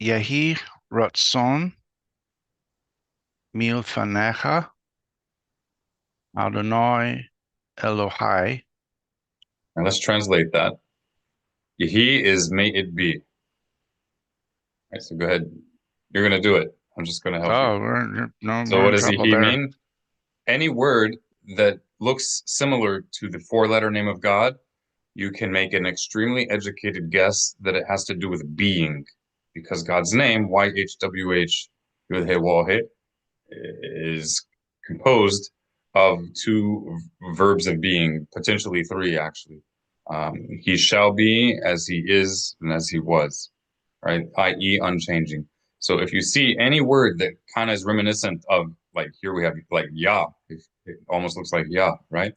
Yehi Ratzon Milfanecha Adonai Elohai. And let's translate that. He is may it be. All right, so go ahead. You're gonna do it. I'm just gonna help you. Oh, So we're what in does trouble he there. mean? Any word that looks similar to the four-letter name of God, you can make an extremely educated guess that it has to do with being, because God's name, YHWH, is composed of two verbs of being, potentially three, actually. He shall be as he is and as he was, right? I.e., unchanging. So if you see any word that kind of is reminiscent of, like here we have like Yah, it almost looks like Yah, right?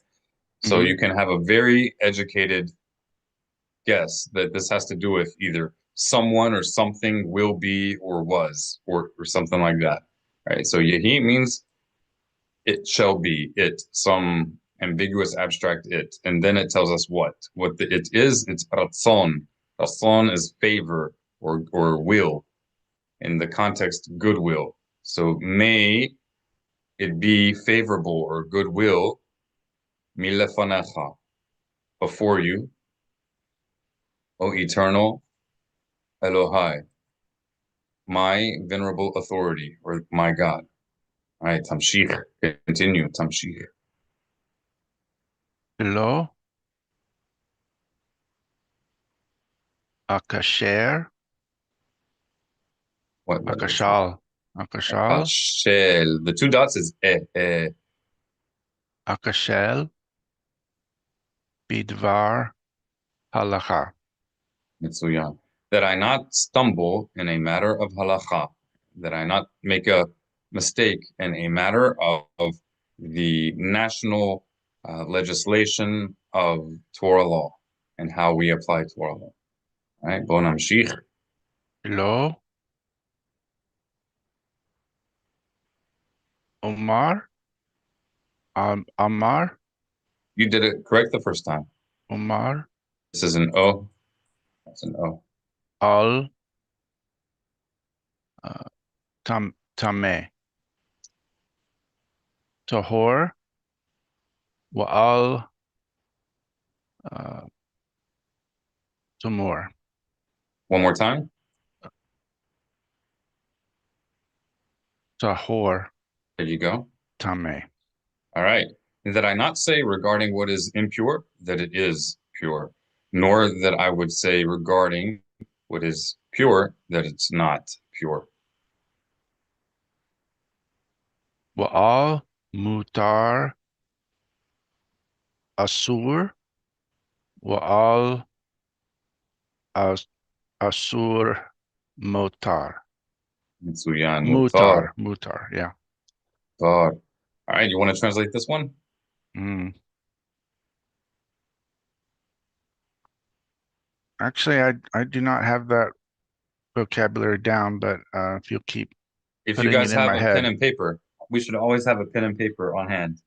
So Hmm. you can have a very educated guess that this has to do with either someone or something will be or was or something like that, right? So Yehi means it shall be it, some ambiguous abstract it, and then it tells us what the it is. It's ratzon. Ratzon is favor or will, in the context goodwill. So may it be favorable or goodwill milefanecha, before you, O eternal Elohai, my venerable authority, or my God. All right, tamshich, continue, tamshich. Lo Akasher What is it? Akashal Akashal Shell. The two dots is Akashel Bidvar Halacha. Mitsuyan. That I not stumble in a matter of halacha, that I not make a mistake in a matter of the national legislation of Torah law and how we apply Torah law. All right, Bo namshich. Lo Omar Amar You did it correct the first time. Omar This is an O. That's an O. Al uh, Tameh Tahor Wa'al uh, Tumor One more time. Tahor There you go. Tameh. All right. That I not say regarding what is impure, that it is pure, nor that I would say regarding what is pure, that it's not pure. Wa'al Mutar Asur Wa'al As Asur Motar. Mitsuyan mutar, Mutar, yeah. tar. All right. You want to translate this one? Mm. Actually, I do not have that vocabulary down, but if you'll keep If you putting it guys in have my a pen head. and paper, we should always have a pen and paper on hand.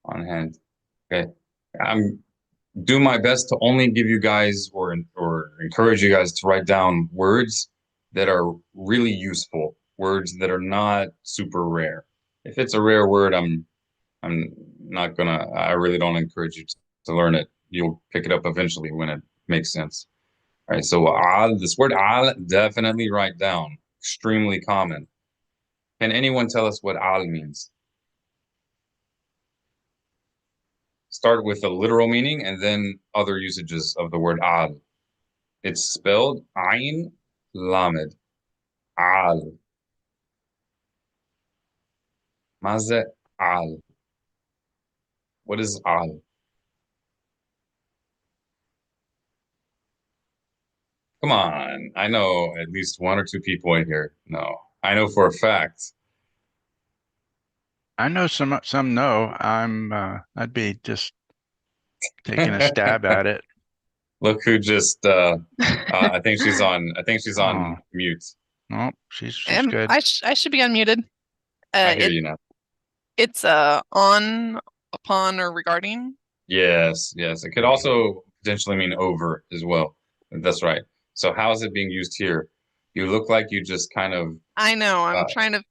On hand. Okay. I'm do my best to only give you guys or encourage you guys to write down words that are really useful, words that are not super rare. If it's a rare word, I'm not gonna, I really don't encourage you to learn it. You'll pick it up eventually when it makes sense. All right, so al, this word al, definitely write down. Extremely common. Can anyone tell us what al means? Start with the literal meaning and then other usages of the word al. It's spelled Ain Lamed. Al. Maze al. What is al? Come on. I know at least one or two people in here. No. I know for a fact. I know some know. I'd be just taking a stab at it. Look who just I think she's Oh, on mute. no, she's good. I should be unmuted. I hear It you now. it's on, upon, or regarding. Yes, yes. It could also potentially mean over as well. That's right. So how is it being used here? You look like you just kind of I know, I'm trying to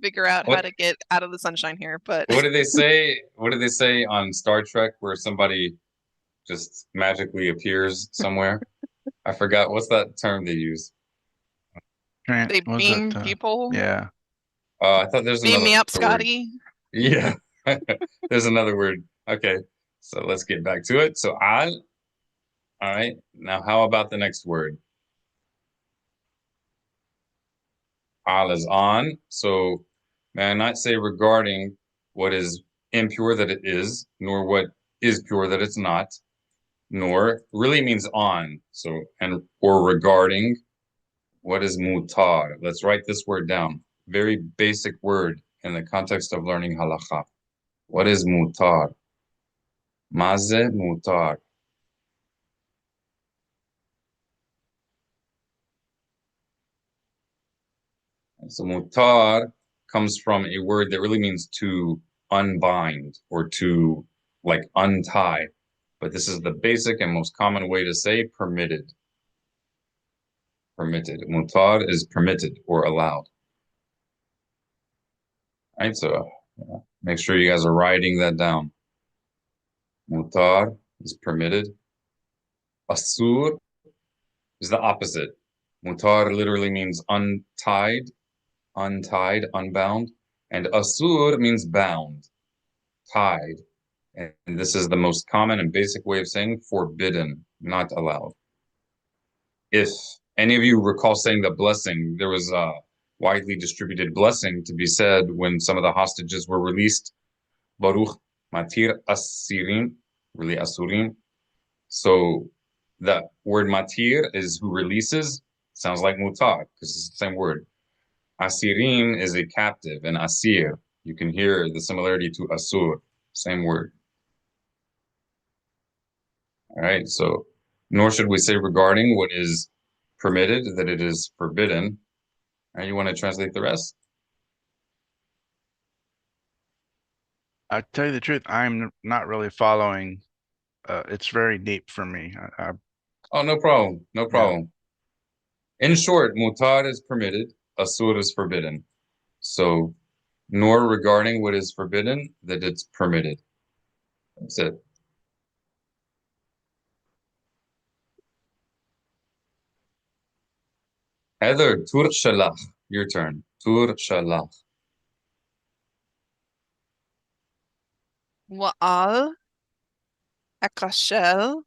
figure out how what to get out of the sunshine here, but what did they say? What did they say on Star Trek where somebody just magically appears somewhere? I forgot what's that term they use. they Was it? beam people. Yeah. I thought there's Beam another me up, word. Scotty. Yeah, there's another word. Okay, so let's get back to it. So al. All right. Now, how about the next word? Al is on. So may I not say regarding what is impure that it is, nor what is pure that it's not, nor really means on. So and or regarding what is mutar. Let's write this word down. Very basic word in the context of learning halakha. What is mutar? Maze mutar. So mutar comes from a word that really means to unbind or to like untie. But this is the basic and most common way to say permitted. Permitted. Mutar is permitted or allowed. All right, so make sure you guys are writing that down. Mutar is permitted. Asur is the opposite. Mutar literally means untied, unbound, and asur means bound, tied. And this is the most common and basic way of saying forbidden, not allowed. If any of you recall saying the blessing, there was a widely distributed blessing to be said when some of the hostages were released. Baruch matir asirim, really asurim. So the word matir is who releases, sounds like mutar, because it's the same word. Asirim is a captive, and asir, you can hear the similarity to asur, same word. All right, so nor should we say regarding what is permitted that it is forbidden. All right, you want to translate the rest? I tell you the truth, I'm not really following. It's very deep for me. Oh, no problem, no Yeah. problem. In short, mutar is permitted, asur is forbidden. So nor regarding what is forbidden that it's permitted. That's it. Heather, tur shalach, your turn. Tur shalach. Wa'al ekashel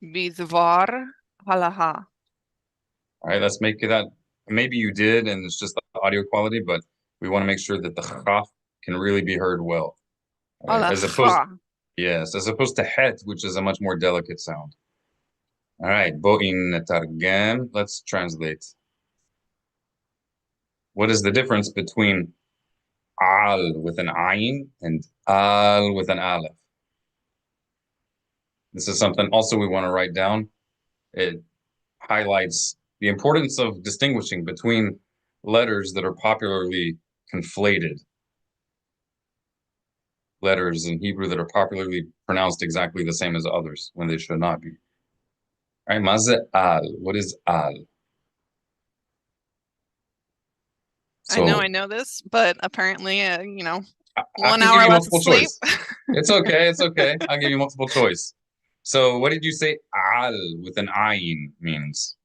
bidvar halaha. All right, let's make that. Maybe you did, and it's just the audio quality, but we want to make sure that the chaf can really be heard well. All right, Halacha. yes, as opposed to het, which is a much more delicate sound. All right, bo'in netargem. Let's translate. What is the difference between al with an ayin and al with an aleph? This is something also we want to write down. It highlights the importance of distinguishing between letters that are popularly conflated, letters in Hebrew that are popularly pronounced exactly the same as others when they should not be. All right, maze al. What is al? I So know this, but apparently, I 1 can give hour you less of multiple sleep. choice. It's okay. It's okay. I'll give you multiple choice. So what did you say al with an ayin means?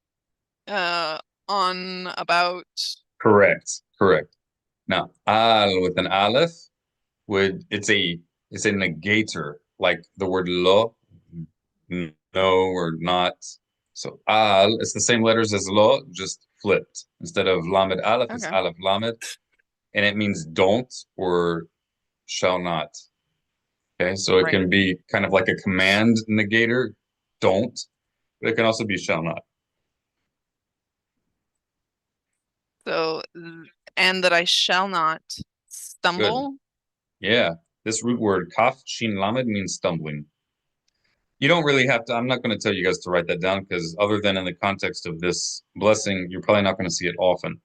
On about. Correct. Correct. Now al with an aleph it's a negator, like the word lo, no or not. So al, it's the same letters as lo, just flipped. Instead of lamed aleph, it's Okay. aleph lamed, and it means don't or shall not. Okay, so it Right. can be kind of like a command negator, don't, but it can also be shall not. So, and that I shall not Good. stumble. Yeah, this root word kaf shin lamed means stumbling. You don't really have to, I'm not going to tell you guys to write that down because other than in the context of this blessing, you're probably not going to see it often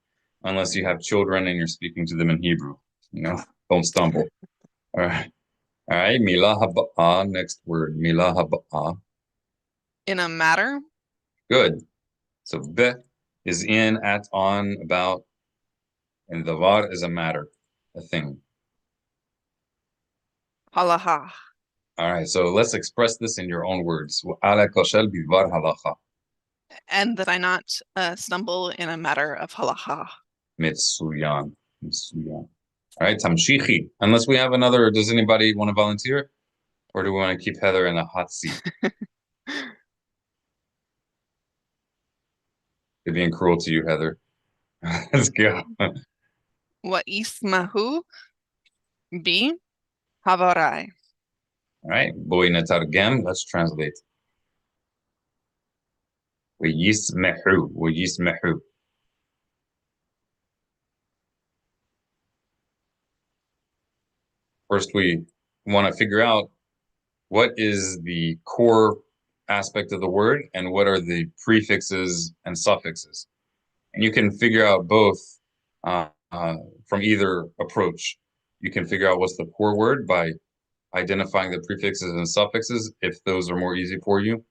unless you have children and you're speaking to them in Hebrew. Don't stumble. All right. All right. Milah haba'ah, next word. Milah haba'ah. In a matter. Good. So be is in, at, on, about, and davar is a matter, a thing. Halacha. All right, so let's express this in your own words. وعلى كشل بدvar halacha. And that I not stumble in a matter of halacha. Mitsuyan. Mitsuyan. All right, tamshichi. Unless we have another, does anybody want to volunteer? Or do we want to keep Heather in the hot seat? You're being cruel to you, Heather. Let's go. Wa ismahu bi havarai. All right, boy natargem. Let's translate. ويسمحوا ويسمحوا. First, we want to figure out what is the core aspect of the word and what are the prefixes and suffixes. And you can figure out both from either approach. You can figure out what's the core word by identifying the prefixes and suffixes if those are more easy for you.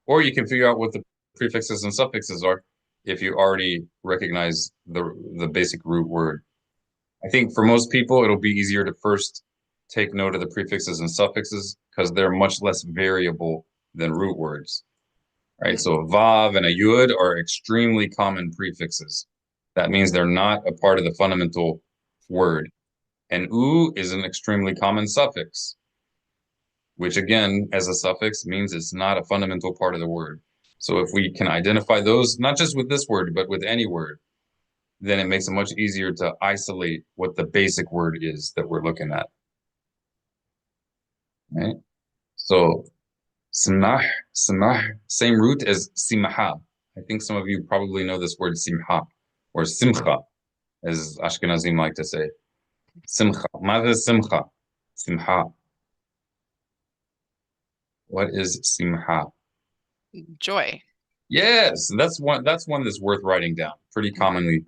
Or you can figure out what the prefixes and suffixes are if you already recognize the basic root word. I think for most people, it'll be easier to first take note of the prefixes and suffixes because they're much less variable than root words, right? So vav and a yud are extremely common prefixes. That means they're not a part of the fundamental word. And u is an extremely common suffix, which again, as a suffix, means it's not a fundamental part of the word. So if we can identify those, not just with this word, but with any word, then it makes it much easier to isolate what the basic word is that we're looking at. Right? So simah, same root as simaha. I think some of you probably know this word simha or simcha, as Ashkenazim like to say. Simcha. Mother simcha. Simha. What is simha? Joy. Yes, that's one that's worth writing down. Pretty commonly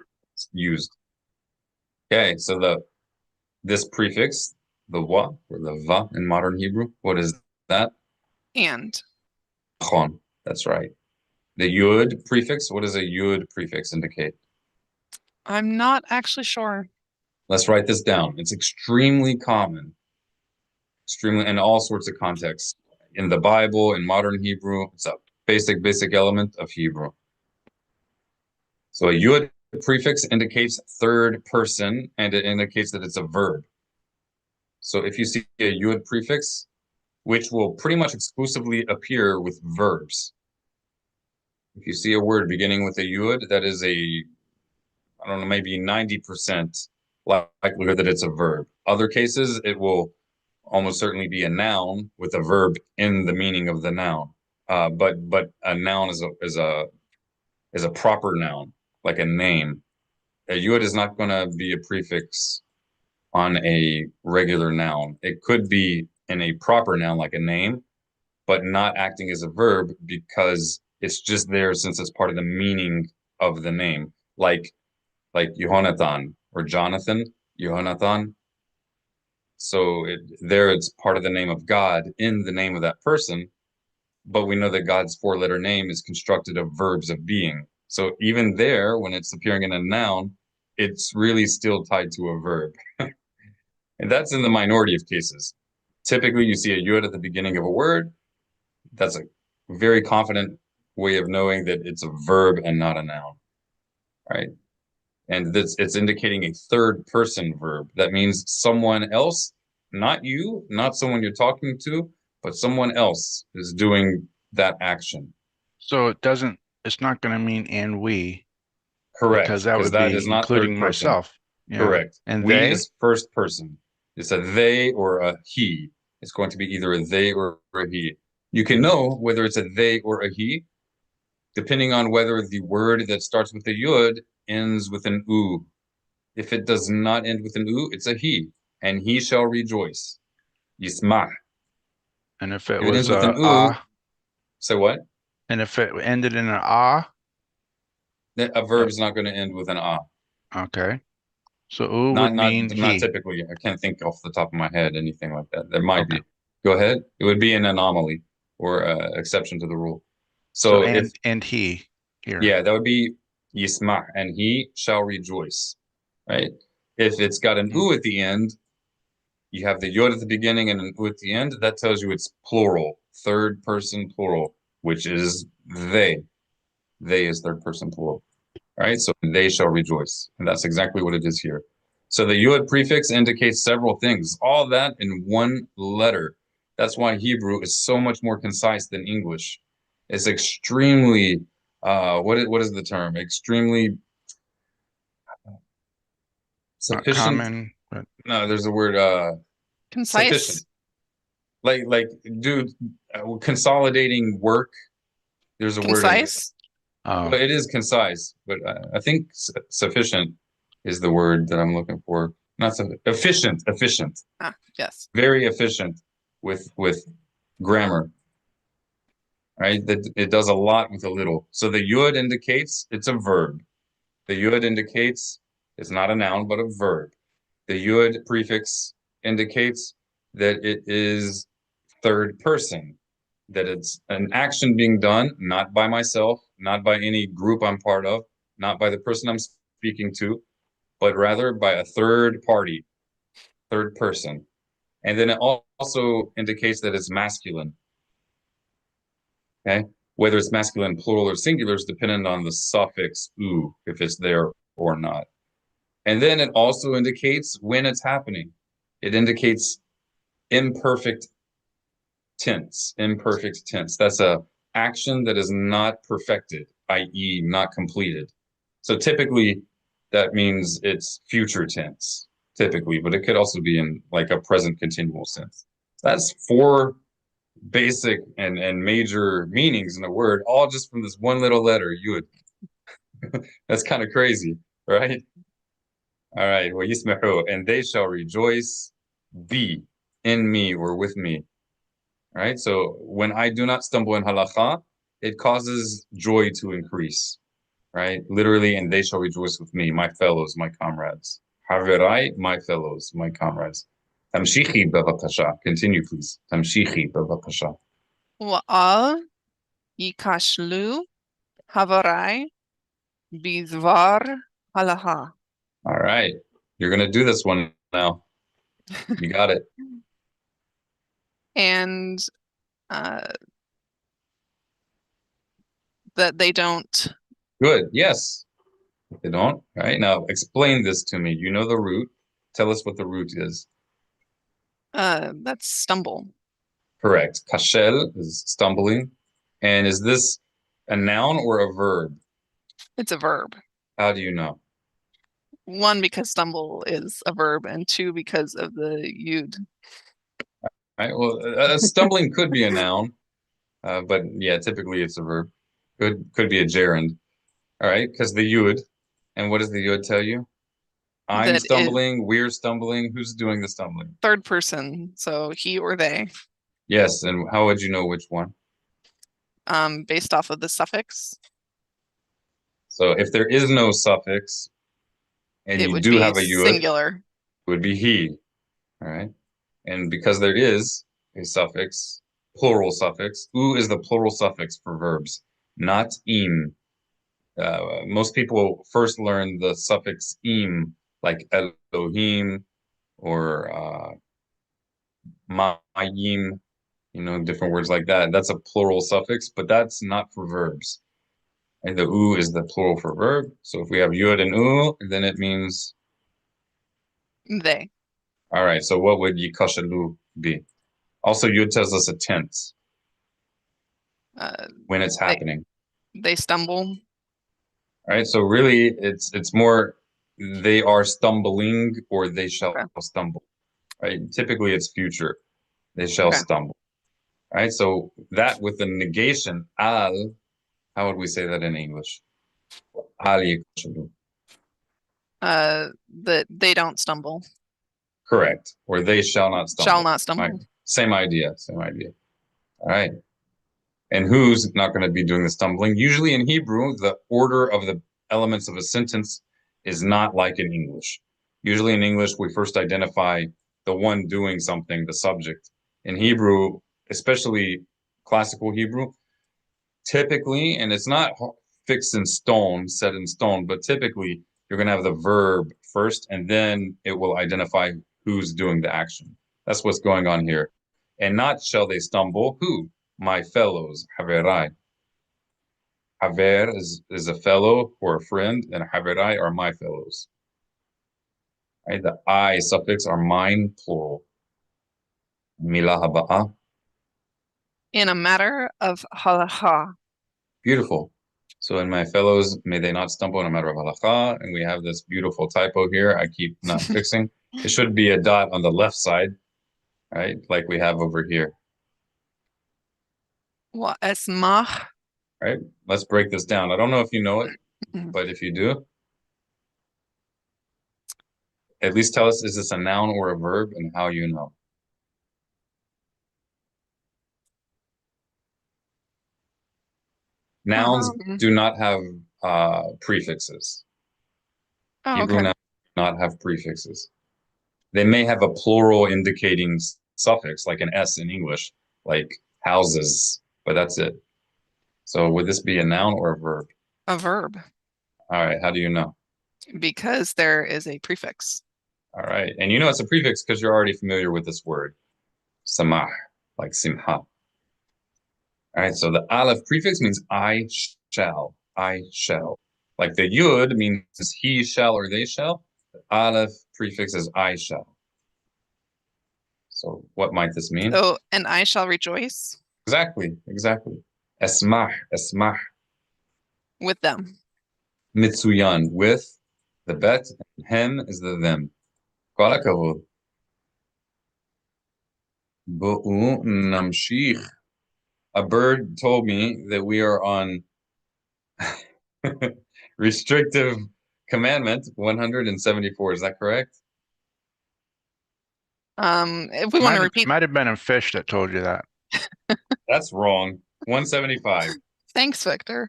used. Okay, so this prefix, the wa or the va in modern Hebrew, what is that? And. Chon. That's right. The yud prefix, what does a yud prefix indicate? I'm not actually sure. Let's write this down. It's extremely common, extremely in all sorts of contexts. In the Bible, in modern Hebrew, it's a basic element of Hebrew. So a yud prefix indicates third person, and it indicates that it's a verb. So if you see a yud prefix, which will pretty much exclusively appear with verbs. If you see a word beginning with a yud, that is I don't know, maybe 90% likelihood that it's a verb. Other cases, it will almost certainly be a noun with a verb in the meaning of the noun. But a noun is a proper noun, like a name. A yud is not going to be a prefix on a regular noun. It could be in a proper noun, like a name, but not acting as a verb because it's just there since it's part of the meaning of the name. Like Yehonathan or Jonathan, Yehonathan. So it's part of the name of God in the name of that person, but we know that God's four-letter name is constructed of verbs of being. So even there, when it's appearing in a noun, it's really still tied to a verb. And that's in the minority of cases. Typically, you see a yud at the beginning of a word. That's a very confident way of knowing that it's a verb and not a noun, right? And it's indicating a third person verb. That means someone else, not you, not someone you're talking to, but someone else is doing that action. So it's not going to mean and we, because Correct, that because would that is be not third including person. myself. Yeah. Correct. And We they, is first person. It's a they or a he. It's going to be either a they or a he. You can know whether it's a they or a he, depending on whether the word that starts with a yud ends with an u. If it does not end with an u, it's a he, and he shall rejoice. Yismah. and if it If it was ends with an u, ah, say what? and if it ended in an ah, A verb is not going to end with an ah. okay. So oo would Not mean not he. typically. I can't think off the top of my head anything like that. There might Okay. be. Go ahead. It would be an anomaly or exception to the rule. So So if and he here. yeah, that would be Yismah, and he shall rejoice, right? If it's got an u at the end, you have the yod at the beginning and an u at the end. That tells you it's plural, third person plural, which is they. They is third person plural, right? So they shall rejoice, and that's exactly what it is here. So the yod prefix indicates several things, all that in one letter. That's why Hebrew is so much more concise than English. It's extremely, what is the term? Extremely Not sufficient. common, but No, there's a word, sufficient. Concise, Like, dude, consolidating work. There's a word in, concise. oh, well, it is concise, but I think sufficient is the word that I'm looking for. Not efficient, efficient, Ah, yes. very efficient with grammar, right? That it does a lot with a little. So the yud indicates it's a verb. The yud indicates it's not a noun, but a verb. The yud prefix indicates that it is third person, that it's an action being done, not by myself, not by any group I'm part of, not by the person I'm speaking to, but rather by a third party, third person. And then it also indicates that it's masculine. Okay. Whether it's masculine, plural, or singular is dependent on the suffix u, if it's there or not. And then it also indicates when it's happening. It indicates imperfect tense, imperfect tense. That's a action that is not perfected, i.e., not completed. So typically that means it's future tense, typically, but it could also be in like a present continual sense. That's four basic and major meanings in the word, all just from this one little letter. You would that's kind of crazy, right? All right. Well, yismehu, and they shall rejoice be in me or with me. Right? So when I do not stumble in halacha, it causes joy to increase, right? Literally, and they shall rejoice with me, my fellows, my comrades. Haverai, my fellows, my comrades. Tamshichi bevakasha. Continue, please. Tamshichi bevakasha. Wa'al yikashlu havarai bidvar halaha. All right. You're going to do this one now. You got it. And uh, that they don't. Good. Yes. They don't. All right. Now explain this to me. You know the root. Tell us what the root is. That's stumble. Correct. Kashel is stumbling. And is this a noun or a verb? It's a verb. How do you know? One, because stumble is a verb, and two, because of the yud. Right. Well, stumbling could be a noun, but yeah, typically it's a verb. Could be a gerund. All right, because the yud. And what does the yud tell you? I'm That is stumbling. We're stumbling. Who's doing the stumbling? third person, so he or they, Yes. And how would you know which one? based off of the suffix. So if there is no suffix and It you would do be have a yud, it singular. would be he. All right. And because there is a suffix, plural suffix, u is the plural suffix for verbs, not im. Most people first learn the suffix im, like Elohim or Mayim, different words like that. That's a plural suffix, but that's not for verbs. And the u is the plural for verb. So if we have yud and u, then it means, They. all right, so what would yikashalu be? Also, yud tells us a tense Uh, when it's they happening. they stumble. All right, so really it's more they are stumbling or they shall Okay. stumble. Right? Typically it's future. They shall Okay. stumble. All right, so that with the negation, al, how would we say that in English? Al yikashalu. That they don't stumble. Correct. Or they shall not Shall stumble. not Right. stumble. Same idea. Same idea. All right. And who's not going to be doing the stumbling? Usually in Hebrew, the order of the elements of a sentence is not like in English. Usually in English, we first identify the one doing something, the subject. In Hebrew, especially classical Hebrew, typically, and it's not fixed in stone, set in stone, but typically you're going to have the verb first, and then it will identify who's doing the action. That's what's going on here. And not shall they stumble. Who? My fellows. Haverai. Haver is a fellow or a friend, and haverai are my fellows. Right? The I suffix are mine, plural. Milah haba'a. In a matter of halacha. Beautiful. So in my fellows, may they not stumble in a matter of halakha. And we have this beautiful typo here I keep not fixing. It should be a dot on the left side, right? Like we have over here, Wa esmach. right? Let's break this down. I don't know if you know it, but if you do, at least tell us, is this a noun or a verb and how you know? Nouns Um, do not have prefixes. oh, Hebrew okay. nouns do not have prefixes. They may have a plural indicating suffix, like an S in English, like houses, but that's it. So would this be a noun or a verb? A verb, All right, how do you know? because there is a prefix. All right, and you know it's a prefix because you're already familiar with this word, samah, like simha. All right, so the aleph prefix means I shall, I shall. Like the yud means he shall or they shall. The aleph prefix is I shall. So what might this mean? So, and I shall rejoice Exactly, exactly. Esmah, esmah. with them. Mitsuyan, with the bet, and hem is the them. כל הכבוד. בואו נמשיך. A bird told me that we are on restrictive commandment 174. Is that correct? If we want to repeat, Might have been a fish that told you that. That's wrong. 175. thanks, Victor.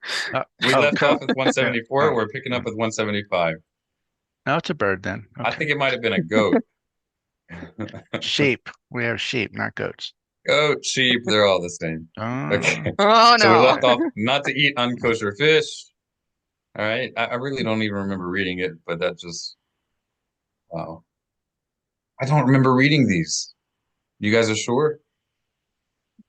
We Oh, left cool. off with 174. Yeah. We're picking up with 175. No, it's a bird then. I Okay. think it might have been a goat. Sheep. We have sheep, not goats. Goat, sheep, they're all the same. Oh, Okay. Oh So we no. left off not to eat unkosher fish. All right. I really don't even remember reading it, but that just, wow. I don't remember reading these. You guys are sure?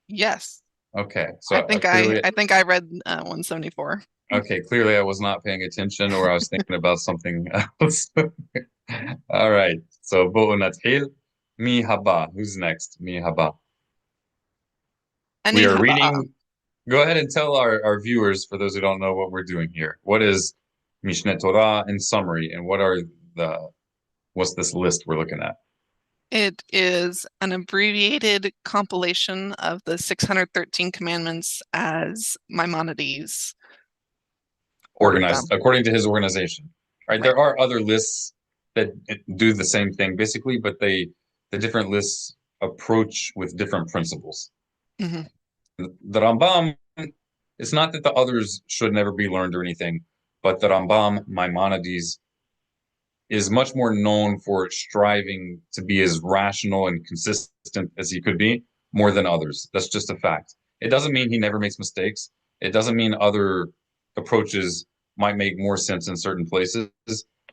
Yes. Okay. So I think I read 174. okay, clearly I was not paying attention or I was thinking about something else. All right. So bo'u nathil, mi haba. Who's next? Mi haba. We Ani are haba. reading. Go ahead and tell our viewers, for those who don't know what we're doing here. What is Mishneh Torah in summary, and what's this list we're looking at? It is an abbreviated compilation of the 613 commandments as Maimonides ordered them. Organized according to his organization. Right? Right. There are other lists that do the same thing basically, but the different lists approach with different principles. hmm The Rambam, it's not that the others should never be learned or anything, but the Rambam, Maimonides, is much more known for striving to be as rational and consistent as he could be more than others. That's just a fact. It doesn't mean he never makes mistakes. It doesn't mean other approaches might make more sense in certain places,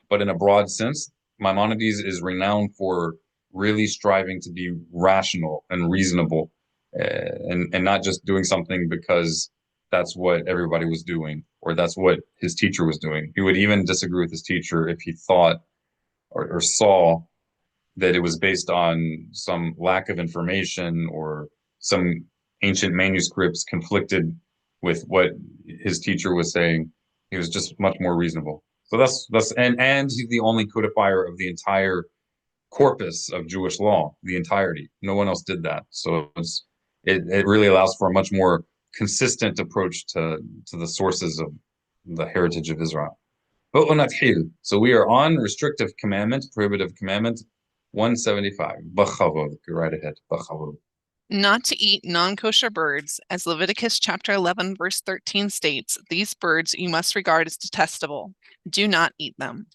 but in a broad sense, Maimonides is renowned for really striving to be rational and reasonable, and not just doing something because that's what everybody was doing or that's what his teacher was doing. He would even disagree with his teacher if he thought or saw that it was based on some lack of information or some ancient manuscripts conflicted with what his teacher was saying. He was just much more reasonable. So that's and he's the only codifier of the entire corpus of Jewish law, the entirety. No one else did that. So it really allows for a much more consistent approach to the sources of the heritage of Israel. So we are on restrictive commandment, prohibitive commandment, 175. B'chavod. Go right ahead. B'chavod. Not to eat non-kosher birds, as Leviticus chapter 11, verse 13 states, these birds you must regard as detestable. Do not eat them.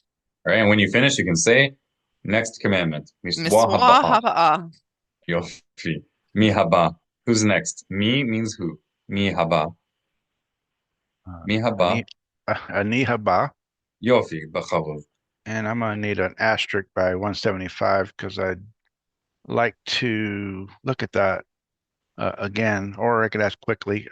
All right, and when you finish, you can say, next commandment. Miswa Miswa haba'a. haba'a. Yofi. Mi haba. Who's next? Mi means who? Mi haba. Mi haba. Ani ani haba, Yofi, b'chavod. and I'm gonna need an asterisk by 175 because I'd like to look at that again, or I could ask quickly.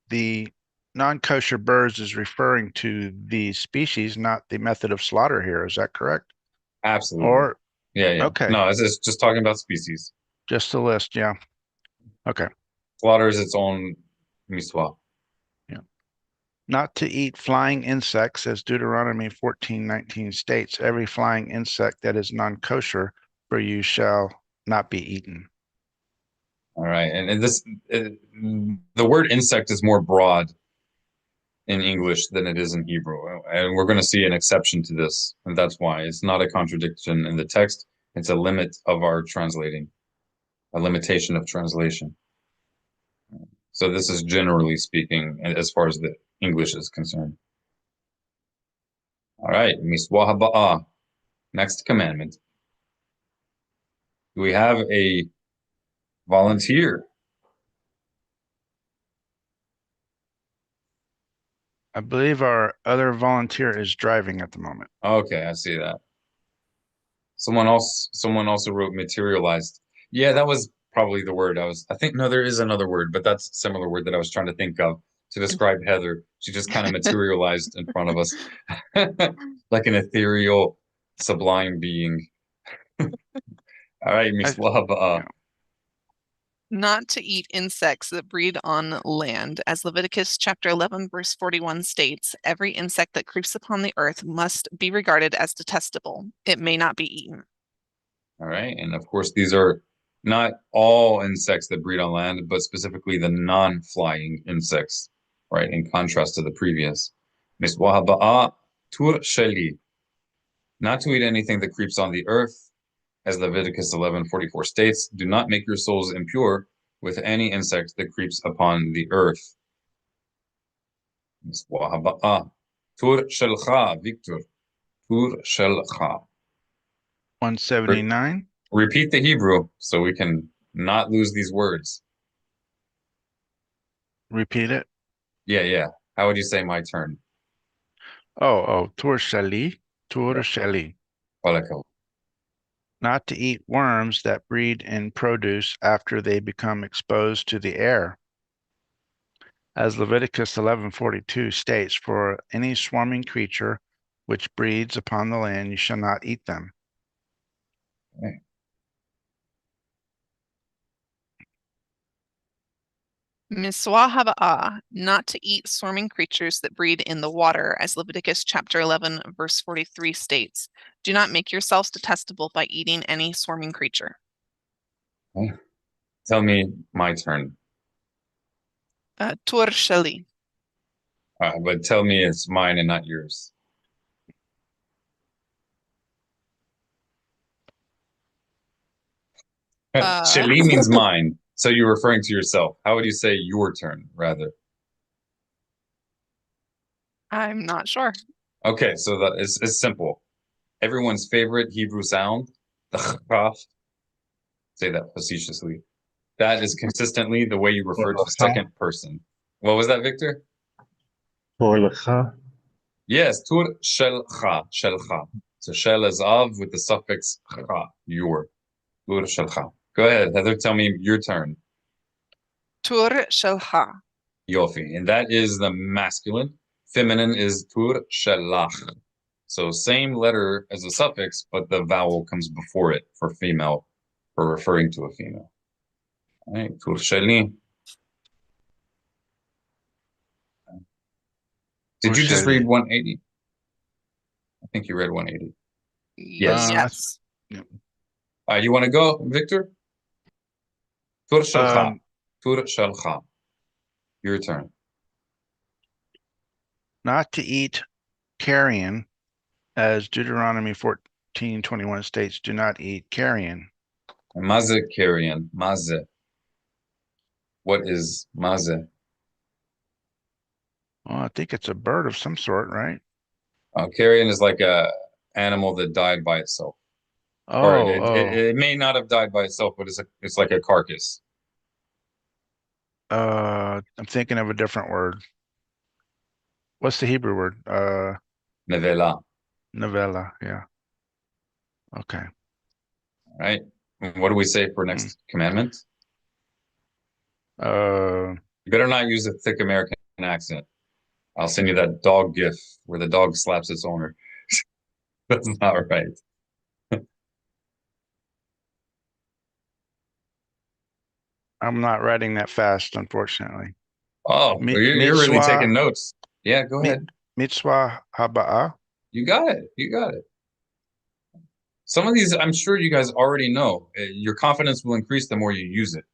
The non-kosher birds is referring to the species, not the method of slaughter here. Is that correct? Absolutely. Or, Yeah, yeah. okay, No, it's just talking about species. just the list. Yeah. Okay. Slaughter is its own miswa. Yeah. Not to eat flying insects, as Deuteronomy 14:19 states, every flying insect that is non-kosher for you shall not be eaten. All right. And the word insect is more broad in English than it is in Hebrew. And we're going to see an exception to this. And that's why it's not a contradiction in the text. It's a limit of our translating, a limitation of translation. So this is generally speaking as far as the English is concerned. All right. Miswah haba'ah. Next commandment. Do we have a volunteer? I believe our other volunteer is driving at the moment. Okay, I see that. Someone also wrote materialized. Yeah, that was probably the word I think no, there is another word, but that's a similar word that I was trying to think of to describe Heather. She just kind of materialized in front of us like an ethereal, sublime being. All right, I, Miswah. yeah. Not to eat insects that breed on land. As Leviticus chapter 11, verse 41 states, every insect that creeps upon the earth must be regarded as detestable. It may not be eaten. All right, and of course these are not all insects that breed on land, but specifically the non-flying insects, right? In contrast to the previous. Miswah tur sheli, not to eat anything that creeps on the earth, as Leviticus 11:44 states, do not make your souls impure with any insect that creeps upon the earth. Tur shelcha, Victor. Tur shelcha. 179. Repeat the Hebrew so we can not lose these words. Repeat it. Yeah, yeah. How would you say my turn? Tur shali, tur Yeah, shali. Balako. Not to eat worms that breed in produce after they become exposed to the air. As Leviticus 11:42 states, for any swarming creature which breeds upon the land, you shall not eat them. Okay. Miswah haba'ah, not to eat swarming creatures that breed in the water, as Leviticus chapter 11, verse 43 states. Do not make yourselves detestable by eating any swarming creature. Okay. Tell me my turn. Tur shali. But tell me it's mine and not yours. Shali means mine. So you're referring to yourself. How would you say your turn, rather? I'm not sure. Okay, so it's simple. Everyone's favorite Hebrew sound, the chaf, say that facetiously. That is consistently the way you refer to the second person. What was that, Victor? Yes, tur shelcha. So shel is of with the suffix cha, your. Tur shelcha. Go ahead, Heather, tell me your turn. Tur shelcha. Yofi. And that is the masculine. Feminine is tur shelach. So same letter as a suffix, but the vowel comes before it for female, for referring to a female. All right, tur sheli. Did Tur you just read shali. 180? I think you read 180. Yes. Yes. Yeah. You want to go, Victor? Tur shelcha. Um, Tur shelcha. Your turn. not to eat carrion, as Deuteronomy 14:21 states, do not eat carrion. Maze carrion. Maze. What is maze? Well, I think it's a bird of some sort, right? Carrion is like a animal that died by itself. Or Oh, oh, it may not have died by itself, but it's like a carcass. I'm thinking of a different word. What's the Hebrew word? Nevela. Novella. Yeah. Okay. Right? And what do we say for Mm. next commandment? Uh, You better not use a thick American accent. I'll send you that dog gif where the dog slaps its owner. That's not right. I'm not writing that fast, unfortunately. Oh, you're really taking Mitzvah, notes. Yeah, go mit, ahead. mitzvah haba'ah. You got it. You got it. Some of these, I'm sure you guys already know. Your confidence will increase the more you use it.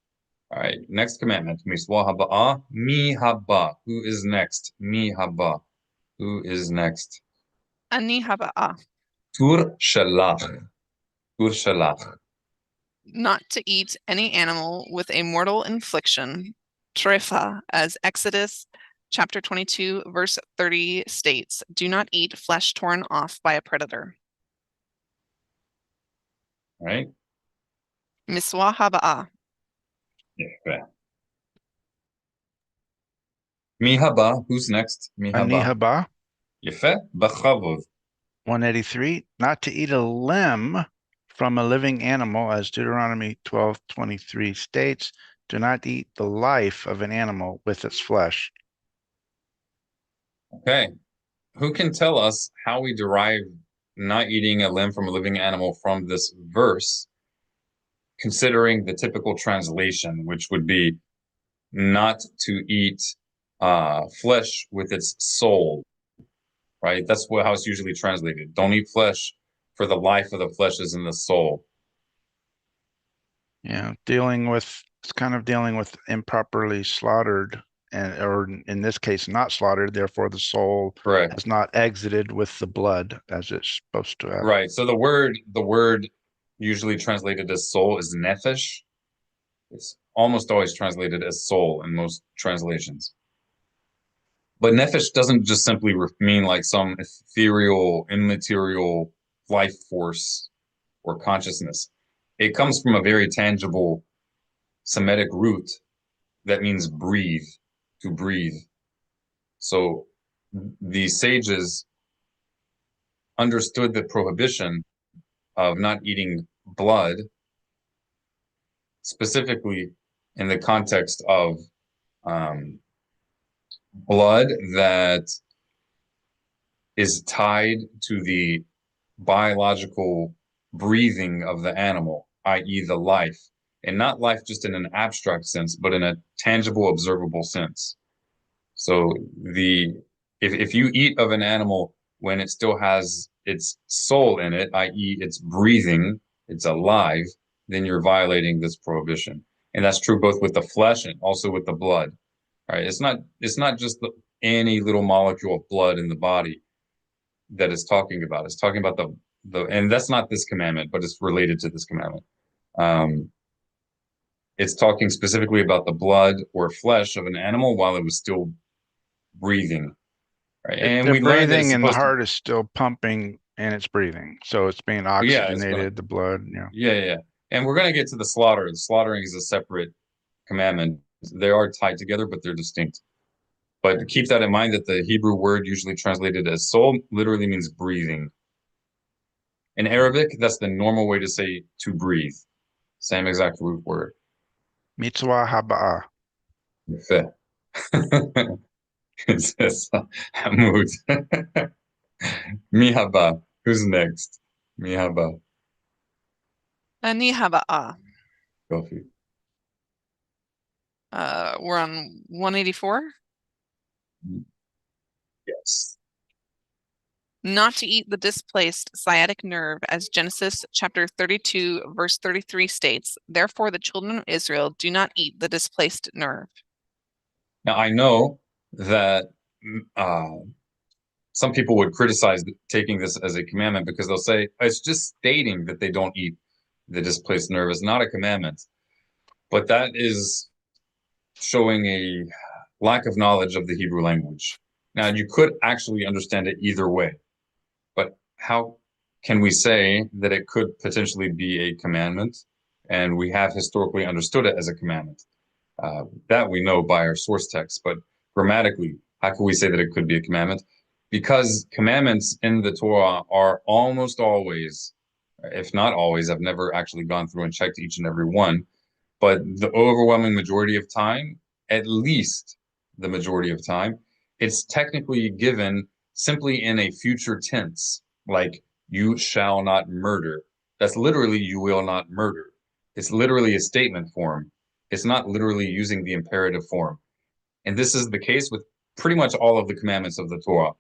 All right. Next commandment. Miswa haba'ah, mi haba. Who is next? Mi haba. Who is next? Ani haba'ah. Tur shalach. Tur shalach. Not to eat any animal with a mortal infliction. Trefa, as Exodus chapter 22, verse 30 states, do not eat flesh torn off by a predator. Right? Miswa haba'ah. Yeah. Mi haba. Who's next? Mi Ani haba. haba. Yefeh. B'chavov. 183. Not to eat a limb from a living animal, as Deuteronomy 12:23 states. Do not eat the life of an animal with its flesh. Okay. Who can tell us how we derive not eating a limb from a living animal from this verse, considering the typical translation, which would be not to eat flesh with its soul, right? That's how it's usually translated. Don't eat flesh, for the life of the flesh is in the soul. Yeah, it's kind of dealing with improperly slaughtered or in this case not slaughtered, therefore the soul Correct. has not exited with the blood as it's supposed to have. Right. So the word usually translated as soul is nefesh. It's almost always translated as soul in most translations. But nefesh doesn't just simply mean like some ethereal, immaterial life force or consciousness. It comes from a very tangible Semitic root that means breathe, to breathe. So the sages understood the prohibition of not eating blood, specifically in the context of um, blood that is tied to the biological breathing of the animal, i.e., the life, and not life just in an abstract sense, but in a tangible, observable sense. So the if you eat of an animal when it still has its soul in it, i.e., it's breathing, it's alive, then you're violating this prohibition. And that's true both with the flesh and also with the blood. Right? It's not just any little molecule of blood in the body that it's talking about. It's talking about the and that's not this commandment, but it's related to this commandment. Um, it's talking specifically about the blood or flesh of an animal while it was still breathing. Right. And They're we learned that it's breathing and the supposed to, heart is still pumping and it's breathing. So it's being yeah, it's gonna, oxygenated, the blood, yeah. yeah. And we're gonna get to the slaughter. The slaughtering is a separate commandment. They are tied together, but they're distinct. But keep that in mind that the Hebrew word usually translated as soul literally means breathing. In Arabic, that's the normal way to say to breathe. Same exact root word. Mitzvah haba'ah. Fe. It says Hamud. Mihaba. Who's next? Mihaba. Ani haba'ah. Kofi. We're on 184. Yes. Not to eat the displaced sciatic nerve, as Genesis chapter 32, verse 33 states, therefore the children of Israel do not eat the displaced nerve. Now I know that uh, some people would criticize taking this as a commandment because they'll say it's just stating that they don't eat the displaced nerve. It's not a commandment. But that is showing a lack of knowledge of the Hebrew language. Now, you could actually understand it either way, but how can we say that it could potentially be a commandment? And we have historically understood it as a commandment. That we know by our source text, but grammatically, How can we say that it could be a commandment? Because commandments in the Torah are almost always, if not always, I've never actually gone through and checked each and every one, but the overwhelming majority of time, at least the majority of time, it's technically given simply in a future tense, like you shall not murder. That's literally you will not murder. It's literally a statement form. It's not literally using the imperative form. And this is the case with pretty much all of the commandments of the Torah.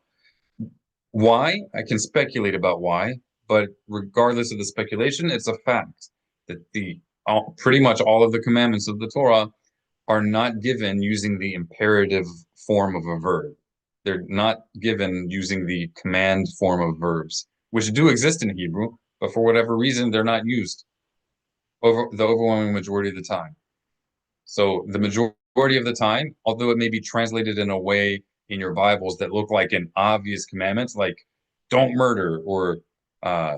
Why? I can speculate about why, but regardless of the speculation, it's a fact that pretty much all of the commandments of the Torah are not given using the imperative form of a verb. They're not given using the command form of verbs, which do exist in Hebrew, but for whatever reason, they're not used over the overwhelming majority of the time. So the majority of the time, although it may be translated in a way in your Bibles that look like an obvious commandment, like don't murder or uh,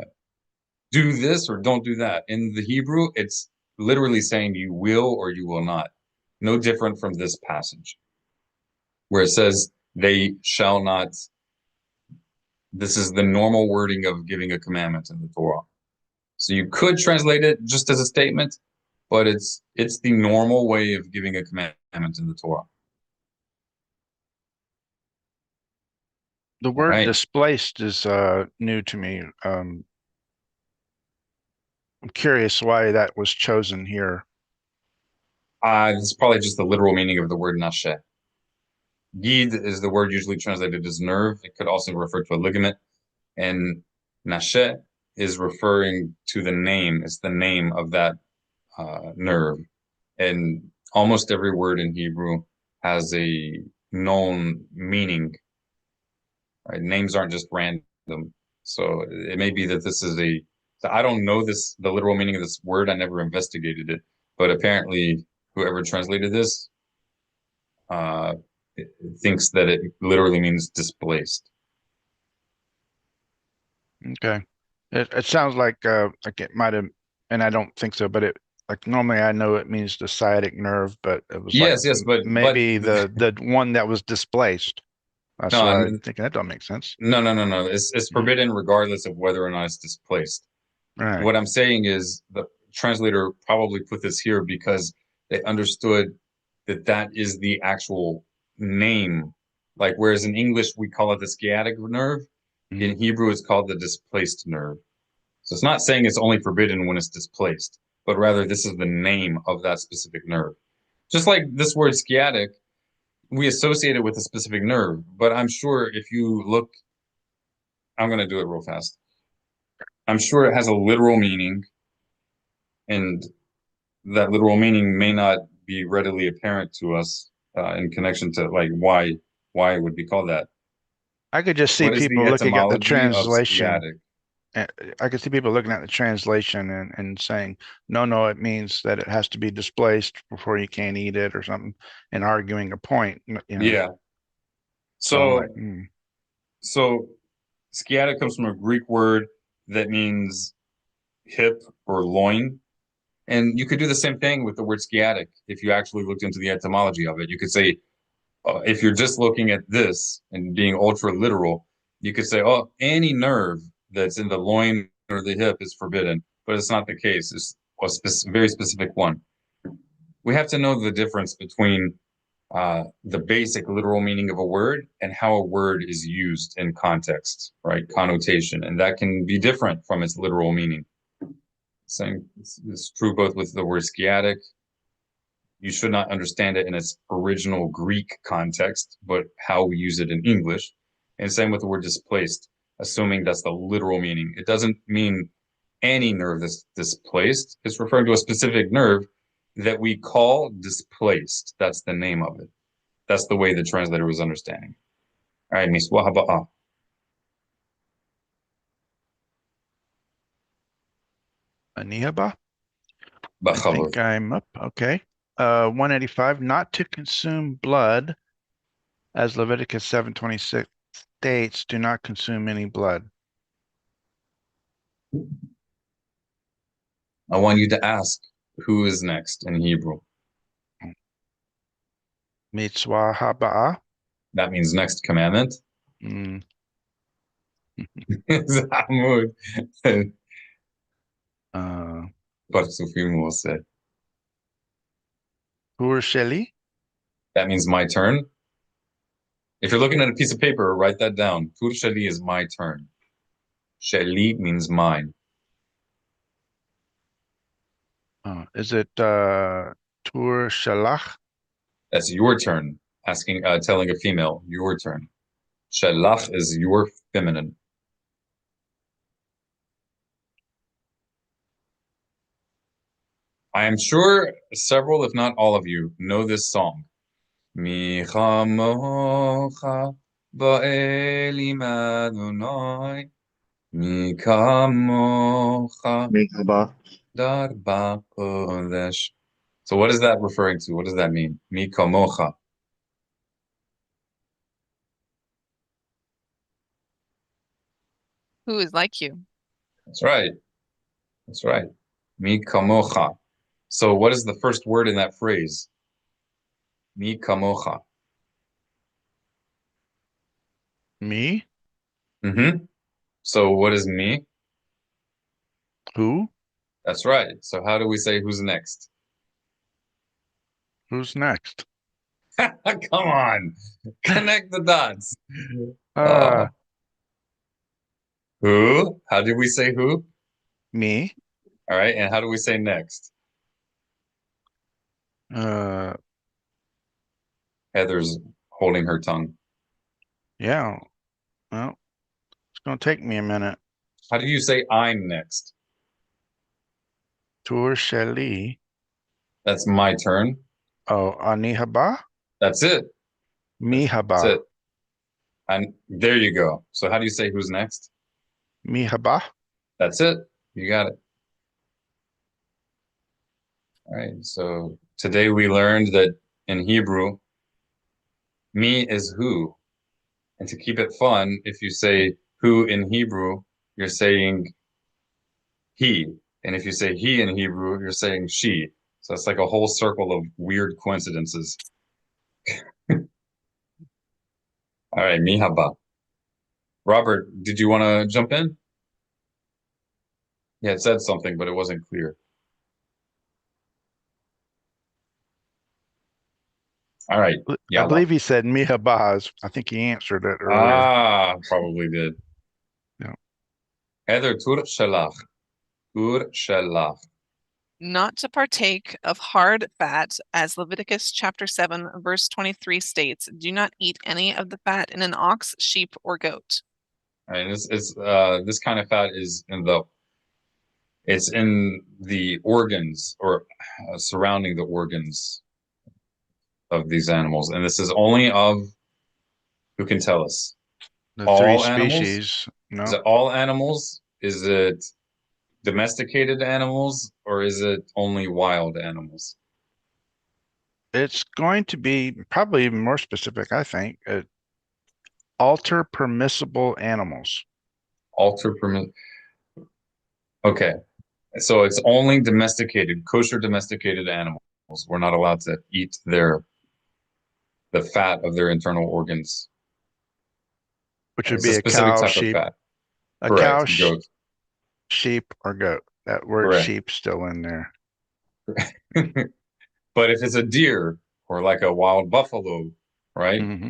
do this or don't do that. In the Hebrew, it's literally saying you will or you will not. No different from this passage where it says they shall not. This is the normal wording of giving a commandment in the Torah. So you could translate it just as a statement, but it's the normal way of giving a commandment in the Torah. The All word right. displaced is new to me. I'm curious why that was chosen here. This is probably just the literal meaning of the word nashe. Gid is the word usually translated as nerve. It could also refer to a ligament. And nashe is referring to the name. It's the name of that nerve. And almost every word in Hebrew has a known meaning. Right? Names aren't just random. So it may be that this is a. So I don't know the literal meaning of this word. I never investigated it, but apparently whoever translated this uh, thinks that it literally means displaced. Okay. It sounds like it might have, and I don't think so, but it like normally I know it means the sciatic nerve, but it was like Yes, yes, but maybe the one that was displaced. That's no, why I think that don't make sense. no. It's Mhm. forbidden regardless of whether or not it's displaced. All right. What I'm saying is the translator probably put this here because they understood that that is the actual name. Like, whereas in English we call it the sciatic nerve, Mhm. in Hebrew it's called the displaced nerve. So it's not saying it's only forbidden when it's displaced, but rather this is the name of that specific nerve. Just like this word sciatic, we associate it with a specific nerve, but I'm sure if you look, I'm going to do it real fast. I'm sure it has a literal meaning, and that literal meaning may not be readily apparent to us in connection to like why it would be called that. I could just see What is the people looking at the etymology of translation. sciatic? I could see people looking at the translation and saying, no, it means that it has to be displaced before you can't eat it or something, and arguing a point, you know. Yeah. So I'm like, So so sciatic comes from a Greek word that means hip or loin. And you could do the same thing with the word sciatic if you actually looked into the etymology of it. You could say, if you're just looking at this and being ultra literal, you could say, oh, any nerve that's in the loin or the hip is forbidden, but it's not the case. It's a very specific one. We have to know the difference between the basic literal meaning of a word and how a word is used in context, right? Connotation, and that can be different from its literal meaning. Same, it's true both with the word sciatic. You should not understand it in its original Greek context, but how we use it in English. And same with the word displaced, assuming that's the literal meaning. It doesn't mean any nerve that's displaced. It's referring to a specific nerve that we call displaced. That's the name of it. That's the way the translator was understanding. All right, Miss Wahaba. Anihaba, I Bachavov. think I'm up. Okay. 185, not to consume blood, as Leviticus 7:26 states, do not consume any blood. I want you to ask who is next in Hebrew. Mitzvah haba'ah. That means next commandment. Mm. Zamud. Uh, Parsufim will say. Hur Sheli? That means my turn. If you're looking at a piece of paper, write that down. Tur sheli is my turn. Sheli means mine. Is it Tur Shalach? That's your turn. Asking, telling a female, your turn. Shelach is your feminine. I am sure several, if not all of you, know this song. Mi chamocha ba'elim Adonai. Mi kamocha Mikaba. darba kodesh. So what is that referring to? What does that mean? Mi kamocha. Who is like you? That's right. That's right. Mi kamocha. So what is the first word in that phrase? Mi kamocha. Me? Mm-hmm. So what is me? Who? That's right. So how do we say who's next? Who's next? Come on. Connect the dots. Uh, Who? How do we say who? Me? All right. And how do we say next? Uh, Heather's holding her tongue. yeah. Well, it's gonna take me a minute. How do you say I'm next? Tur Sheli. That's my turn. Oh, Ani Haba? That's it. Mi That's Haba. it. And there you go. So how do you say who's next? Mi Haba? That's it. You got it. All right. So today we learned that in Hebrew, me is who. And to keep it fun, if you say who in Hebrew, you're saying he. And if you say he in Hebrew, you're saying she. So it's like a whole circle of weird coincidences. All right, mihaba. Robert, did you want to jump in? Yeah, it said something, but it wasn't clear. All right, I yalla. believe he said Mi Habaz. I think he answered it earlier. Ah, probably did. Yeah. Heather tur shalach. Tur shalach. Not to partake of hard fat, as Leviticus chapter 7, verse 23 states, do not eat any of the fat in an ox, sheep, or goat. All right, this kind of fat is in the organs or surrounding the organs of these animals, and this is only of who can tell us? The three All animals? species. Is No, it all animals? Is it domesticated animals, or is it only wild animals? it's going to be probably even more specific, I think. Alter permissible animals. Alter permit. Okay, so it's only domesticated, kosher domesticated animals. We're not allowed to eat the fat of their internal organs. Which And would it's a be specific type of fat. a Correct. cow, Goat. sheep, or goat. That word Correct. sheep still in there. But if it's a deer or like a wild buffalo, right? Hmm.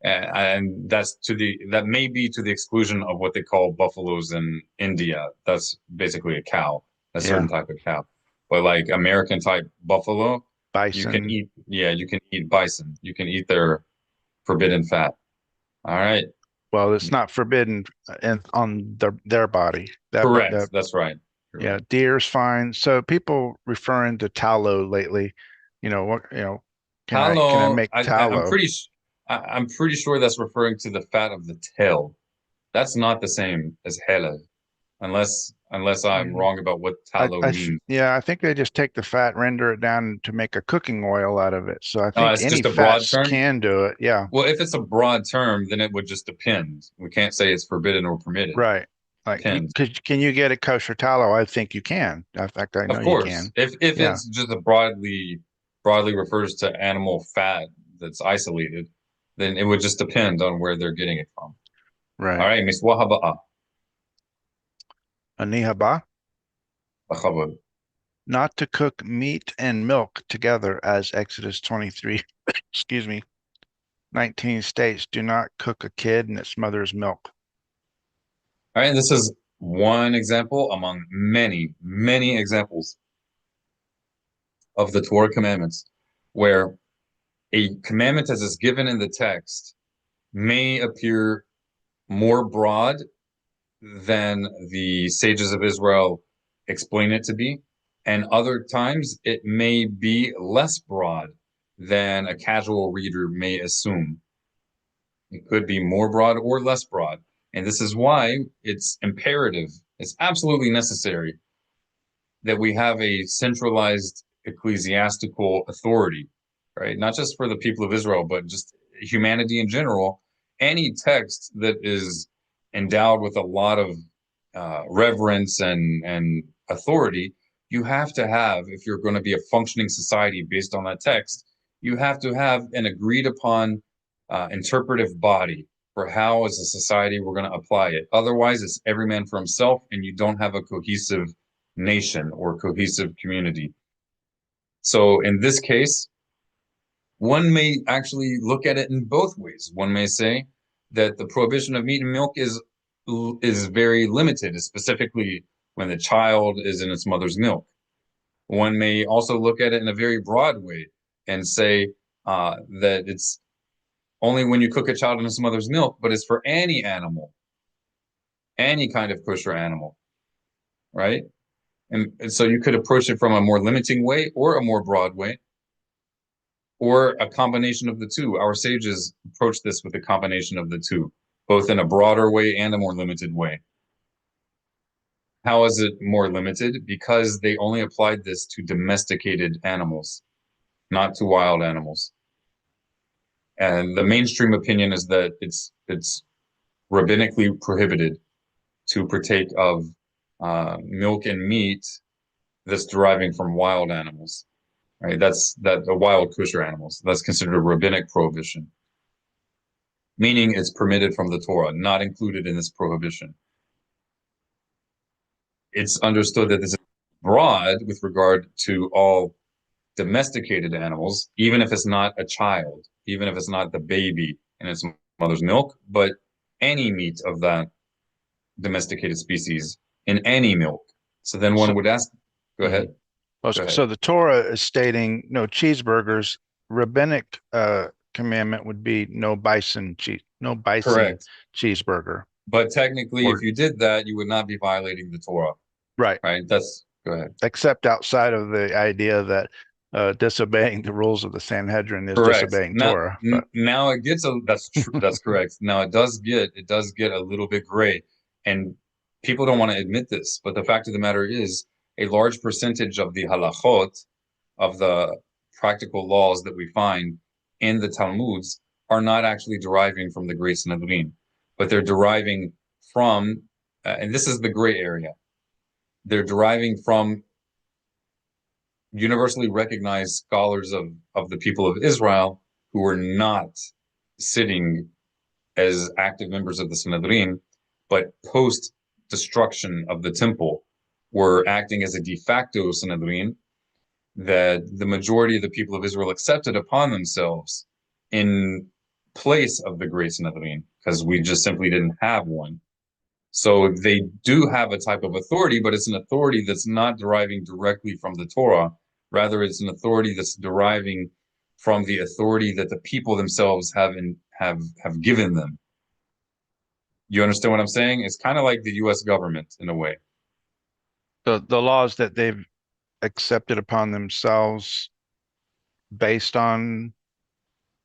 And that may be to the exclusion of what they call buffaloes in India. That's basically a cow, a certain Yeah, type of cow. But like American type buffalo, you can bison. eat, yeah, you can eat bison. You can eat their forbidden fat. All right. Well, it's not forbidden on their body. Correct. That's right. You're Yeah, right. deer's fine. So people referring to tallow lately, what can I Tallow, make tallow? I'm pretty sure that's referring to the fat of the tail. That's not the same as hela, unless I'm Yeah. wrong about what tallow means. Yeah, I think they just take the fat, render it down to make a cooking oil out of it. So I No, think it's any just a broad fats term. can do it. Yeah, Well, if it's a broad term, then it would just depend. We can't say it's forbidden or permitted. right. Like Depends. can you get a kosher tallow? I think you can. In fact, I know Of you course. can. If Yeah. it's just a broadly refers to animal fat that's isolated, then it would just depend on where they're getting it from. Right. All right, miswaha ba'a. Anihaba, Bakhabad. not to cook meat and milk together, as Exodus 23, excuse me, 19 states. Do not cook a kid in its mother's milk. All right, this is one example among many, many examples of the Torah commandments where a commandment as is given in the text may appear more broad than the sages of Israel explain it to be, and other times it may be less broad than a casual reader may assume. It could be more broad or less broad. And this is why it's imperative, it's absolutely necessary that we have a centralized ecclesiastical authority, right? Not just for the people of Israel, but just humanity in general. Any text that is endowed with a lot of reverence and authority, you have to have, if you're going to be a functioning society based on that text, you have to have an agreed upon interpretive body for how, as a society, we're going to apply it. Otherwise, it's every man for himself, and you don't have a cohesive nation or cohesive community. So in this case, one may actually look at it in both ways. One may say that the prohibition of meat and milk is very limited, specifically when the child is in its mother's milk. One may also look at it in a very broad way and say that it's only when you cook a child in its mother's milk, but it's for any animal, any kind of kosher animal, right? And so you could approach it from a more limiting way or a more broad way, or a combination of the two. Our sages approach this with a combination of the two, both in a broader way and a more limited way. How is it more limited? Because they only applied this to domesticated animals, not to wild animals. And the mainstream opinion is that it's rabbinically prohibited to partake of milk and meat that's deriving from wild animals, right? That's the wild kosher animals. That's considered a rabbinic prohibition, meaning it's permitted from the Torah, not included in this prohibition. It's understood that this is broad with regard to all domesticated animals, even if it's not a child, even if it's not the baby in its mother's milk, but any meat of that domesticated species in any milk. So then one So, would ask, go mhm. ahead, Well, go ahead. so the Torah is stating no cheeseburgers. Rabbinic commandment would be no bison Correct. cheeseburger. But technically, if Or you did that, you would not be violating the Torah, right, right? Go ahead. except outside of the idea that disobeying the rules of the Sanhedrin is Correct. disobeying Torah. But Now it gets that's true. That's correct. Now it does get a little bit gray, and people don't want to admit this, but the fact of the matter is, a large percentage of the halachot, of the practical laws that we find in the Talmuds, are not actually deriving from the Great Sanhedrin, but they're deriving from, and this is the gray area. They're deriving from universally recognized scholars of the people of Israel who were not sitting as active members of the Sanhedrin, but post destruction of the temple were acting as a de facto Sanhedrin that the majority of the people of Israel accepted upon themselves in place of the great Sanhedrin, because we just simply didn't have one. So they do have a type of authority, but it's an authority that's not deriving directly from the Torah. Rather, it's an authority that's deriving from the authority that the people themselves have given them. You understand what I'm saying? It's kind of like the U.S. government in a way. the laws that they've accepted upon themselves based on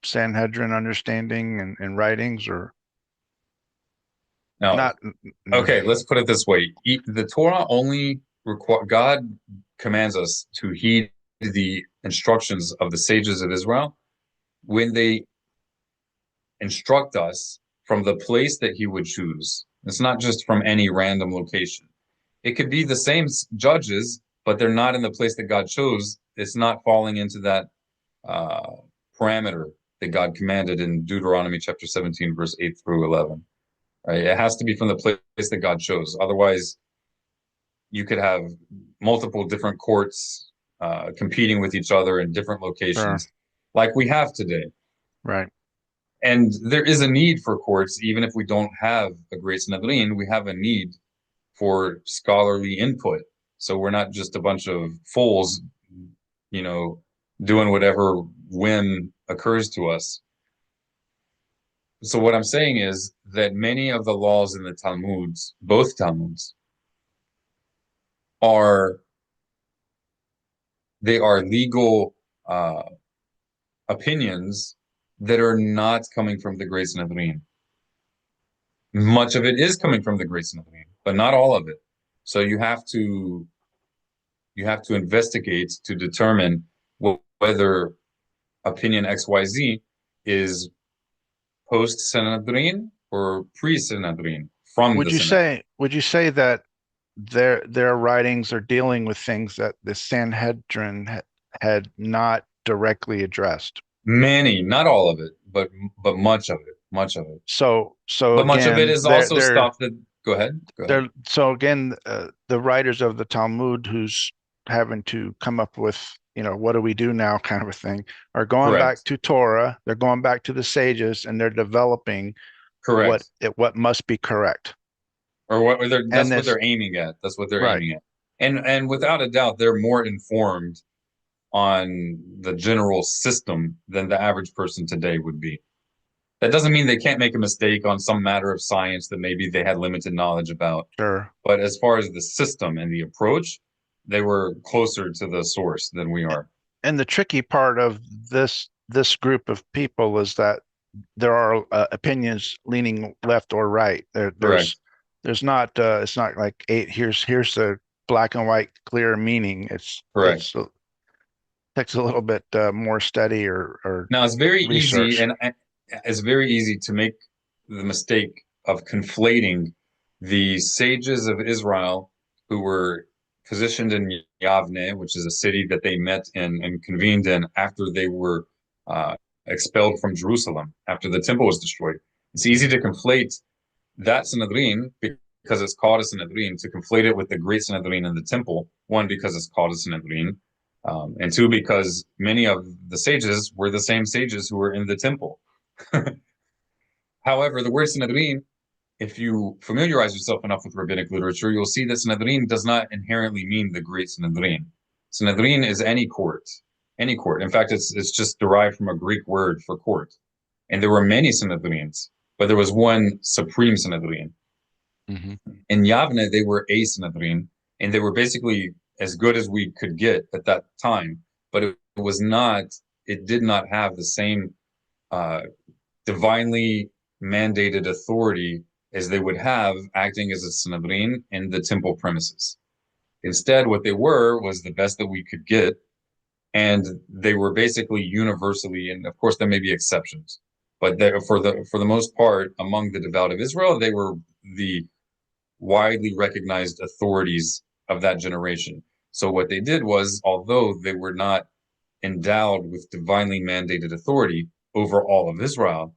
Sanhedrin understanding and writings, or Now, not. okay, let's put it this way. The Torah only God commands us to heed the instructions of the sages of Israel when they instruct us from the place that he would choose. It's not just from any random location. It could be the same judges, but they're not in the place that God chose. It's not falling into that parameter that God commanded in Deuteronomy chapter 17, verse 8 through 11. Right? It has to be from the place that God chose. Otherwise, you could have multiple different courts competing with each other in different Sure. locations, like we have today. Right. And there is a need for courts, even if we don't have a Great Sanhedrin, we have a need for scholarly input. So we're not just a bunch of fools, you know, doing whatever whim occurs to us. So what I'm saying is that many of the laws in the Talmuds, both Talmuds, are they are legal uh, opinions that are not coming from the Great Sanhedrin. Much of it is coming from the Great Sanhedrin, but not all of it. So you have to investigate to determine whether opinion XYZ is post Sanhedrin or pre Sanhedrin from the Sanhedrin. Would you say that their writings are dealing with things that the Sanhedrin had not directly addressed? Many, not all of it, but much of it, much of it. So But much of it again, is also stuff that. Go ahead, go ahead. the writers of the Talmud who's having to come up with, what do we do now kind of a thing, are going back Correct, to Torah, they're going back to the sages, and they're developing correct. what must be correct. Or what And that's what this, they're aiming at. That's what they're right, aiming at. And without a doubt, they're more informed on the general system than the average person today would be. That doesn't mean they can't make a mistake on some matter of science that maybe they had limited knowledge about. sure. But as far as the system and the approach, they were closer to the source than we are. And the tricky part of this group of people is that there are opinions leaning left or right. Correct. There's not it's not like here's the black and white clear meaning. Correct. It takes a little bit more study or Now it's very easy, research. and it's very easy to make the mistake of conflating the sages of Israel who were positioned in Yavne, which is a city that they met in and convened in after they were uh, expelled from Jerusalem, after the temple was destroyed. It's easy to conflate that Sanhedrin because it's called a Sanhedrin, to conflate it with the great Sanhedrin in the temple. One, because it's called a Sanhedrin, and two, because many of the sages were the same sages who were in the temple. However, the word Sanhedrin, if you familiarize yourself enough with rabbinic literature, you'll see that Sanhedrin does not inherently mean the great Sanhedrin. Sanhedrin is any court, any court. In fact, it's just derived from a Greek word for court. And there were many Sanhedrins, but there was one supreme Sanhedrin. Mhm. In Yavne, they were a Sanhedrin, and they were basically as good as we could get at that time. But it was not, it did not have the same uh, divinely mandated authority as they would have acting as a Sanhedrin in the temple premises. Instead, what they were was the best that we could get, and they were basically universally, and of course there may be exceptions, but for the most part, among the devout of Israel, they were the widely recognized authorities of that generation. So what they did was, although they were not endowed with divinely mandated authority over all of Israel,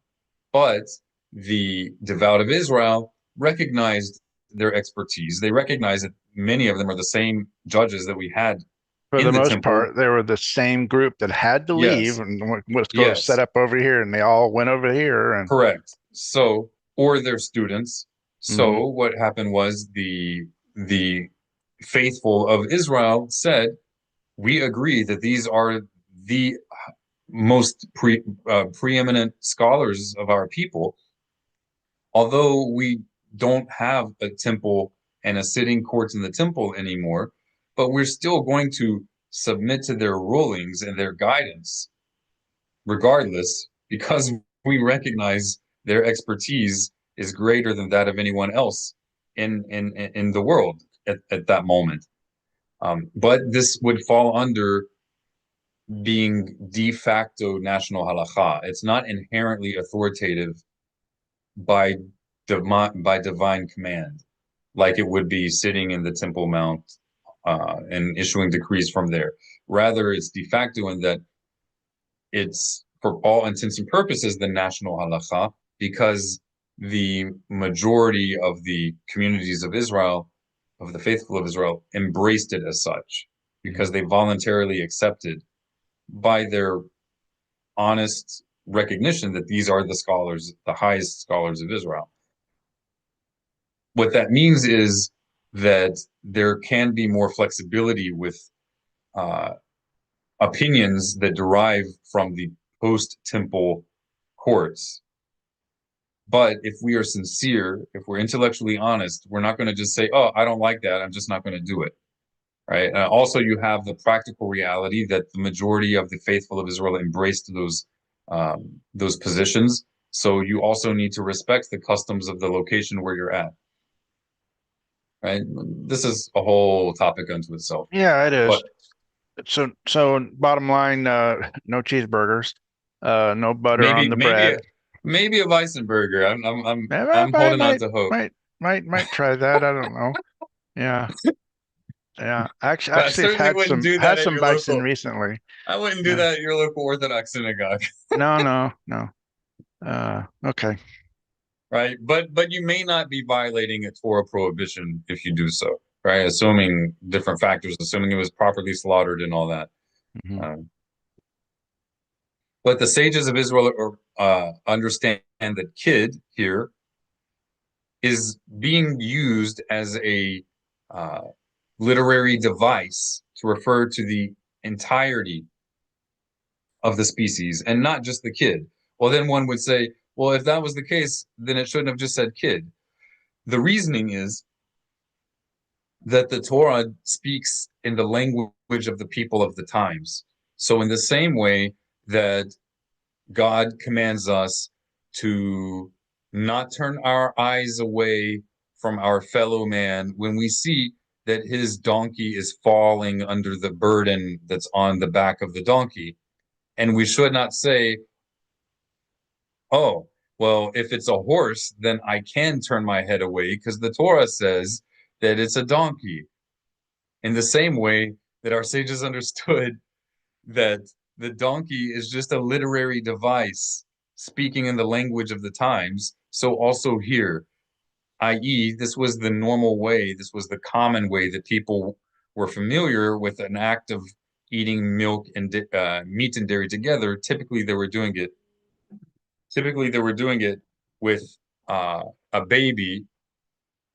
but the devout of Israel recognized their expertise. They recognized that many of them are the same judges that we had For in the the most temple. part, they were the same group that had to leave Yes, and let's go set yes, up over here, and they all went over here. And correct. So, or their students. mhm. So what happened was the faithful of Israel said, we agree that these are the most preeminent scholars of our people, although we don't have a temple and a sitting court in the temple anymore, but we're still going to submit to their rulings and their guidance regardless, because we recognize their expertise is greater than that of anyone else in the world at that moment. But this would fall under being de facto national halacha. It's not inherently authoritative by divine command, like it would be sitting in the Temple Mount and issuing decrees from there. Rather, it's de facto in that it's for all intents and purposes, the national halacha, because the majority of the communities of Israel, of the faithful of Israel, embraced it as such, because they voluntarily accepted by their honest recognition that these are the scholars, the highest scholars of Israel. What that means is that there can be more flexibility with uh, opinions that derive from the post-temple courts. But if we are sincere, if we're intellectually honest, we're not going to just say, oh, I don't like that, I'm just not going to do it. Right. Also, you have the practical reality that the majority of the faithful of Israel embraced those positions. So you also need to respect the customs of the location where you're at. Right. This is a whole topic unto itself. Yeah, it is. But So bottom line, no cheeseburgers, no butter on maybe the maybe bread. maybe a Weissenberger. I I'm holding on might to hope. might try that. I don't know. Yeah, yeah. But I Actually, I've certainly wouldn't do had that at some your bison local. recently. I wouldn't do Yeah. that at your local Orthodox synagogue. No. Okay. Right? But you may not be violating a Torah prohibition if you do so, right? Assuming different factors, assuming it was properly slaughtered and all that. Hmm. Um, but the sages of Israel understand that kid here is being used as a uh, literary device to refer to the entirety of the species and not just the kid. Well, then one would say, well, if that was the case, then it shouldn't have just said kid. The reasoning is that the Torah speaks in the language of the people of the times. So, in the same way that God commands us to not turn our eyes away from our fellow man when we see that his donkey is falling under the burden that's on the back of the donkey. And we should not say, oh, well, if it's a horse, then I can turn my head away because the Torah says that it's a donkey. In the same way that our sages understood that the donkey is just a literary device speaking in the language of the times. So also here, i.e., this was the normal way, this was the common way that people were familiar with an act of eating milk and meat and dairy together. Typically they were doing it with uh, a baby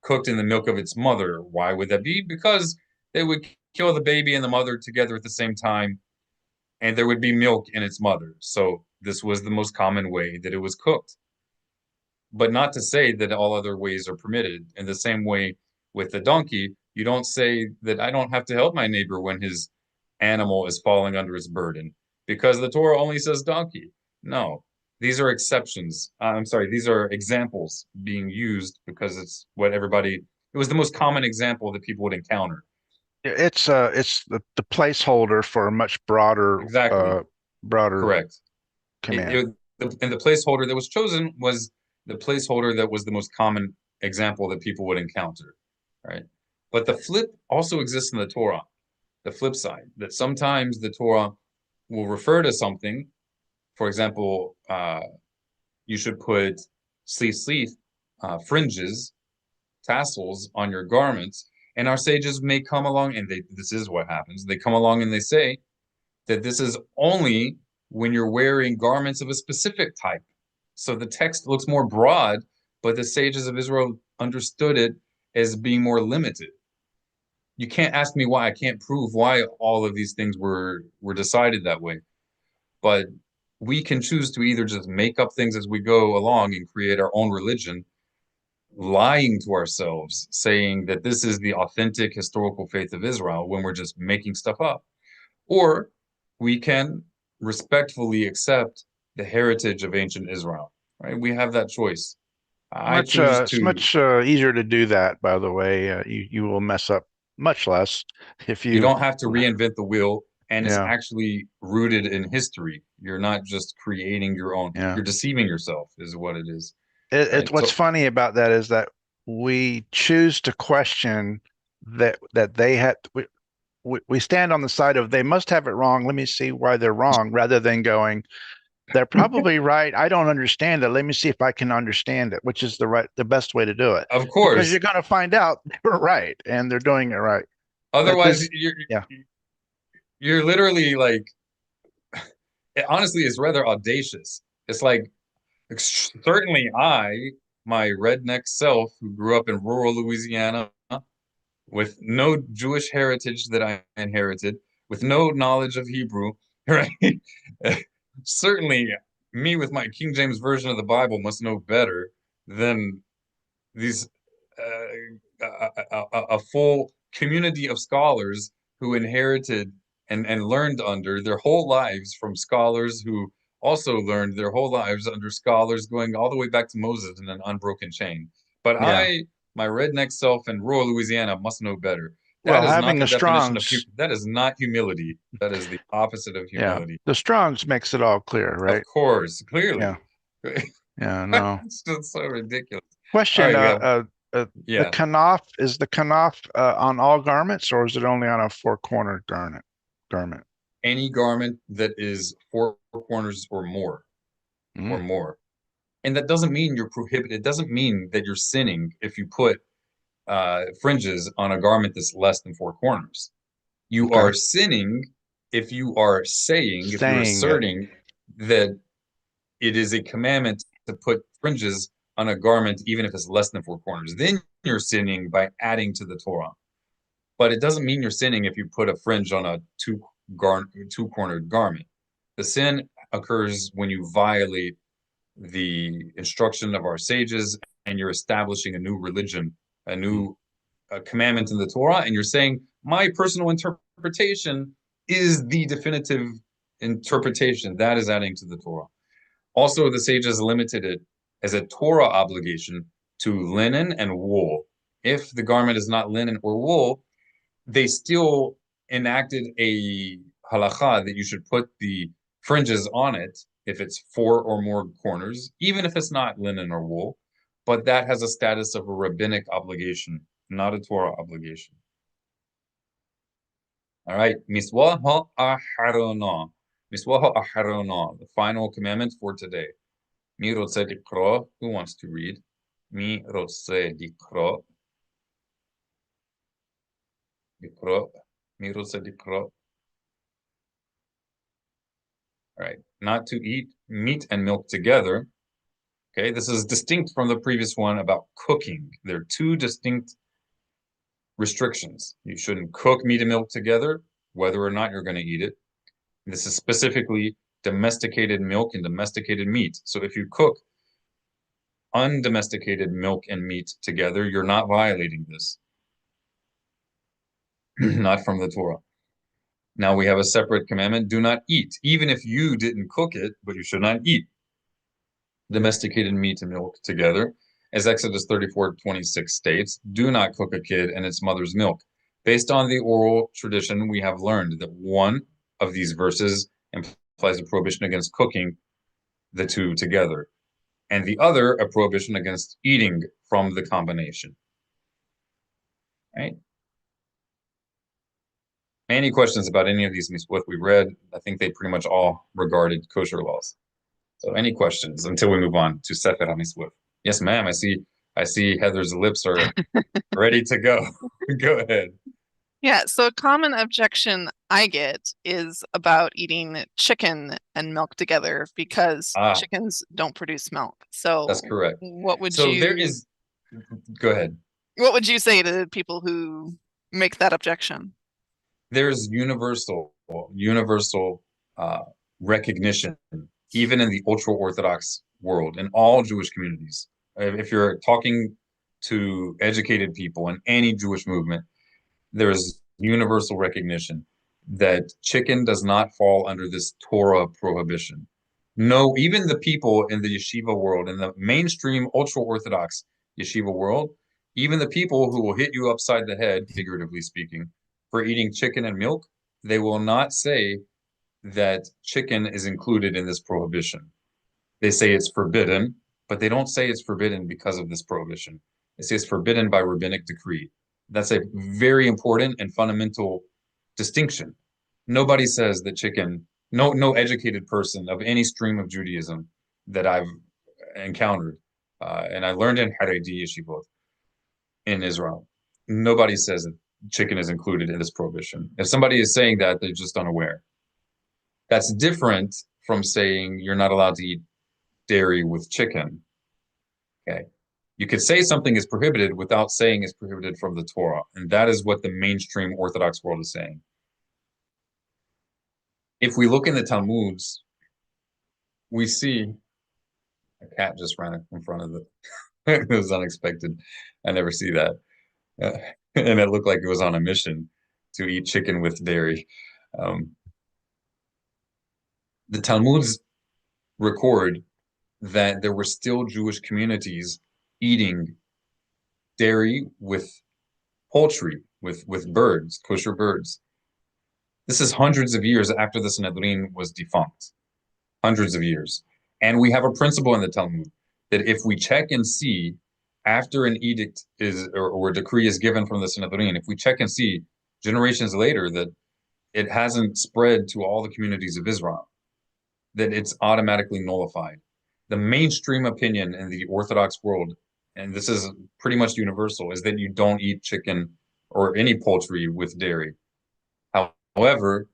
cooked in the milk of its mother. Why would that be? Because they would kill the baby and the mother together at the same time, and there would be milk in its mother. So this was the most common way that it was cooked. But not to say that all other ways are permitted. In the same way with the donkey, you don't say that I don't have to help my neighbor when his animal is falling under his burden because the Torah only says donkey. No, these are exceptions. I'm sorry, these are examples being used because it's what everybody, it was the most common example that people would encounter. It's the placeholder for a much broader Exactly. broader Correct. command. And the placeholder that was chosen was the placeholder that was the most common example that people would encounter, right? But the flip also exists in the Torah, the flip side, that sometimes the Torah will refer to something. For example, you should put sleeve fringes, tassels on your garments, and our sages may come along and this is what happens. They come along and they say that this is only when you're wearing garments of a specific type. So the text looks more broad, but the sages of Israel understood it as being more limited. You can't ask me why. I can't prove why all of these things were decided that way. But we can choose to either just make up things as we go along and create our own religion, lying to ourselves, saying that this is the authentic historical faith of Israel when we're just making stuff up. Or we can respectfully accept the heritage of ancient Israel, right? We have that choice. I choose It's to, much easier to do that, by the way. You will mess up much less if you you, don't have to reinvent the wheel, and it's yeah, actually rooted in history. You're not just creating your own, yeah. you're deceiving yourself, is what it is, It's right? what's So, funny about that is that we choose to question that they had. We stand on the side of they must have it wrong. Let me see why they're wrong, rather than going, They're probably right. I don't understand it. Let me see if I can understand it, which is the best way to do it. Of Because course. you're going to find out they were right and they're doing it right. But Otherwise, this, yeah, you're literally like, honestly, it's rather audacious. It's like, certainly my redneck self who grew up in rural Louisiana with no Jewish heritage that I inherited, with no knowledge of Hebrew, right? Certainly, me with my King James version of the Bible must know better than these a full community of scholars who inherited and learned under their whole lives from scholars who also learned their whole lives under scholars going all the way back to Moses in an unbroken chain. But yeah. my redneck self in rural Louisiana, must know better. That Well, is not having the the definition of Strongs, that is not humility. That is the opposite of yeah, humility. the Strongs makes it all clear, Of right? course, Yeah, clearly. yeah, no. It's just so ridiculous. All Question, right, we have the yeah. kanaf, is the kanaf on all garments or is it only on a four-cornered garment? Any garment that is four corners or Mm, more. And that doesn't mean you're prohibited. It doesn't mean that you're sinning if you put fringes on a garment that's less than four corners. You okay. are sinning if you are saying, if you're Saying it. asserting that it is a commandment to put fringes on a garment, even if it's less than four corners. Then you're sinning by adding to the Torah. But it doesn't mean you're sinning if you put a fringe on a two-cornered garment. The sin occurs when you violate the instruction of our sages and you're establishing a new religion, a Mm, new commandment in the Torah, and you're saying, my personal interpretation is the definitive interpretation. That is adding to the Torah. Also, the sages limited it as a Torah obligation to linen and wool. If the garment is not linen or wool, they still enacted a halacha that you should put the fringes on it if it's four or more corners, even if it's not linen or wool. But that has a status of a rabbinic obligation, not a Torah obligation. All right, miswah ha'aharona. Miswah ha'aharona, the final commandment for today. Mi rotze dikro, who wants to read? Mi rotze dikro. Dikro. Mi rotze dikro. All right, not to eat meat and milk together. Okay, this is distinct from the previous one about cooking. There are two distinct restrictions. You shouldn't cook meat and milk together, whether or not you're going to eat it. This is specifically domesticated milk and domesticated meat. So if you cook undomesticated milk and meat together, you're not violating this, not from the Torah. Now we have a separate commandment, do not eat, even if you didn't cook it, but you should not eat domesticated meat and milk together. As Exodus 34:26 states, do not cook a kid and its mother's milk. Based on the oral tradition, we have learned that one of these verses implies a prohibition against cooking the two together, and the other a prohibition against eating from the combination. Right? Any questions about any of these what we read? I think they pretty much all regarded kosher laws. So any questions until we move on to Sefer HaMitzvot? Yes, ma'am. I see Heather's lips are ready to go. Go ahead. Yeah, so a common objection I get is about eating chicken and milk together because Ah, chickens don't produce milk. that's So correct. what would So there you is, go ahead. what would you say to people who make that objection? There's universal uh, recognition, even in the ultra-Orthodox world, in all Jewish communities. If you're talking to educated people in any Jewish movement, there's universal recognition that chicken does not fall under this Torah prohibition. No, even the people in the yeshiva world, in the mainstream ultra Orthodox yeshiva world, even the people who will hit you upside the head, figuratively speaking, for eating chicken and milk, they will not say that chicken is included in this prohibition. They say it's forbidden, but they don't say it's forbidden because of this prohibition. They say it's forbidden by rabbinic decree. That's a very important and fundamental distinction. Nobody says that chicken, no educated person of any stream of Judaism that I've encountered, and I learned in Haredi yeshivot in Israel. Nobody says that chicken is included in this prohibition. If somebody is saying that, they're just unaware. That's different from saying you're not allowed to eat dairy with chicken. Okay. You could say something is prohibited without saying it's prohibited from the Torah. And that is what the mainstream Orthodox world is saying. If we look in the Talmuds, we see a cat just ran in front of it. It was unexpected. I never see that. Uh, and it looked like it was on a mission to eat chicken with dairy. Um, the Talmuds record that there were still Jewish communities eating dairy with poultry, with birds, kosher birds. This is hundreds of years after the Sanhedrin was defunct, hundreds of years. And we have a principle in the Talmud that if we check and see after an edict is or a decree is given from the Sanhedrin, if we check and see generations later that it hasn't spread to all the communities of Israel, that it's automatically nullified. The mainstream opinion in the Orthodox world, and this is pretty much universal, is that you don't eat chicken or any poultry with dairy. However,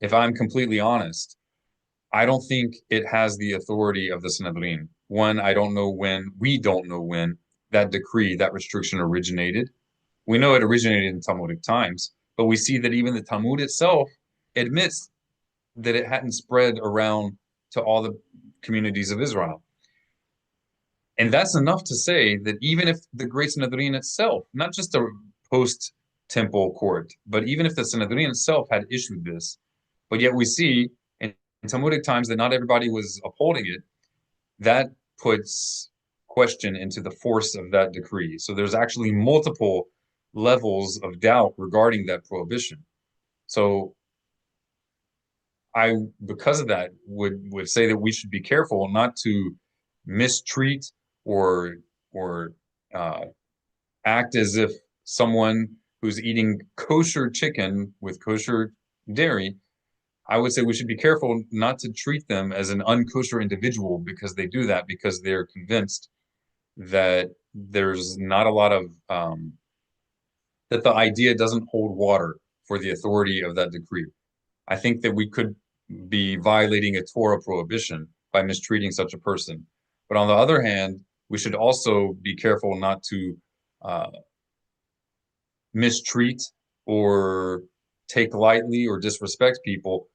if I'm completely honest, I don't think it has the authority of the Sanhedrin. One, we don't know when that decree, that restriction originated. We know it originated in Talmudic times, but we see that even the Talmud itself admits that it hadn't spread around to all the communities of Israel. And that's enough to say that even if the Great Sanhedrin itself, not just a post-temple court, but even if the Sanhedrin itself had issued this, but yet we see in Talmudic times that not everybody was upholding it, that puts question into the force of that decree. So there's actually multiple levels of doubt regarding that prohibition. So I, because of that, would say that we should be careful not to mistreat or uh, act as if someone who's eating kosher chicken with kosher dairy. I would say we should be careful not to treat them as an unkosher individual because they do that because they're convinced that there's not a lot of that the idea doesn't hold water for the authority of that decree. I think that we could be violating a Torah prohibition by mistreating such a person. But on the other hand, we should also be careful not to uh, mistreat or take lightly or disrespect people,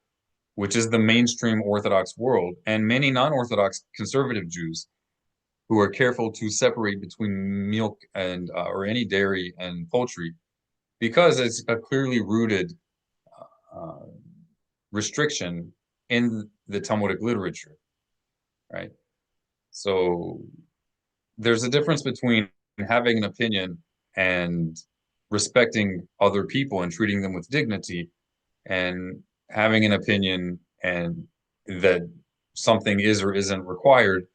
which is the mainstream Orthodox world, and many non-Orthodox conservative Jews who are careful to separate between milk and or any dairy and poultry because it's a clearly rooted uh, restriction in the Talmudic literature, right? So there's a difference between having an opinion and respecting other people and treating them with dignity and having an opinion and that something is or isn't required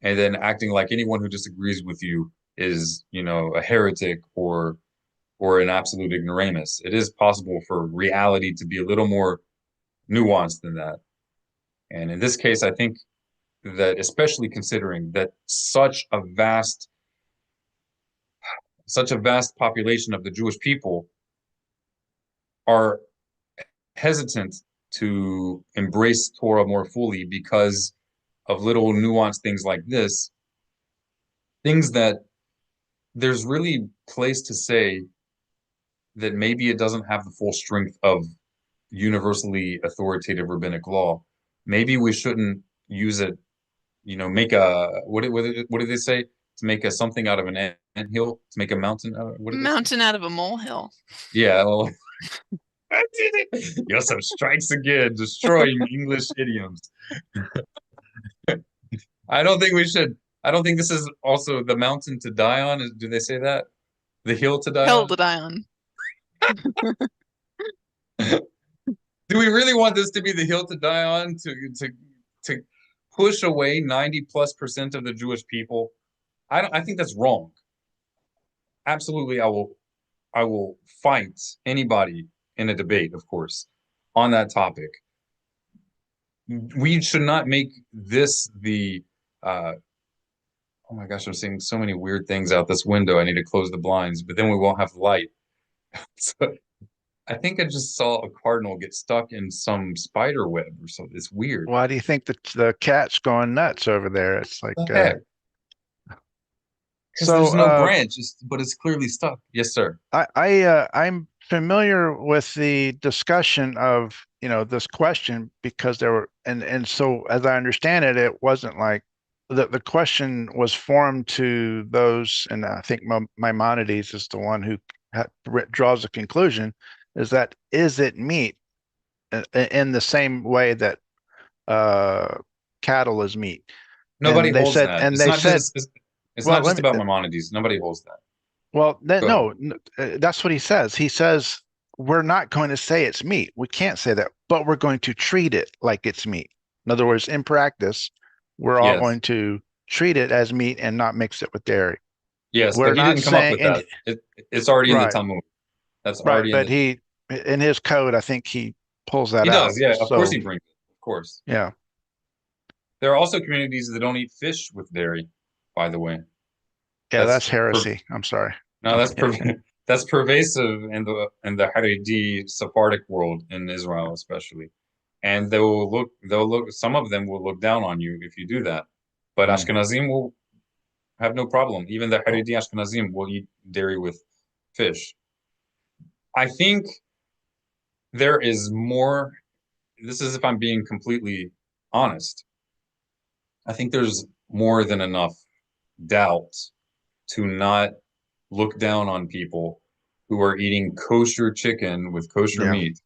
and then acting like anyone who disagrees with you is, a heretic or an absolute ignoramus. It is possible for reality to be a little more nuanced than that. And in this case, I think that especially considering that such a vast population of the Jewish people are hesitant to embrace Torah more fully because of little nuanced things like this, things that there's really place to say that maybe it doesn't have the full strength of universally authoritative rabbinic law. Maybe we shouldn't use it, make what did they say? To make a something out of an ant hill, to make a mountain out of, what did they say? Mountain out of a molehill. Yeah, well, I did it. Yosef strikes again, destroying English idioms. I don't think we should. I don't think this is also the mountain to die on. Do they say that? The hill to die Hill on? to die on. Do we really want this to be the hill to die on to push away 90+% of the Jewish people? I think that's wrong. Absolutely, I will fight anybody in a debate, of course, on that topic. we should not make this the oh my gosh, I'm seeing so many weird things out this window. I need to close the blinds, but then we won't have light. So I think I just saw a cardinal get stuck in some spider web or something. It's weird. Why do you think that the cat's going nuts over there? It's like What the heck? Because so there's no branch, but it's clearly stuck. Yes, sir. I'm familiar with the discussion of, this question because there were and so as I understand it, it wasn't like the question was formed to those, and I think Maimonides is the one who draws the conclusion, is it meat in the same way that uh, cattle is meat? Nobody holds that. And they said, It's well, not just about Maimonides. Nobody holds that. well, Go ahead. no, that's what he says. He says, we're not going to say it's meat. We can't say that, but we're going to treat it like it's meat. In other words, in practice, we're all Yes. going to treat it as meat and not mix it with dairy. Yes, We're but he not didn't come up saying, with that. It's already in the right, Talmud. That's right, already in but the. in his code, I think he pulls that He out. does, yeah. Of course So, he brings it. Of course. yeah, There are also communities that don't eat fish with dairy, by the way. yeah, That's that's per heresy. I'm sorry. no, that's per that's pervasive in the Haredi Sephardic world in Israel, especially. And they'll look, some of them will look down on you if you do that. But Mm. Ashkenazim will have no problem. Even the Haredi Ashkenazim will eat dairy with fish. I think there is more, this is if I'm being completely honest. I think there's more than enough doubt to not look down on people who are eating kosher chicken with kosher Yeah, meat.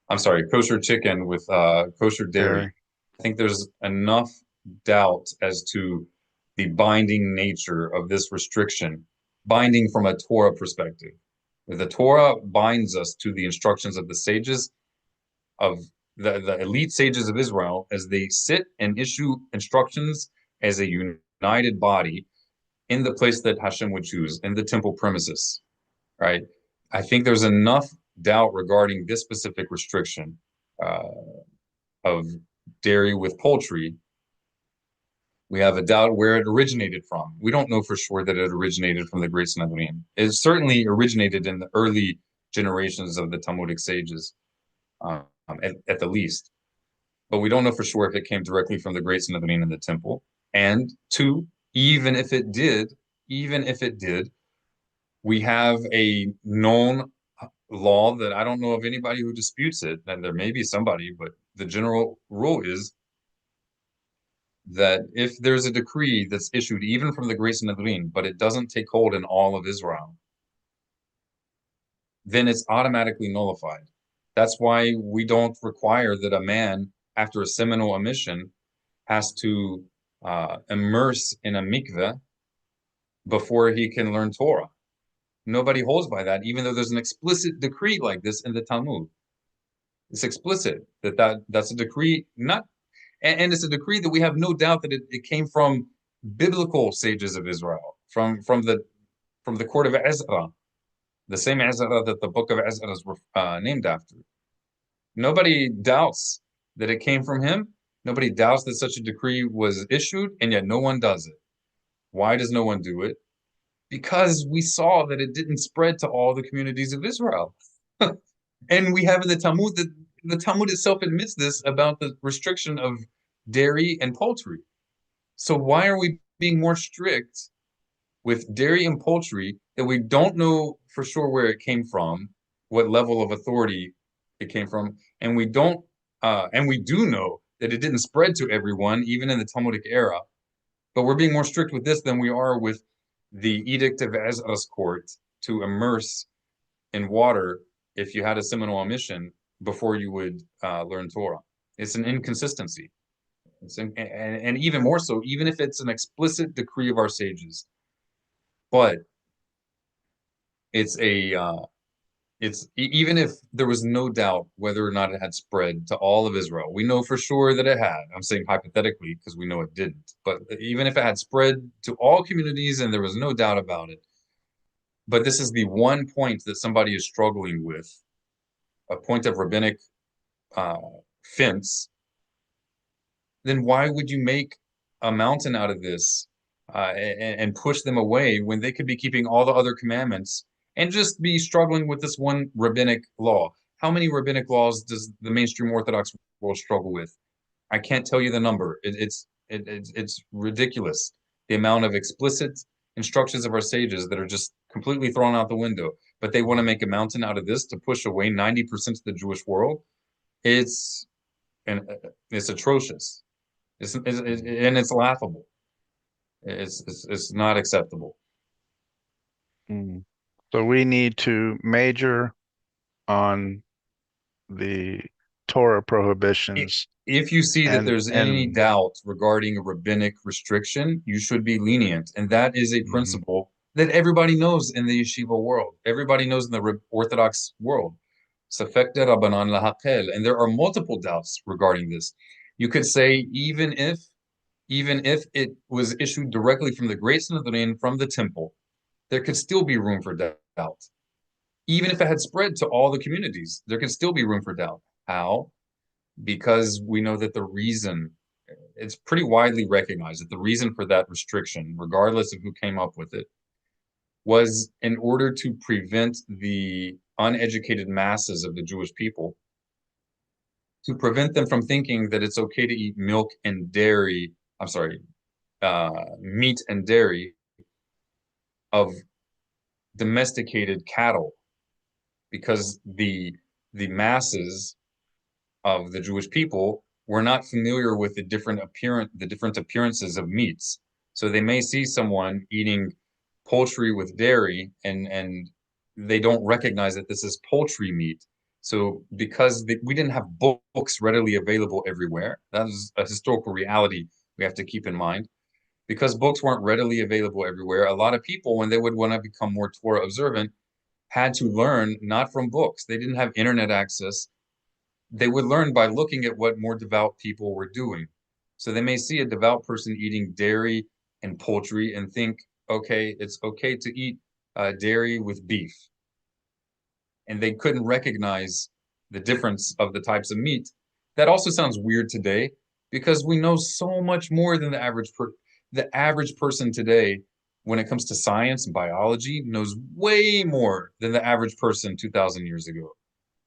I'm sorry, kosher chicken with kosher dairy. dairy. I think there's enough doubt as to the binding nature of this restriction, binding from a Torah perspective. The Torah binds us to the instructions of the sages, of the elite sages of Israel, as they sit and issue instructions as a united body in the place that Hashem would choose, in the temple premises, right? I think there's enough doubt regarding this specific restriction uh, of dairy with poultry. We have a doubt where it originated from. We don't know for sure that it originated from the great Sanhedrin. It certainly originated in the early generations of the Talmudic sages, at the least. But we don't know for sure if it came directly from the great Sanhedrin in the temple. And two, even if it did, we have a known law that I don't know of anybody who disputes it, and there may be somebody, but the general rule is that if there's a decree that's issued even from the Great Sanhedrin, but it doesn't take hold in all of Israel, then it's automatically nullified. That's why we don't require that a man, after a seminal emission, has to immerse in a mikveh before he can learn Torah. Nobody holds by that, even though there's an explicit decree like this in the Talmud. It's explicit that's a decree, not, and it's a decree that we have no doubt that it came from biblical sages of Israel, from the court of Ezra, the same Ezra that the book of Ezra is named after. Nobody doubts that it came from him. Nobody doubts that such a decree was issued, and yet no one does it. Why does no one do it? Because we saw that it didn't spread to all the communities of Israel. And we have in the Talmud that the Talmud itself admits this about the restriction of dairy and poultry. So why are we being more strict with dairy and poultry that we don't know for sure where it came from, what level of authority it came from, and we don't, and we do know that it didn't spread to everyone, even in the Talmudic era. But we're being more strict with this than we are with the Edict of Ezra's court to immerse in water if you had a seminal emission before you would learn Torah. It's an inconsistency. And even more so, even if it's an explicit decree of our sages, but it's even if there was no doubt whether or not it had spread to all of Israel, we know for sure that it had. I'm saying hypothetically because we know it didn't. But even if it had spread to all communities and there was no doubt about it, but this is the one point that somebody is struggling with, a point of rabbinic fence, then why would you make a mountain out of this and push them away when they could be keeping all the other commandments and just be struggling with this one rabbinic law? How many rabbinic laws does the mainstream Orthodox world struggle with? I can't tell you the number. It's ridiculous, the amount of explicit instructions of our sages that are just completely thrown out the window. But they want to make a mountain out of this to push away 90% of the Jewish world. It's and it's atrocious. And it's laughable. It's not acceptable. Mm. So we need to major on the Torah prohibitions If you see that and there's any doubt regarding a rabbinic restriction, you should be lenient. And that is a mhm, principle that everybody knows in the yeshiva world. Everybody knows in the Orthodox world. Safek de Rabbanan lahakel. And there are multiple doubts regarding this. You could say even if it was issued directly from the Great Sanhedrin from the temple, there could still be room for doubt. Even if it had spread to all the communities, there could still be room for doubt. How? Because we know that the reason, it's pretty widely recognized that the reason for that restriction, regardless of who came up with it, was in order to prevent the uneducated masses of the Jewish people, to prevent them from thinking that it's okay to eat milk and dairy, I'm sorry, meat and dairy of domesticated cattle, because the masses of the Jewish people were not familiar with the different appearances of meats. So they may see someone eating poultry with dairy and they don't recognize that this is poultry meat. So because we didn't have books readily available everywhere, that is a historical reality we have to keep in mind. Because books weren't readily available everywhere, a lot of people, when they would want to become more Torah observant, had to learn not from books. They didn't have internet access. They would learn by looking at what more devout people were doing. So they may see a devout person eating dairy and poultry and think, okay, it's okay to eat dairy with beef. And they couldn't recognize the difference of the types of meat. That also sounds weird today because we know so much more than the average person today when it comes to science and biology knows way more than the average person 2000 years ago.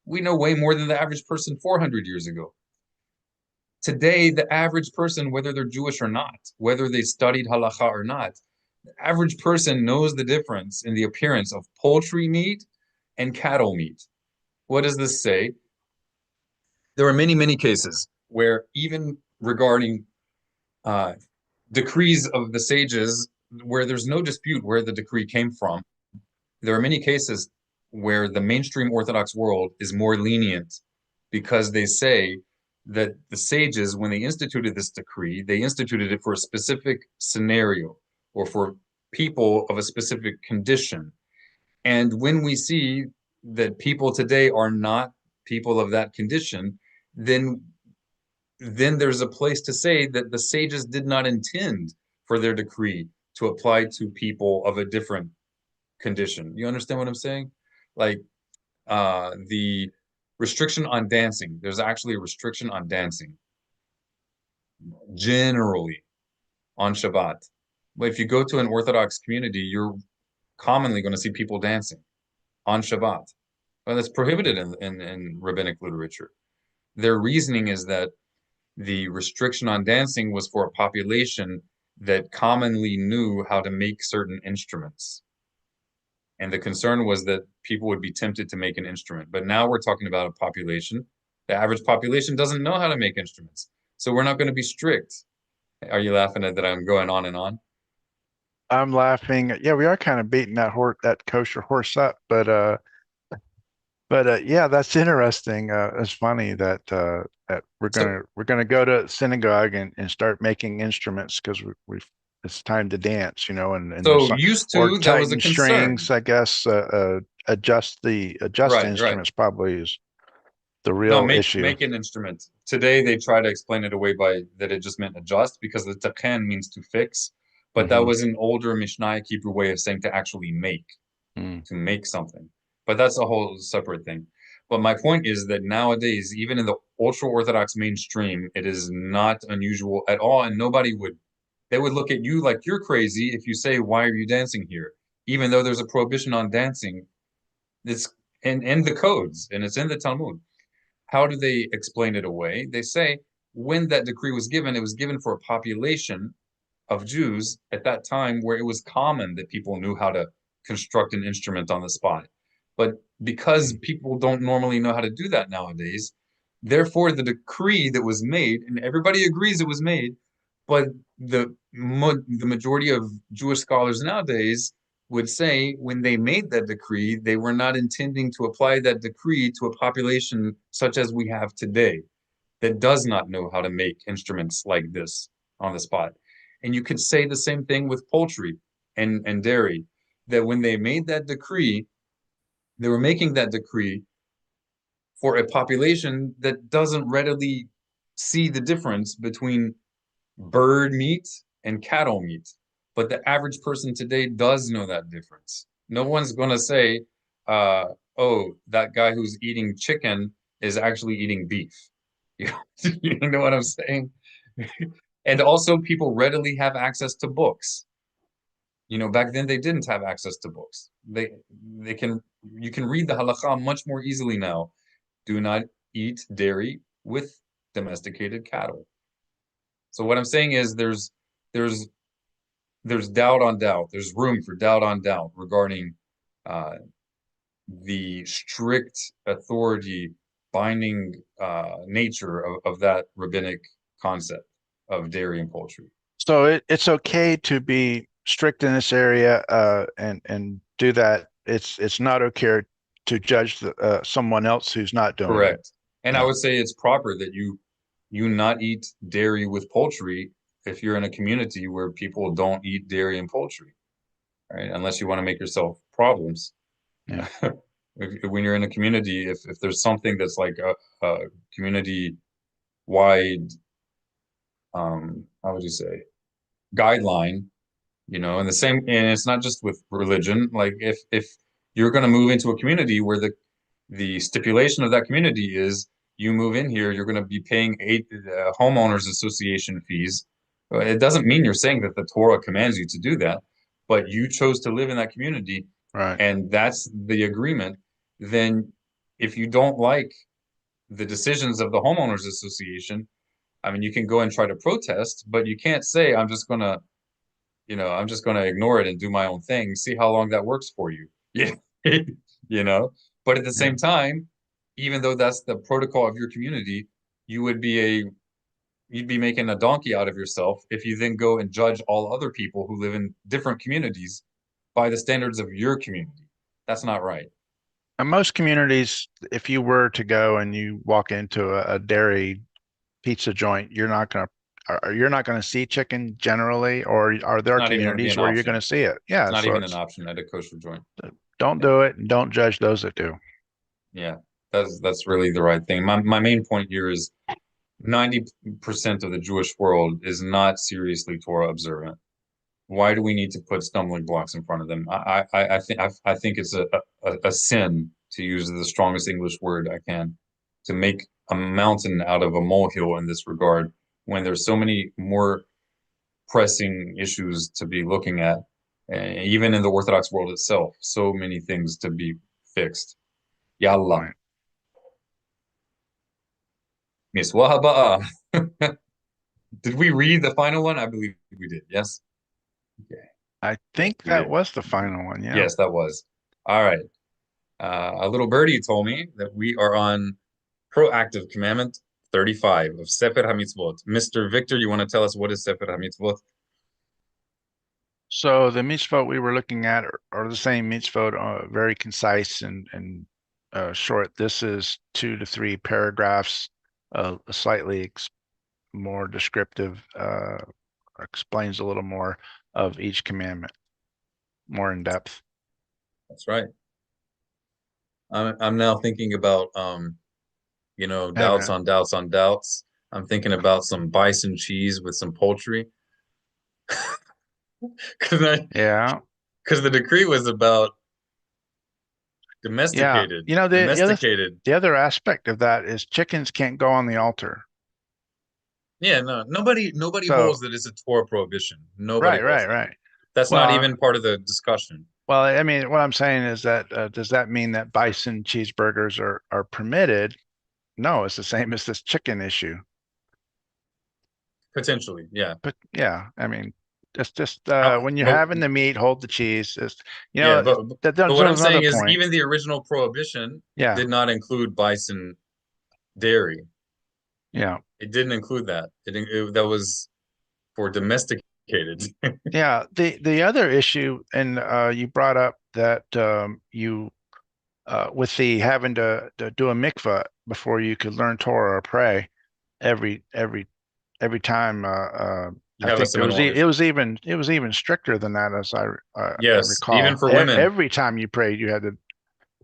We know way more than the average person 400 years ago. Today, the average person, whether they're Jewish or not, whether they studied halacha or not, the average person knows the difference in the appearance of poultry meat and cattle meat. What does this say? There are many, many cases where even regarding uh, decrees of the sages, where there's no dispute where the decree came from, there are many cases where the mainstream Orthodox world is more lenient because they say that the sages, when they instituted this decree, they instituted it for a specific scenario or for people of a specific condition. And when we see that people today are not people of that condition, then there's a place to say that the sages did not intend for their decree to apply to people of a different condition. You understand what I'm saying? Like the restriction on dancing. There's actually a restriction on dancing generally on Shabbat. But if you go to an Orthodox community, you're commonly going to see people dancing on Shabbat. Well, that's prohibited in rabbinic literature. Their reasoning is that the restriction on dancing was for a population that commonly knew how to make certain instruments. And the concern was that people would be tempted to make an instrument. But now we're talking about a population. The average population doesn't know how to make instruments. So we're not going to be strict. Are you laughing at that I'm going on and on? I'm laughing. Yeah, we are kind of beating that kosher horse up, but yeah, that's interesting. It's funny that So we're gonna go to synagogue and start making instruments because it's time to dance, and there's so some used or to, that was a tighten concern. strings, I guess. Adjust the Right, right. instruments probably is the No, real issue. make an instrument. Today they try to explain it away by that it just meant adjust because the tachen means to fix, but that Hmm. was an older Mishnaic Hebrew way of saying to actually make, Mm. to make something. But that's a whole separate thing. But my point is that nowadays, even in the ultra-Orthodox mainstream, it is not unusual at all, and they would look at you like you're crazy if you say, "Why are you dancing here?" Even though there's a prohibition on dancing, it's in the codes and it's in the Talmud. How do they explain it away? They say when that decree was given, it was given for a population of Jews at that time where it was common that people knew how to construct an instrument on the spot. But because people don't normally know how to do that nowadays, therefore the decree that was made, and everybody agrees it was made, but the majority of Jewish scholars nowadays would say when they made that decree, they were not intending to apply that decree to a population such as we have today that does not know how to make instruments like this on the spot. And you could say the same thing with poultry and dairy, that when they made that decree, they were making that decree for a population that doesn't readily see the difference between bird meat and cattle meat. But the average person today does know that difference. No one's going to say, oh, that guy who's eating chicken is actually eating beef. You know what I'm saying? And also, people readily have access to books. Back then they didn't have access to books. They can you can read the halakha much more easily now. Do not eat dairy with domesticated cattle. So what I'm saying is there's there's doubt on doubt. There's room for doubt on doubt regarding uh, the strict authority binding nature of that rabbinic concept of dairy and poultry. So it's okay to be strict in this area and do that. It's not okay to judge someone else who's not doing it. Correct. And I Yeah. would say it's proper that you not eat dairy with poultry if you're in a community where people don't eat dairy and poultry, right? Unless you want to make yourself problems. Yeah. When you're in a community, if there's something that's like a community wide, how would you say, guideline, and and it's not just with religion. Like if you're going to move into a community where the stipulation of that community is you move in here, you're going to be paying homeowners association fees. It doesn't mean you're saying that the Torah commands you to do that, but you chose to live in that community, Right. and that's the agreement. Then, if you don't like the decisions of the homeowners association, I mean, you can go and try to protest, but you can't say, I'm just going to ignore it and do my own thing. See how long that works for you. Yeah. you know, but at the Yeah. same time, even though that's the protocol of your community, you would be you'd be making a donkey out of yourself if you then go and judge all other people who live in different communities by the standards of your community. That's not right. In most communities, if you were to go and you walk into a dairy pizza joint, you're not gonna see chicken generally, or are It's there not even going to be communities an where you're gonna option. see it? It's Yeah, not so even an it's option at a kosher joint. don't Yeah. do it and don't judge those that do. Yeah. That's really the right thing. My main point here is 90% of the Jewish world is not seriously Torah observant. Why do we need to put stumbling blocks in front of them? I think it's a sin, to use the strongest English word I can, to make a mountain out of a molehill in this regard when there's so many more pressing issues to be looking at, even in the Orthodox world itself, so many things to be fixed. Yallah. Right. Miswahaba. Did we read the final one? I believe we did. Yes. Okay. I Yes, think we that did. was the final one. Yeah. Yes, that was. All right. A little birdie told me that we are on proactive commandment 35 of Sefer HaMitzvot. Mr. Victor, you want to tell us what is Sefer HaMitzvot? So the mitzvot we were looking at are the same mitzvot, very concise and short. This is 2 to 3 paragraphs, slightly more descriptive, explains a little more of each commandment, more in depth. That's right. I'm now thinking about I haven't. doubts on doubts on doubts. I'm thinking about some bison cheese with some poultry. Because Yeah. because the decree was about Yeah, Domesticated. you know Domesticated. the other aspect of that is chickens can't go on the altar. Yeah, no, nobody So holds that it's a Torah prohibition. Nobody right, holds right, that. right. That's not Well, even part of the discussion. well, I mean, what I'm saying is that does that mean that bison cheeseburgers are permitted? No, it's the same as this chicken issue. Potentially, yeah. But yeah, I mean, just when you're But having the meat, hold the cheese. It's, yeah, but what I'm there's another saying is point. even the original prohibition Yeah, did not include bison dairy. yeah, It didn't include that. That was for domesticated. yeah. The other issue, and you brought up that you with the having to do a mikvah before you could learn Torah or pray every every every time. You I have a think seminal mission. it was even stricter than that, as I Yes, even recall. for women. Every time you prayed, you had to,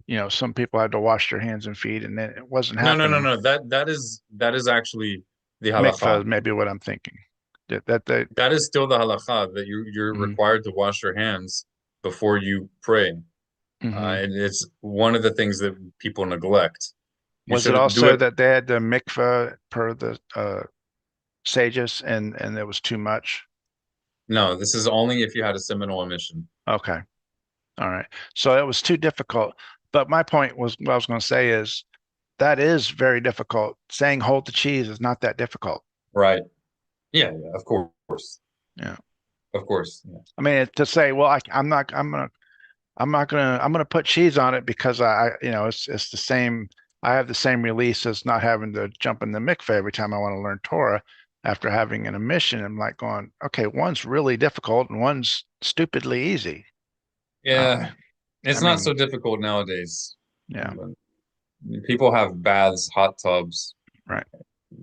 you know, some people had to wash their hands and feet, and it wasn't No, no, no, happening. no. That is actually the Mikvah halakha. is maybe what I'm thinking. That That is still the halakha that you're mm, required to wash your hands before you pray. hmm. And it's one of the things that people neglect. You Was it should do also it. that they had the mikvah per the sages, and it was too much? No, this is only if you had a seminal emission. Okay, all right. So it was too difficult. But my point was, what I was going to say is that is very difficult. Saying hold the cheese is not that difficult. Right. Yeah, yeah, of course. Yeah. Of course. Yeah. I mean, to say, well, I'm gonna put cheese on it because you know, it's the same. I have the same release as not having to jump in the mikveh every time I want to learn Torah after having an emission. I'm like going, okay, one's really difficult and one's stupidly easy. Uh, Yeah. I It's not mean, so difficult nowadays. yeah, People have baths, hot tubs. right.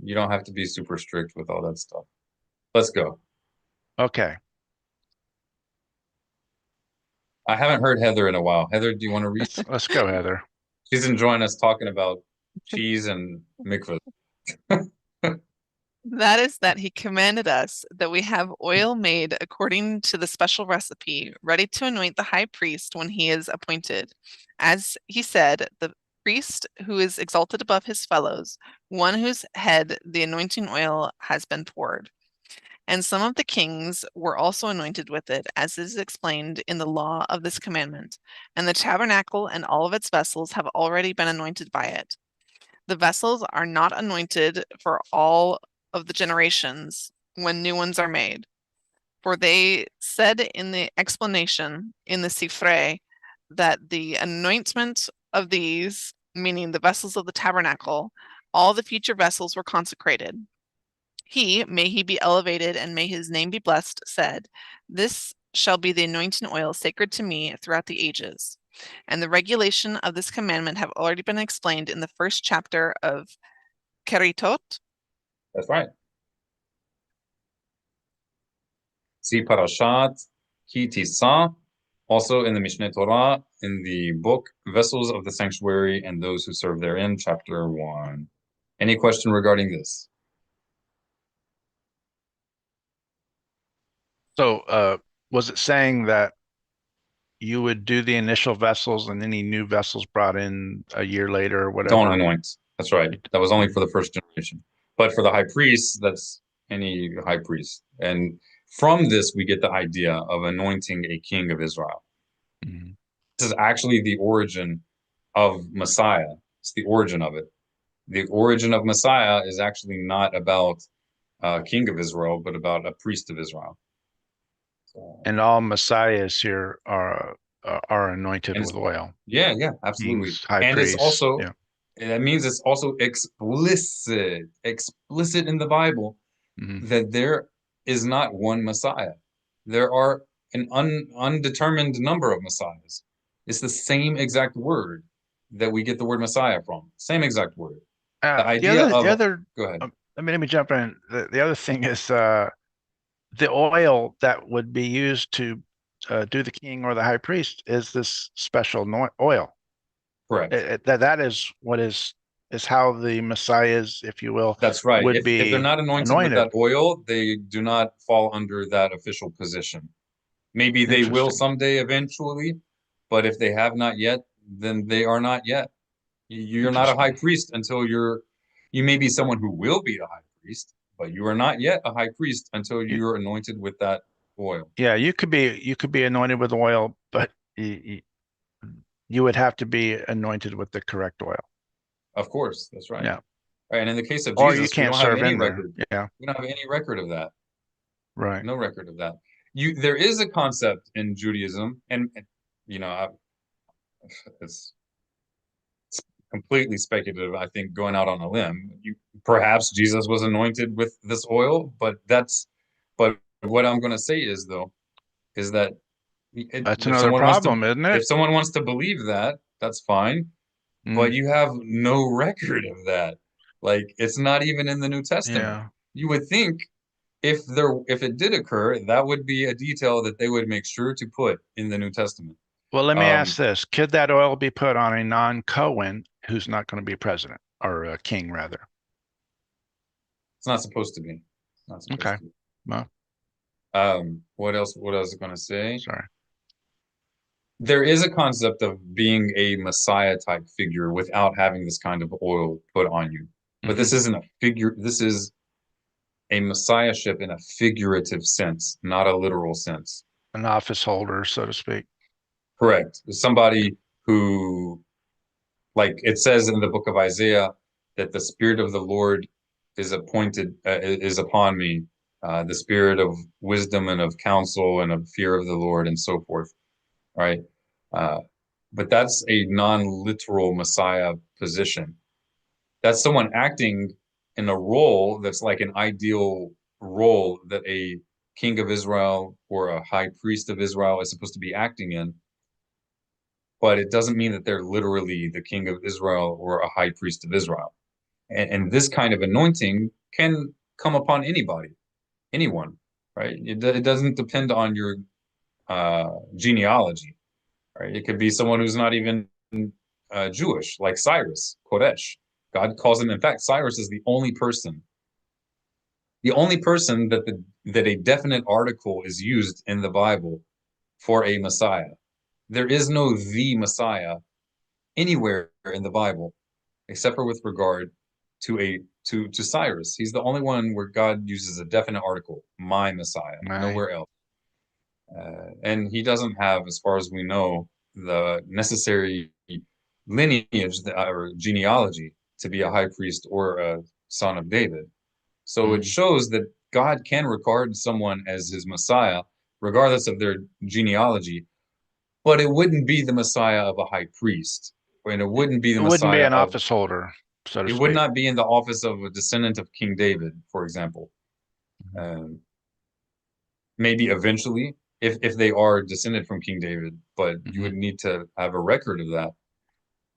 You don't have to be super strict with all that stuff. Let's go. Okay. I haven't heard Heather in a while. Heather, do you want to read? Let's go, Heather. She's enjoying us talking about cheese and mikvah. That is that he commanded us that we have oil made according to the special recipe, ready to anoint the high priest when he is appointed. As he said, the priest who is exalted above his fellows, one whose head the anointing oil has been poured. And some of the kings were also anointed with it, as is explained in the law of this commandment. And the tabernacle and all of its vessels have already been anointed by it. The vessels are not anointed for all of the generations when new ones are made. For they said in the explanation in the Sifre that the anointment of these, meaning the vessels of the tabernacle, all the future vessels were consecrated. He, may he be elevated and may his name be blessed, said, "This shall be the anointing oil sacred to me throughout the ages." And the regulation of this commandment have already been explained in the first chapter of Keritot. That's right. See Parashat Ki Tisa, also in the Mishneh Torah, in the book Vessels of the Sanctuary and Those Who Serve Therein, chapter 1. Any question regarding this? So, was it saying that you would do the initial vessels and any new vessels brought in a year later or Don't whatever? anoint. That's right. That was only for the first generation. But for the high priest, that's any high priest. And from this, we get the idea of anointing a king of Israel. Mhm. This is actually the origin of Messiah. It's the origin of it. The origin of Messiah is actually not about a king of Israel, but about a priest of Israel. So, And all messiahs here are anointed and with oil. yeah, yeah, absolutely. Kings, high And it's priests. also, Yeah. that means it's also explicit in the Bible Hmm. that there is not one Messiah. There are an undetermined number of Messiahs. It's the same exact word that we get the word Messiah from. Same exact word. The idea The of, other, go ahead. let me jump in. The other thing is the oil that would be used to do the king or the high priest is this special oil. Correct. That is what is how the messiahs, if you will, That's right. would If they're be not anointed with anointed. that oil, they do not fall under that official position. Maybe they will Interesting. someday eventually, but if they have not yet, then they are not yet. You're not a high Interesting. priest until you may be someone who will be a high priest, but you are not yet a high priest until You, you're anointed with that oil. yeah, you could be anointed with oil, but you would have to be anointed with the correct oil. Of course, that's right. Yeah. Right. And in the case of Or you Jesus, we can't don't have serve any in there. record. Yeah. We don't have any record of that. Right. No record of that. There is a concept in Judaism, and you know, it's completely speculative. I think going out on a limb, perhaps Jesus was anointed with this oil, but what I'm going to say is though, is that That's another problem, isn't if it? someone wants to believe that, that's fine. But Mm, you have no record of that. Like it's not even in the New Testament. yeah. You would think if it did occur, that would be a detail that they would make sure to put in the New Testament. Well, let me ask Um, this. Could that oil be put on a non-Cohen who's not going to be president or a king, rather? it's not supposed to be. It's not Okay. supposed to be. Well, What else? What I was going to say? sorry. There is a concept of being a Messiah type figure without having this kind of oil put on you. But Hmm. this isn't a figure. This is a messiahship in a figurative sense, not a literal sense. An office holder, so to speak. Correct. Somebody who, like it says in the book of Isaiah, that the Spirit of the Lord is upon me, the Spirit of wisdom and of counsel and of fear of the Lord and so forth. Right. Uh, but that's a non-literal Messiah position. That's someone acting in a role that's like an ideal role that a king of Israel or a high priest of Israel is supposed to be acting in, but it doesn't mean that they're literally the king of Israel or a high priest of Israel. And this kind of anointing can come upon anybody, anyone, right? It doesn't depend on your genealogy, right? It could be someone who's not even Jewish, like Cyrus, Koresh. God calls him. In fact, Cyrus is the only person that a definite article is used in the Bible for a Messiah. There is no the Messiah anywhere in the Bible except for with regard to Cyrus. He's the only one where God uses a definite article, my Messiah, Right. nowhere else. And he doesn't have, as far as we know, the necessary lineage or genealogy to be a high priest or a son of David. So it Mm. shows that God can regard someone as his Messiah, regardless of their genealogy, but it wouldn't be the Messiah of a high priest, and it It, wouldn't be the it wouldn't be Messiah an of, office holder, so to it would speak. not be in the office of a descendant of King David, for example. Um, Maybe eventually, if they are descended from King David, but you Hmm. would need to have a record of that.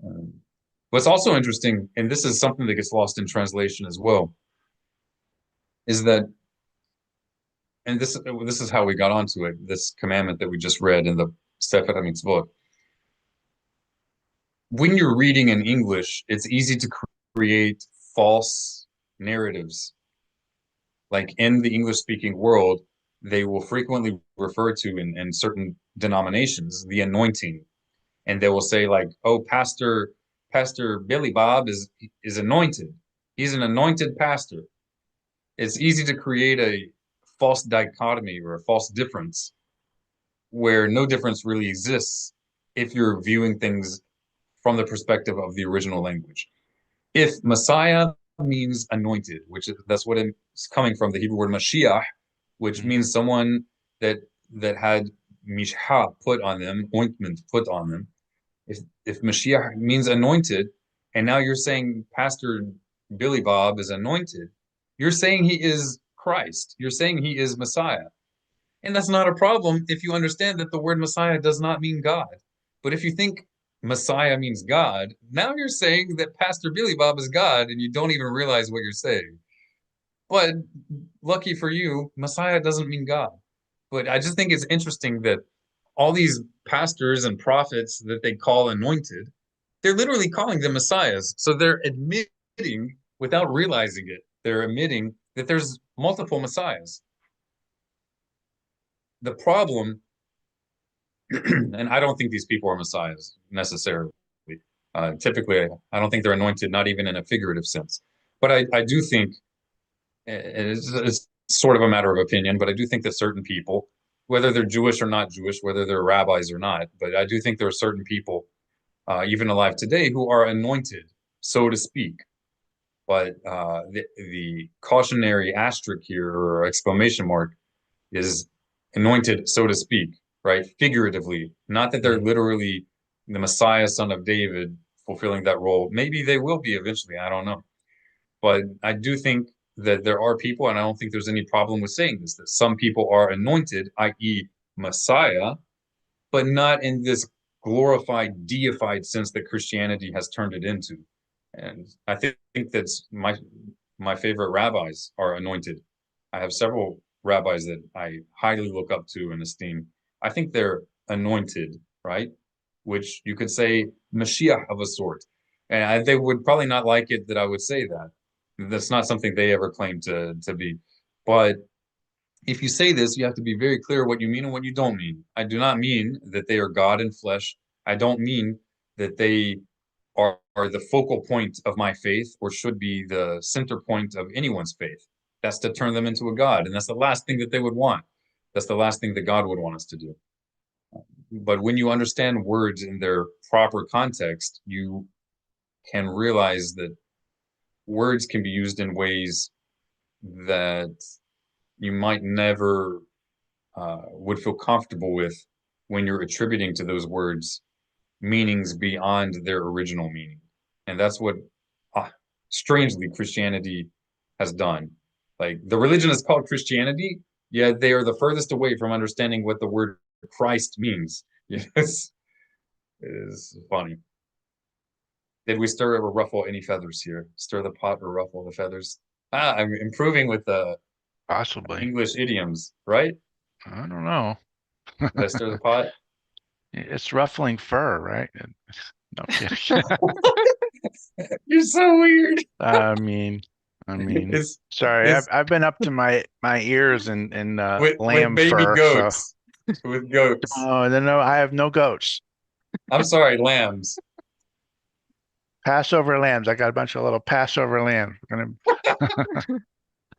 Um, what's also interesting, and this is something that gets lost in translation as well, is that, and this is how we got onto it, this commandment that we just read in the Sefer HaMitzvot. When you're reading in English, it's easy to create false narratives. Like in the English speaking world, they will frequently refer to in certain denominations the anointing, and they will say like, "Oh, Pastor Billy Bob is anointed. He's an anointed pastor." It's easy to create a false dichotomy or a false difference where no difference really exists if you're viewing things from the perspective of the original language. If Messiah means anointed, that's what it's coming from, the Hebrew word Mashiach, which Hmm. means someone that had mishha put on them, ointment put on them. If Mashiach means anointed, and now you're saying Pastor Billy Bob is anointed, you're saying he is Christ. You're saying he is Messiah. And that's not a problem if you understand that the word Messiah does not mean God. But if you think Messiah means God, now you're saying that Pastor Billy Bob is God and you don't even realize what you're saying. But lucky for you, Messiah doesn't mean God. But I just think it's interesting that all these pastors and prophets that they call anointed, they're literally calling them messiahs. So they're admitting, without realizing it, they're admitting that there's multiple messiahs. The problem And I don't think these people are messiahs necessarily. Typically, I don't think they're anointed, not even in a figurative sense. But I do think it's sort of a matter of opinion, but I do think that certain people, whether they're Jewish or not Jewish, whether they're rabbis or not, but I do think there are certain people, even alive today, who are anointed, so to speak. But the cautionary asterisk here or exclamation mark is anointed, so to speak, right? Figuratively, not that they're literally the Messiah, son of David, fulfilling that role. Maybe they will be eventually. I don't know. But I do think that there are people, and I don't think there's any problem with saying this, that some people are anointed, i.e., Messiah, but not in this glorified, deified sense that Christianity has turned it into. And I think that's my favorite rabbis are anointed. I have several rabbis that I highly look up to and esteem. I think they're anointed, right? Which you could say Mashiach of a sort. And they would probably not like it that I would say that. That's not something they ever claim to be. But if you say this, you have to be very clear what you mean and what you don't mean. I do not mean that they are God in flesh. I don't mean that they are the focal point of my faith or should be the center point of anyone's faith. That's to turn them into a God. And that's the last thing that they would want. That's the last thing that God would want us to do. But when you understand words in their proper context, you can realize that words can be used in ways that you might never would feel comfortable with when you're attributing to those words meanings beyond their original meaning. And that's what, strangely, Christianity has done. Like the religion is called Christianity, yet they are the furthest away from understanding what the word Christ means. Yes, it is funny. Did we stir or ruffle any feathers here? Stir the pot or ruffle the feathers? I'm improving with the Possibly. English idioms, right? I don't know. Did I stir the pot? It's ruffling fur, right? No kidding. You're so weird. I mean, I mean, It's sorry, it's I've been up to my ears in with lamb baby fur, so goats. With goats. oh, then no, I have no goats. I'm sorry, lambs. Passover lambs. I got a bunch of little Passover lambs. We're gonna,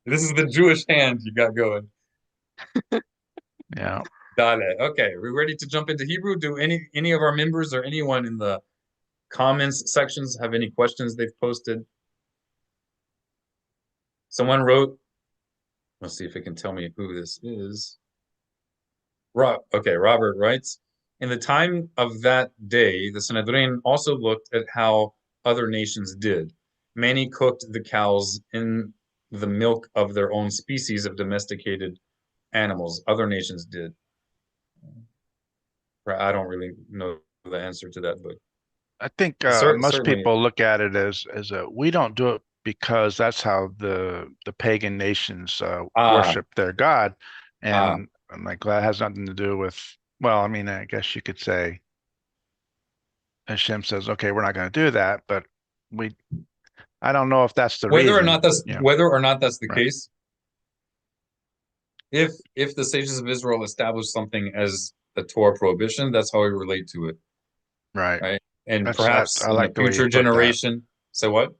This is the Jewish hand you got going. yeah. Got it. Okay, we're ready to jump into Hebrew. Do any of our members or anyone in the comments sections have any questions they've posted? Someone wrote, let's see if it can tell me who this is. Okay, Robert writes, in the time of that day, the Sanhedrin also looked at how other nations did. Many cooked the cows in the milk of their own species of domesticated animals. Other nations did. I don't really know the answer to that, but I think most certainly, people look at it as a we don't do it because that's how the pagan nations ah, worship their God, ah. and I'm like that has nothing to do with. Well, I mean, I guess you could say Hashem says, okay, we're not going to do that, but we. I don't know if that's the reason. Yeah, Whether or not that's the right, case, if the sages of Israel established something as a Torah prohibition, that's how we relate to it, right. right? And That's I, perhaps I in a like the way you future put that. generation, so what?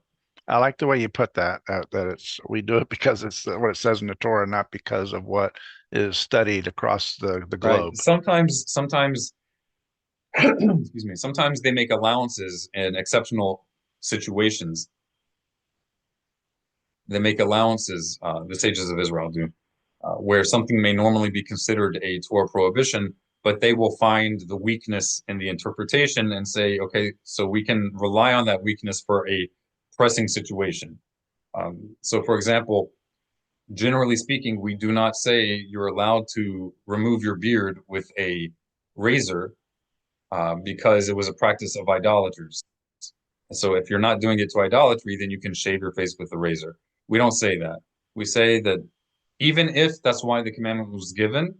I like the way you put that. That it's we do it because it's what it says in the Torah, not because of what is studied across the Right? globe. Sometimes, excuse me. Sometimes they make allowances in exceptional situations. They make allowances. The sages of Israel do, where something may normally be considered a Torah prohibition, but they will find the weakness in the interpretation and say, okay, so we can rely on that weakness for a pressing situation. So, for example, generally speaking, we do not say you're allowed to remove your beard with a razor because it was a practice of idolaters. So if you're not doing it to idolatry, then you can shave your face with a razor. We don't say that. We say that even if that's why the commandment was given,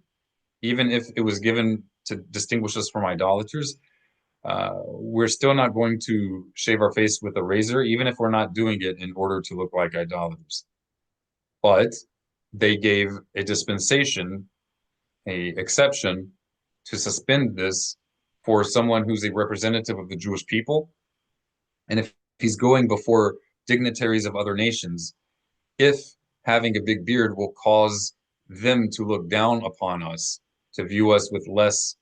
even if it was given to distinguish us from idolaters, we're still not going to shave our face with a razor, even if we're not doing it in order to look like idolaters. But they gave a dispensation, a exception to suspend this for someone who's a representative of the Jewish people. And if he's going before dignitaries of other nations, if having a big beard will cause them to look down upon us, to view us with less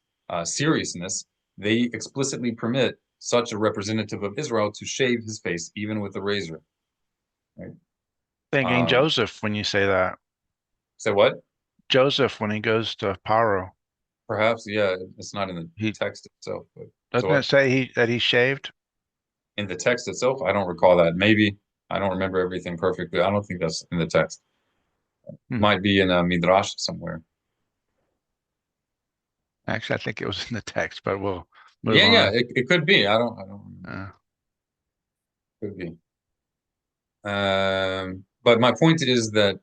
seriousness, they explicitly permit such a representative of Israel to shave his face, even with a razor. Right? Thinking Joseph when you say that. Say what? Joseph when he goes to Paro. Perhaps, yeah, it's not in the text itself. But so Doesn't it say that he shaved? In the text itself, I don't recall that. Maybe I don't remember everything perfectly. I don't think that's in the text. Might be in a midrash somewhere. Actually, I think it was in the text, but we'll move yeah, on. Yeah, it could be. I don't remember. Could be. But my point is that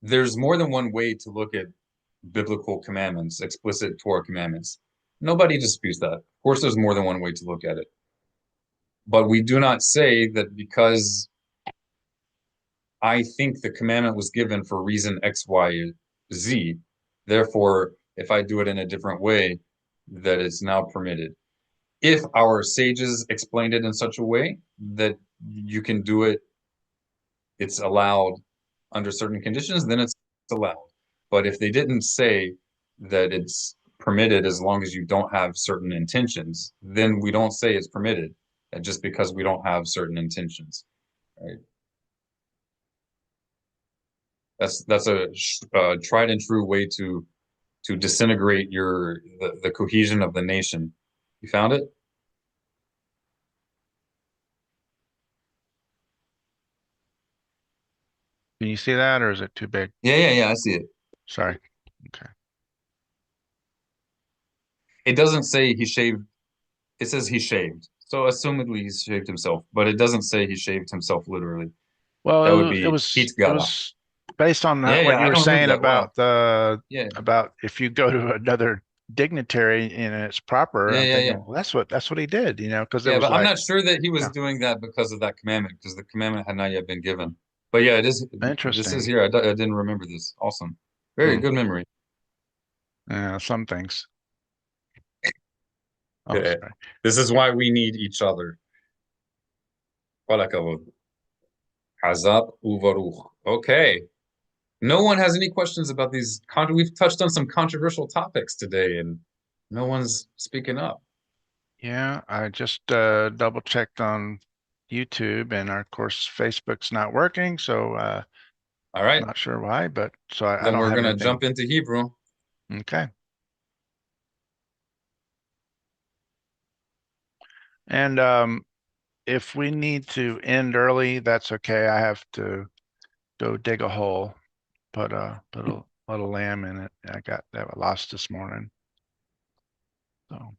there's more than one way to look at biblical commandments, explicit Torah commandments. Nobody disputes that. Of course, there's more than one way to look at it. But we do not say that because I think the commandment was given for reason X, Y, Z. Therefore, if I do it in a different way, that it's now permitted. If our sages explained it in such a way that you can do it, it's allowed under certain conditions, then it's allowed. But if they didn't say that it's permitted as long as you don't have certain intentions, then we don't say it's permitted, just because we don't have certain intentions, right? That's a tried and true way to disintegrate the cohesion of the nation. You found it? Can you see that, or is it too big? Yeah, I see it. Sorry. Okay. It doesn't say he shaved. It says he shaved. So assumedly he shaved himself, but it doesn't say he shaved himself literally. Well, That would it be was hit it gala. was based on what Yeah, you I were don't remember saying that. Wow. about if you go to another dignitary and it's proper. I'm thinking, Yeah. well, that's what he did, because it Yeah, was but I'm like, not sure that he was doing that because of that commandment, because the commandment had not yet been given. But yeah, it is. This is interesting. here. I didn't remember this. Awesome. Very good memory. Yeah, some things. Oh, Yeah. sorry. This is why we need each other. Hazab uvaruch. Okay. No one has any questions about these. We've touched on some controversial topics today, and no one's speaking up. Yeah, I just double checked on YouTube, and of course Facebook's not working, so All right. not sure why, but so I Then don't we're have gonna anything. jump into Hebrew. Okay. And if we need to end early, that's okay. I have to go dig a hole, put a little lamb in it. I got that I lost this morning. So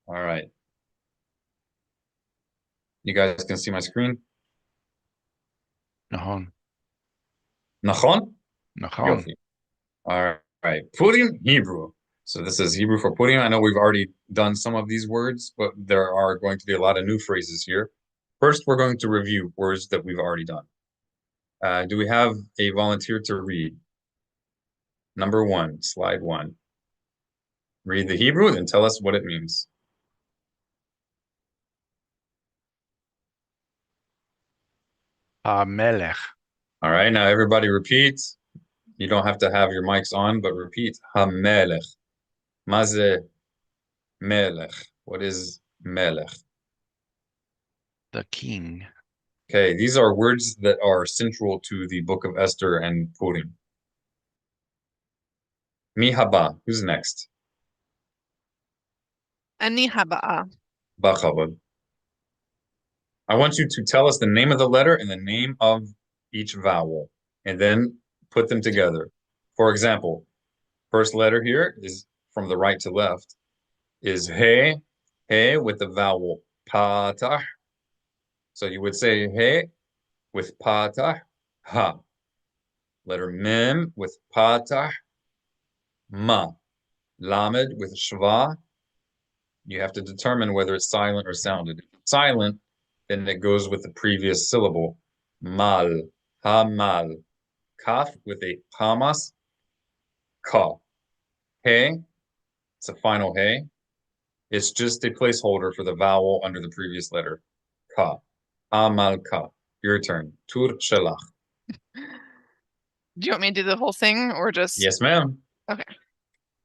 All right. You guys can see my screen. Nahon. Nachon? Nahon. Yofi. All right. Purim, Hebrew. So this is Hebrew for Purim. I know we've already done some of these words, but there are going to be a lot of new phrases here. First, we're going to review words that we've already done. Do we have a volunteer to read? Number 1, slide 1. Read the Hebrew, then tell us what it means. Melech. All right, now everybody repeat. You don't have to have your mics on, but repeat. Ha-melech. Maze melech. What is melech? The king. Okay, these are words that are central to the book of Esther and Purim. Mi haba. Who's next? Ani haba'a. Bachavod. I want you to tell us the name of the letter and the name of each vowel, and then put them together. For example, first letter here is from the right to left is he with the vowel patah. So you would say he with patah, ha. Letter mem with patah, ma. Lamed with shva. You have to determine whether it's silent or sounded. If it's silent, then it goes with the previous syllable. Mal, ha mal. Kaf with a hamas, ka. Hey, it's a final hey. It's just a placeholder for the vowel under the previous letter. Ka. Amal ka. Your turn. Tur shalach. Do you want me to do the whole thing or just? Yes, ma'am. Okay.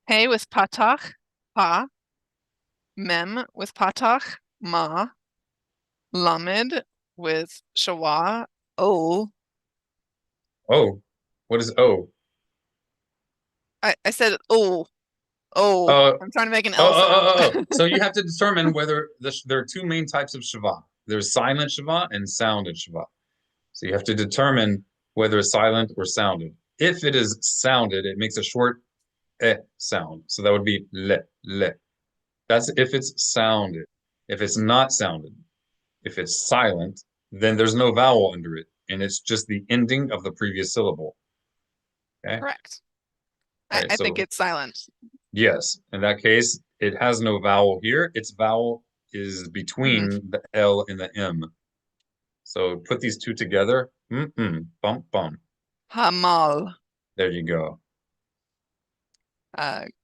Hey with patach, pa. Mem with patach, ma. Lamed with shawa, o. Oh, what is O? I said oh, oh. Oh, I'm trying to make an oh, L oh, sound. oh, oh. So you have to determine whether there are two main types of Shava. There's silent Shava and sounded Shava. So you have to determine whether it's silent or sounded. If it is sounded, it makes a short sound. So that would be le. That's if it's sounded. If it's not sounded, if it's silent, then there's no vowel under it, and it's just the ending of the previous syllable. Okay. Correct. All right. I think So it's silent. yes, in that case, it has no vowel here. Its vowel is between the L and the M. So put these two together. Bump, bump. Hamal. There you go.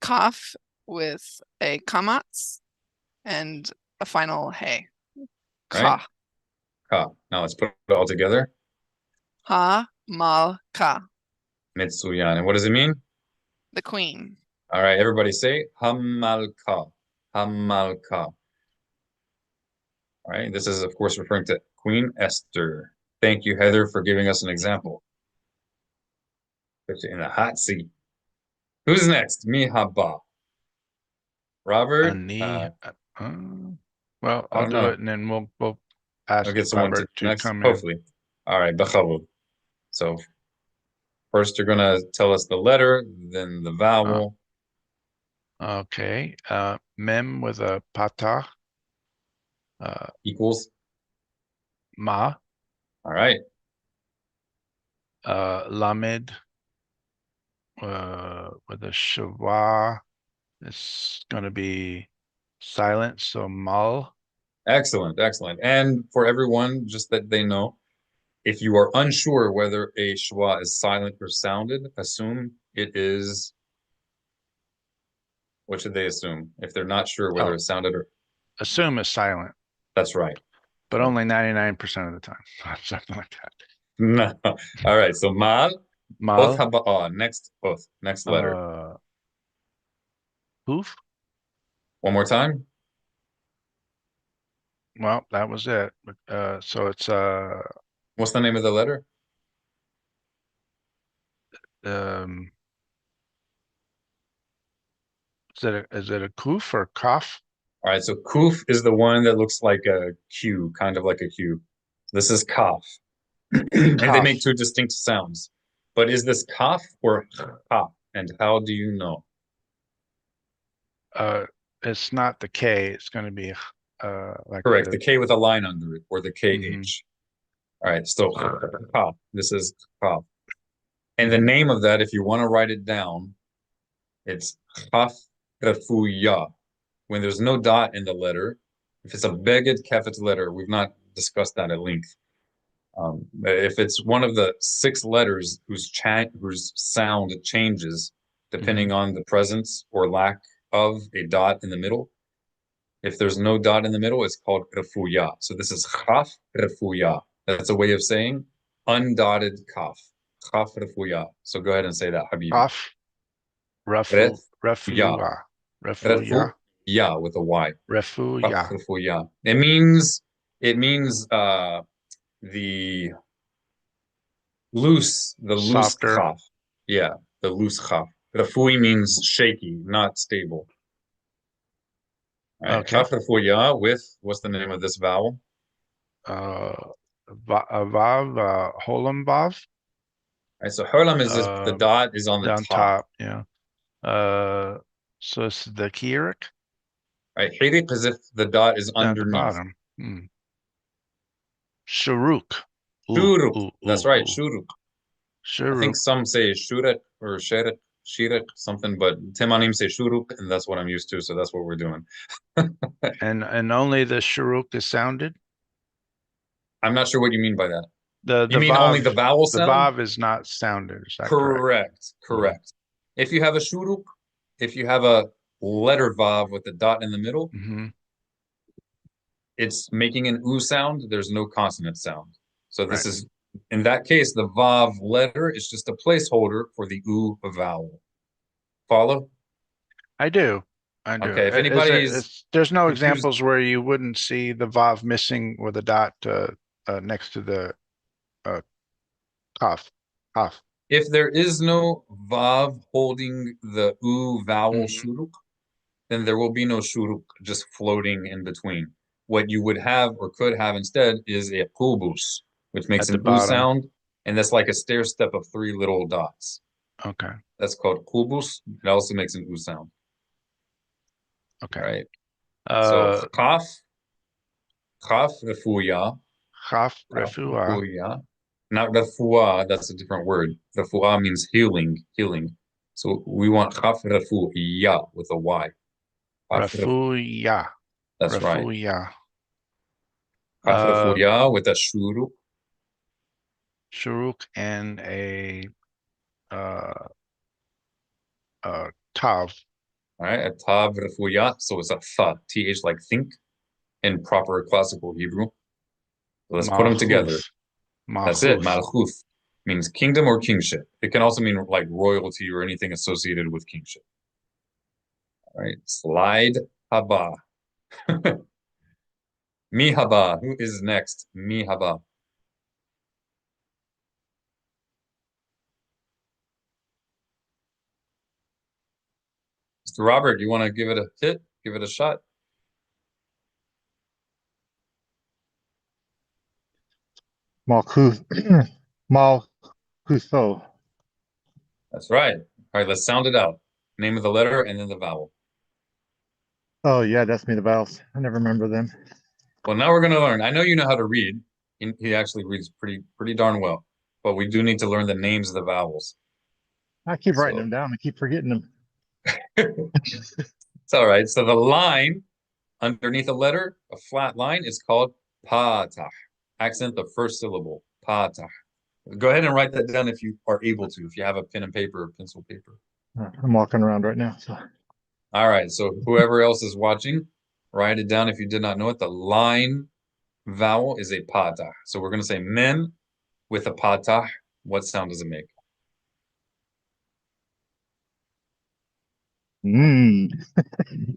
Kaf with a kamatz and a final hey. Right? Ka. Ka. Now let's put it all together. Ha mal ka. Mitsuyan. And what does it mean? The queen. All right, everybody say Hamalka. Hamalka. All right, this is, of course, referring to Queen Esther. Thank you, Heather, for giving us an example. Put you in a hot seat. Who's next? Mihaba. Robert? Ani. Well, I I'll don't do know. it, and then we'll I'll ask get someone to Robert to next, come in. hopefully. All right, Bachavud. So first you're gonna tell us the letter, then the vowel. Okay. Mem with a patah. Equals. Ma. All right. Lamed with a shawa. It's going to be silent, so mal. Excellent, excellent. And for everyone, just that they know, if you are unsure whether a schwa is silent or sounded, assume it is. What should they assume? If they're not sure whether Oh, it's sounded or. assume it's silent, That's right. but only 99% of the time. Something like that. No. All right. So mal, oth Mal. haba'ah. Next oth. Next letter. Hoof. One more time. Well, that was it. So it's What's the name of the letter? um is it a kuf or kaf? All right. So kuf is the one that looks like a Q, kind of like a Q. This is kaf. And they make Kaf. two distinct sounds. But is this kaf or kaf? And how do you know? It's not the K. It's going to be like Correct. the The K with a line under it, or the mhm, KH. All right. So kaf. This is kaf. And the mhm. name of that, if you want to write it down, it's kaf refuya. When there's no dot in the letter, if it's a beged kefet letter, we've not discussed that at length. If it's one of the six letters whose sound changes depending Mhm. on the presence or lack of a dot in the middle, if there's no dot in the middle, it's called refuya. So this is chaf refuya. That's a way of saying undotted kaf. Chaf refuya. So go ahead and say that, Habibi. Kaf. Refu. Refuya. Refuya. Refuya. Refuya with a Y. Chaf Refuya. refuya. It means the loose Softer. chaf. Yeah, the loose chaf. Rafui means shaky, not stable. All right, Okay. chaf refuya with, what's the name of this vowel? Uh, Vav. Holam vav. All right, so herlam is if the Um, dot is on the down top. top. Yeah. Uh, so it's the Kierik Right, hirik is if the dot is down at the underneath. bottom. Shuruk. Shuruk, that's right, Ooh. shuruk. I think Shuruk. some say shuret or sheret, shiret, something, but Timanim say shuruk, and that's what I'm used to, so that's what we're doing. And only the Shuruk is sounded. I'm not sure what you mean by that. The You the mean only Vav the vowel the sound? Vav is not sounded. Is that correct? Correct, Mhm. correct. If you have a shuruk, if you have a letter vav with a dot in the middle, Mm-hmm. it's making an oo sound. There's no consonant sound. So this Right. is, in that case, the vav letter is just a placeholder for the oo vowel. Follow? I do. I do. Okay, if anybody's There's no confused, examples where you wouldn't see the vav missing with a dot next to the uh, cough. Cough. if there is no vav holding the oo vowel Hmm. shuruk, then there will be no shuruk just floating in between. What you would have or could have instead is a qubus, which makes At the an oo bottom. sound, and that's like a stair step of three little dots. Okay. That's called qubus. It also makes an oo sound. Okay. All right. So Uh, khaf refuya, Chaf khaf refua. refuya. Not refuah, that's a different word. Refuah means healing, healing. So we want khaf refuya with a Y. Khaf Refuya. That's right. Refuya. Khaf Uh, refuya with a shuru. Shuruk and a uh, tav. All right. A tav refuya. So it's a tha, th like think in proper classical Hebrew. So let's put them together. Malchus. That's it. Malchus. Malchuth means kingdom or kingship. It can also mean like royalty or anything associated with kingship. All right. Slide haba. Mi haba. Who is next? Mi haba. Mr. Robert, you want to give it a hit? Give it a shot? Malkuth, Malkutho. That's right. All right, let's sound it out. Name of the letter and then the vowel. Oh yeah, that's me, the vowels. I never remember them. Well, now we're going to learn. I know you know how to read. He actually reads pretty darn well. But we do need to learn the names of the vowels. I keep writing So them down. I keep forgetting them. it's all right. So the line underneath a letter, a flat line, is called patah. Accent the first syllable. Patah. Go ahead and write that down if you are able to, if you have a pen and paper or pencil paper. I'm walking around right now, so All right. So whoever else is watching, write it down if you did not know it. The line vowel is a patah. So we're going to say mem with a patah. What sound does it make? mm,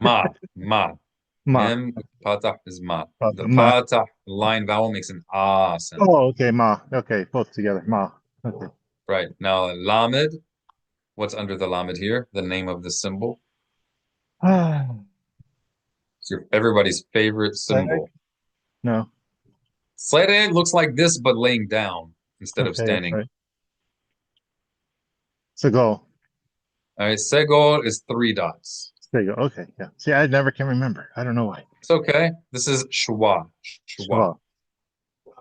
Ma, ma. ma, Mem with patah is ma. The ma. patah line vowel makes an ah sound. Oh, okay, ma. Okay, both together, ma. Okay. Right. Now, lamed, what's under the lamed here? The name of the symbol. Ah, It's everybody's favorite symbol. no. Slede looks like this, but laying down instead of Okay, that's standing. right. Segal. All right. Segol is three dots. Sego. Okay, yeah. See, I never can remember. I don't know why. It's okay. This is shwa. Shwa. Shava.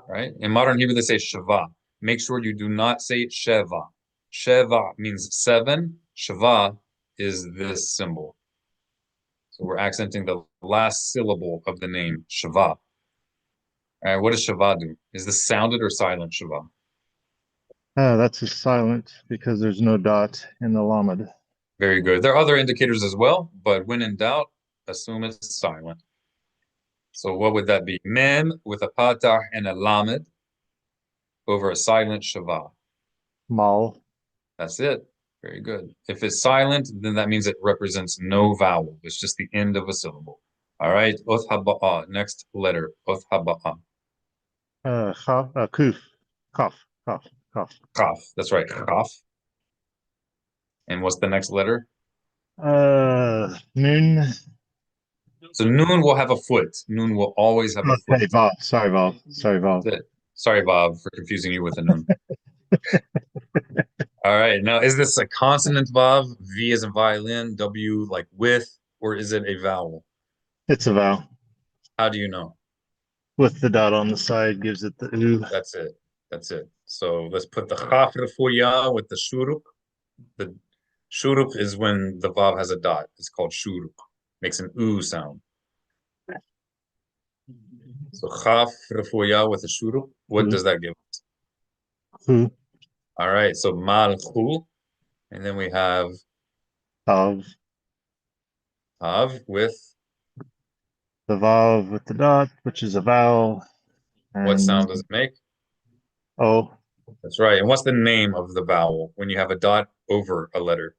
Right? In modern Hebrew, they say shava. Make sure you do not say sheva. Sheva means seven. Shava is this symbol. So we're accenting the last syllable of the name, Shava. All right, what does Shava do? Is this sounded or silent Shava? That's just silent because there's no dot in the lamed. Very good. There are other indicators as well, but when in doubt, assume it's silent. So what would that be? Mem with a patah and a lamed over a silent Shava. Mal. That's it. Very good. If it's silent, then that means it represents no vowel. It's just the end of a syllable. All right. Oth haba'a. Next letter. Oth haba'a. Kuf. Cough. Cough. Cough. Kaf. That's right. Kaf. And what's the next letter? Noon. So noon will have a foot. Noon will always have a Okay, foot. Val. Sorry, Val. Sorry, Val. That's it. Sorry, Bob, for confusing you with a noon. All right. Now, is this a consonant, Bob? V as in violin, W like with, or is it a vowel? It's a vowel. How do you know? With the dot on the side gives it the ooh. That's it. That's it. So let's put the chaf refuya with the shuruk. The shuruk is when the vav has a dot. It's called shuruk. Makes an oo sound. So chaf refuya with the shuruk. What Ooh. does that give? Ooh. All right. So malchu. And then we have Tav. Tav with The vav with the dot, which is a vowel. what And sound does it make? oh, That's right. And what's the name of the vowel when you have a dot over a letter?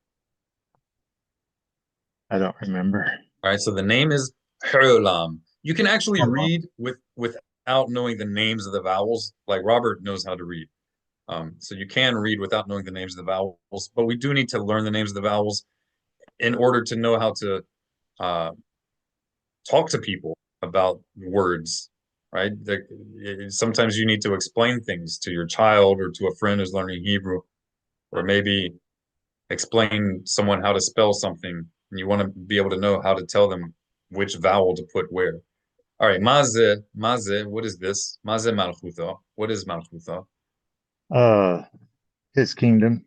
I don't remember. All right, so the name is Hulam. You can actually read without knowing the names of the vowels. Like Robert knows how to read. So you can read without knowing the names of the vowels, but we do need to learn the names of the vowels in order to know how to uh, talk to people about words, right? Sometimes you need to explain things to your child or to a friend who's learning Hebrew, or maybe explain someone how to spell something, and you want to be able to know how to tell them which vowel to put where. All right, maze, what is this? Maze malchutha. What is malchutha? Uh, his kingdom.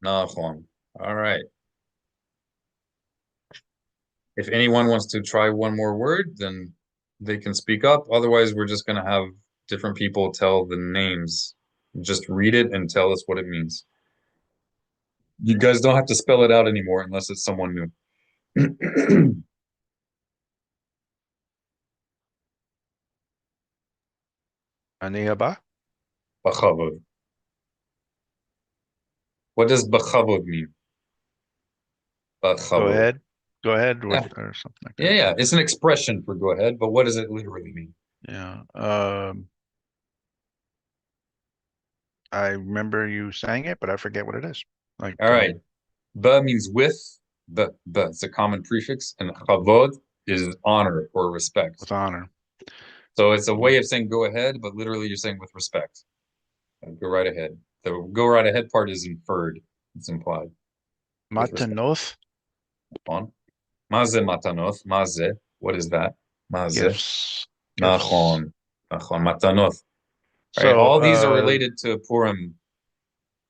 Nachon. All right. If anyone wants to try one more word, then they can speak up. Otherwise, we're just going to have different people tell the names. Just read it and tell us what it means. You guys don't have to spell it out anymore unless it's someone new. Anihaba. Bachavod. What does bachavod mean? Go Bachavod. ahead. Go ahead with Yeah. or something like Yeah, that. yeah. It's an expression for go ahead, but what does it literally mean? Yeah. I remember you saying it, but I forget what it is. Like All right. Ba means with. Ba. It's a common prefix, and chavod is honor or respect. with honor. So it's a way of saying go ahead, but literally you're saying with respect. Go right ahead. The go right ahead part is inferred. It's implied. With respect. Matanoth, On. Maze matanoth. Maze. What is that? Maze. gifts. Gifts. Nachon. Nachon. Matanoth. Right. So All these are related to Purim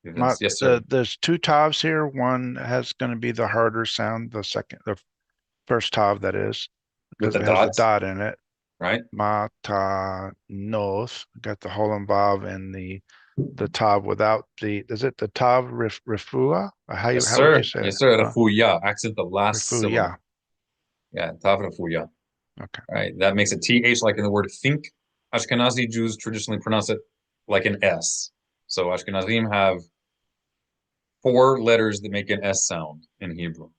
events. Yes, sir. there's two tavs here. One has going to be the harder sound, the first tav that is, With because the it has the dots, dot in it. right? Matanoth, got the whole vav and the tav without the, is it the tav rifua? Yes, How would you sir. say Yes, it? sir. Refuya. Accent the last syllable. Rifuya. Yeah, tav refuya. Okay. Right. That makes a TH like in the word think. Ashkenazi Jews traditionally pronounce it like an S. So Ashkenazim have 4 letters that make an S sound in Hebrew.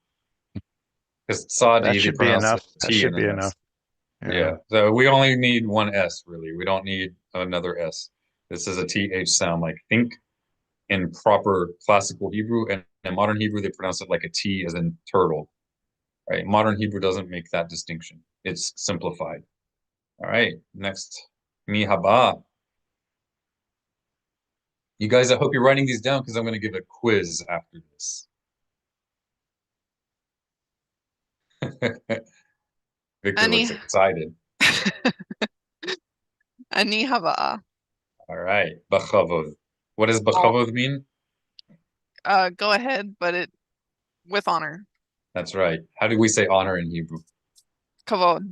Because That Sadi, they should be pronounce enough. it That T should and be an S. enough. Yeah. So we only need one S, really. We don't need another S. This is a TH sound like think in proper classical Hebrew. And in modern Hebrew, they pronounce it like a T as in turtle. Right? Modern Hebrew doesn't make that distinction. It's simplified. All right. Next. Mi haba. You guys, I hope you're writing these down because I'm going to give a quiz after this. Victor looks Ani excited. ani hava. All right. Bachavod. What does Oh, bachavod mean? go ahead, but it with honor. That's right. How do we say honor in Hebrew? Kavod.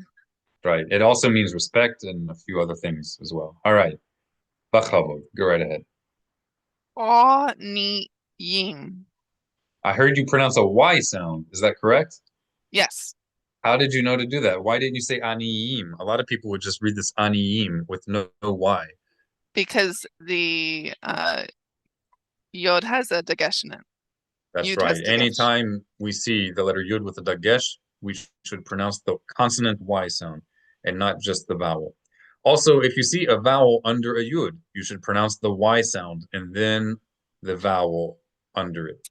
Right. It also means respect and a few other things as well. All right. Bachavod. Go right ahead. O ni yim. I heard you pronounce a Y sound. Is that correct? Yes, How did you know to do that? Why didn't you say aniyim? A lot of people would just read this aniyim with no Y. because the yod has a dagesh in it. That's Yud has right. dagesh. Anytime we see the letter yud with a dagesh, we should pronounce the consonant Y sound and not just the vowel. Also, if you see a vowel under a yud, you should pronounce the Y sound and then the vowel under it.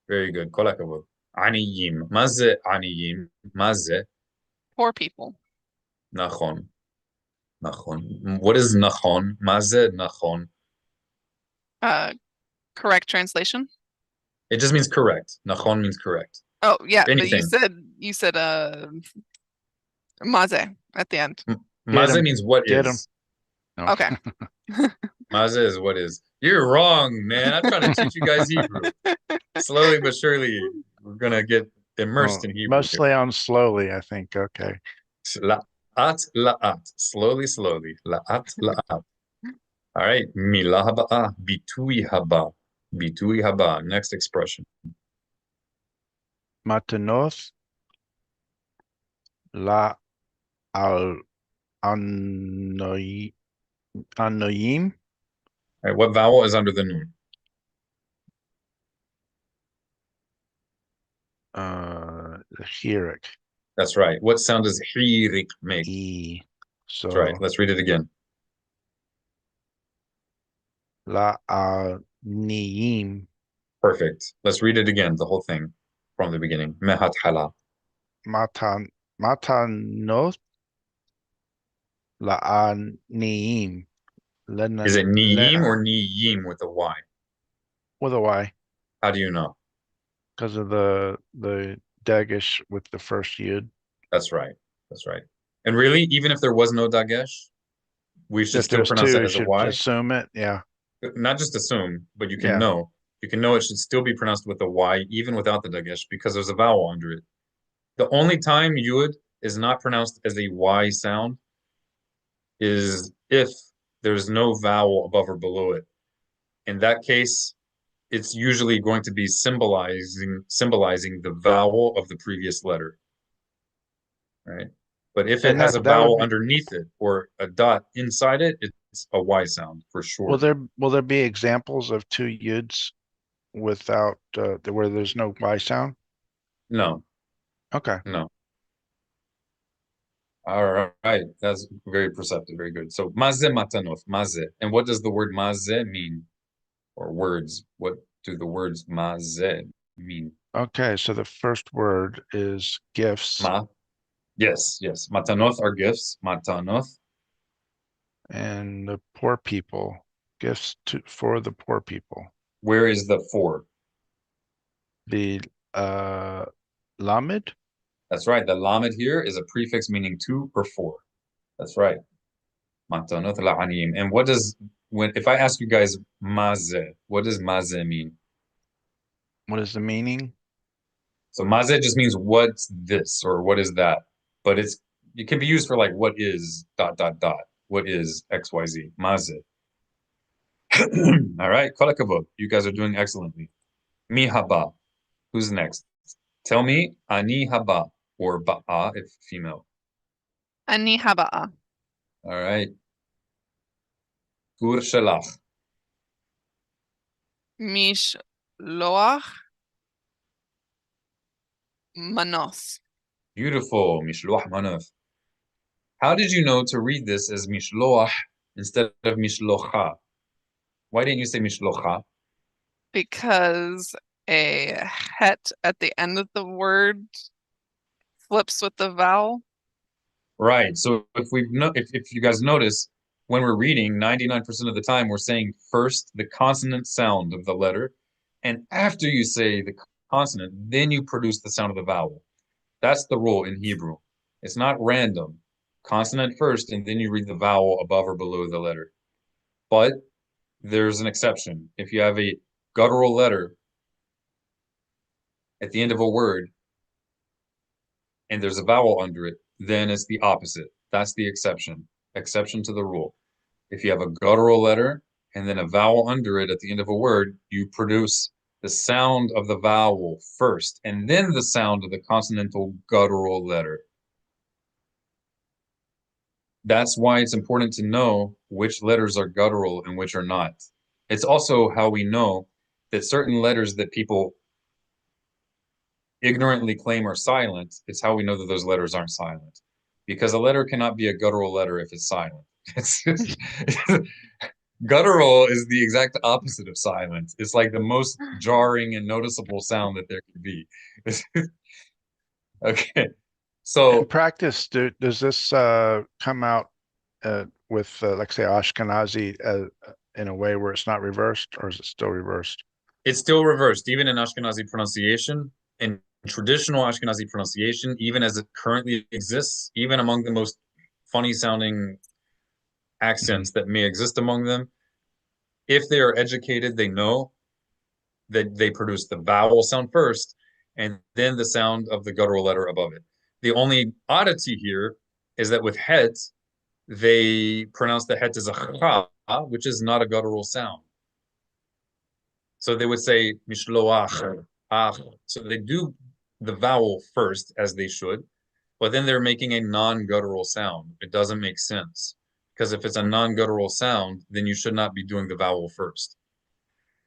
Very good. Kol hakavod. Aniyim. Maze aniyim. Maze. Poor people. Nachon. Nachon. What is nachon? Maze nachon. Uh, correct translation. It just means correct. Nachon means correct. Oh yeah, but Anything. you said maze at the end. Get Maze him. means what Get him. is. No. Okay. Maze is what is. You're wrong, man. I'm trying to teach you guys Hebrew. Slowly but surely, we're gonna get immersed in Hebrew here. Mostly on slowly, I think. Okay. La'at, la'at. Slowly, slowly. La'at, la'at. All right. Milah haba'ah. Bitui haba. Bitui haba. Next expression. Matanoth, La al anoy anoyim. All right, what vowel is under the nun? Hirik. That's right. What sound does hirik make? E. That's right. So Let's read it again. la aniyim. Perfect. Let's read it again, the whole thing from the beginning. Mehat hala. Matan Matanot la aniyim. Is it niim or Lena niyim with a Y? with a Y How do you know? because of the dagish with the first yud. That's right. That's right. And really, even if there was no dagesh, we should If there still was pronounce two, it you as a should Y. assume it. Yeah, Not just assume, but you can yeah. know. You can know it should still be pronounced with a Y, even without the dagesh, because there's a vowel under it. The only time yud is not pronounced as a Y sound is if there's no vowel above or below it. In that case, it's usually going to be symbolizing the vowel of the previous letter, right? But if it And has a that would vowel be. underneath it or a dot inside it, it's a Y sound for Will sure. there be examples of two yuds without where there's no Y sound? No, Okay. no. All right, that's very perceptive, very good. So maze matanoth, maze. And what does the word maze mean? Or words? What do the words maze mean? Okay, so the first word is gifts, Ma. Yes, yes. Matanoth are gifts. Matanoth. and the poor people, gifts for the poor people. Where is the for? The uh lamed, That's right. The lamed here is a prefix meaning to or for. That's right. Matanoth la'anim. And what does when if I ask you guys maze, what does maze mean? what is the meaning? So maze just means what's this or what is that? But it can be used for like what is dot dot dot. What is XYZ? Maze. All right, kolakavod. You guys are doing excellently. Mi haba. Who's next? Tell me ani haba or ba'a if female. Ani haba'a. All right. Gur shalach. Mish loach manos. Beautiful. Mishloach manav. How did you know to read this as mishloach instead of mishlocha? Why didn't you say mishlocha? Because a het at the end of the word flips with the vowel. Right. So if you guys notice, when we're reading, 99% of the time we're saying first the consonant sound of the letter, and after you say the consonant, then you produce the sound of the vowel. That's the rule in Hebrew. It's not random. Consonant first, and then you read the vowel above or below the letter. But there's an exception. If you have a guttural letter at the end of a word and there's a vowel under it, then it's the opposite. That's the exception to the rule. If you have a guttural letter and then a vowel under it at the end of a word, you produce the sound of the vowel first and then the sound of the consonantal guttural letter. That's why it's important to know which letters are guttural and which are not. It's also how we know that certain letters that people ignorantly claim are silent, it's how we know that those letters aren't silent. Because a letter cannot be a guttural letter if it's silent. It's just, guttural is the exact opposite of silent. It's like the most jarring and noticeable sound that there could be. Okay. In So practice, does this come out with, like say, Ashkenazi in a way where it's not reversed, or is it still reversed? it's still reversed, even in Ashkenazi pronunciation. In traditional Ashkenazi pronunciation, even as it currently exists, even among the most funny sounding accents that may exist among them, if they are educated, they know that they produce the vowel sound first and then the sound of the guttural letter above it. The only oddity here is that with het, they pronounce the het as a cha, which is not a guttural sound. So they would say mishloach, ach. So they do the vowel first, as they should, but then they're making a non-guttural sound. It doesn't make sense. Because if it's a non-guttural sound, then you should not be doing the vowel first.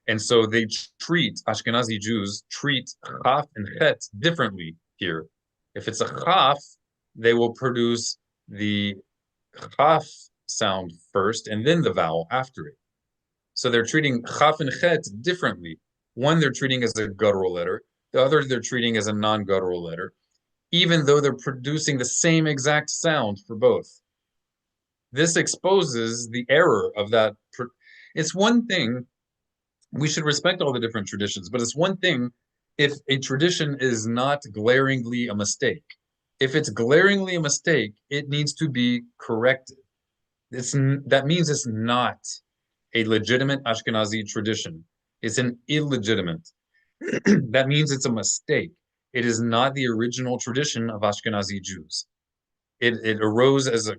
And so they treat, Ashkenazi Jews treat chaf and chet differently here. If it's a chaf, they will produce the chaf sound first and then the vowel after it. So they're treating chaf and chet differently. One they're treating as a guttural letter, the other they're treating as a non-guttural letter, even though they're producing the same exact sound for both. This exposes the error of that. It's one thing, we should respect all the different traditions, but it's one thing if a tradition is not glaringly a mistake. If it's glaringly a mistake, it needs to be corrected. That means it's not a legitimate Ashkenazi tradition. It's an illegitimate. That means it's a mistake. It is not the original tradition of Ashkenazi Jews. It arose as a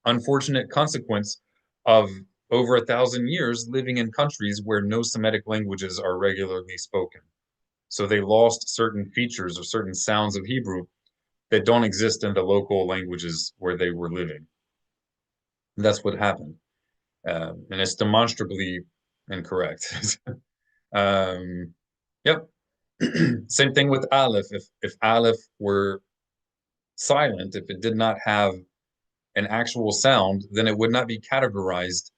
unfortunate consequence of over 1,000 years living in countries where no Semitic languages are regularly spoken. So they lost certain features or certain sounds of Hebrew that don't exist in the local languages where they were living. And that's what happened. And it's demonstrably incorrect. Yep. Same thing with Aleph. If Aleph were silent, if it did not have an actual sound, then it would not be categorized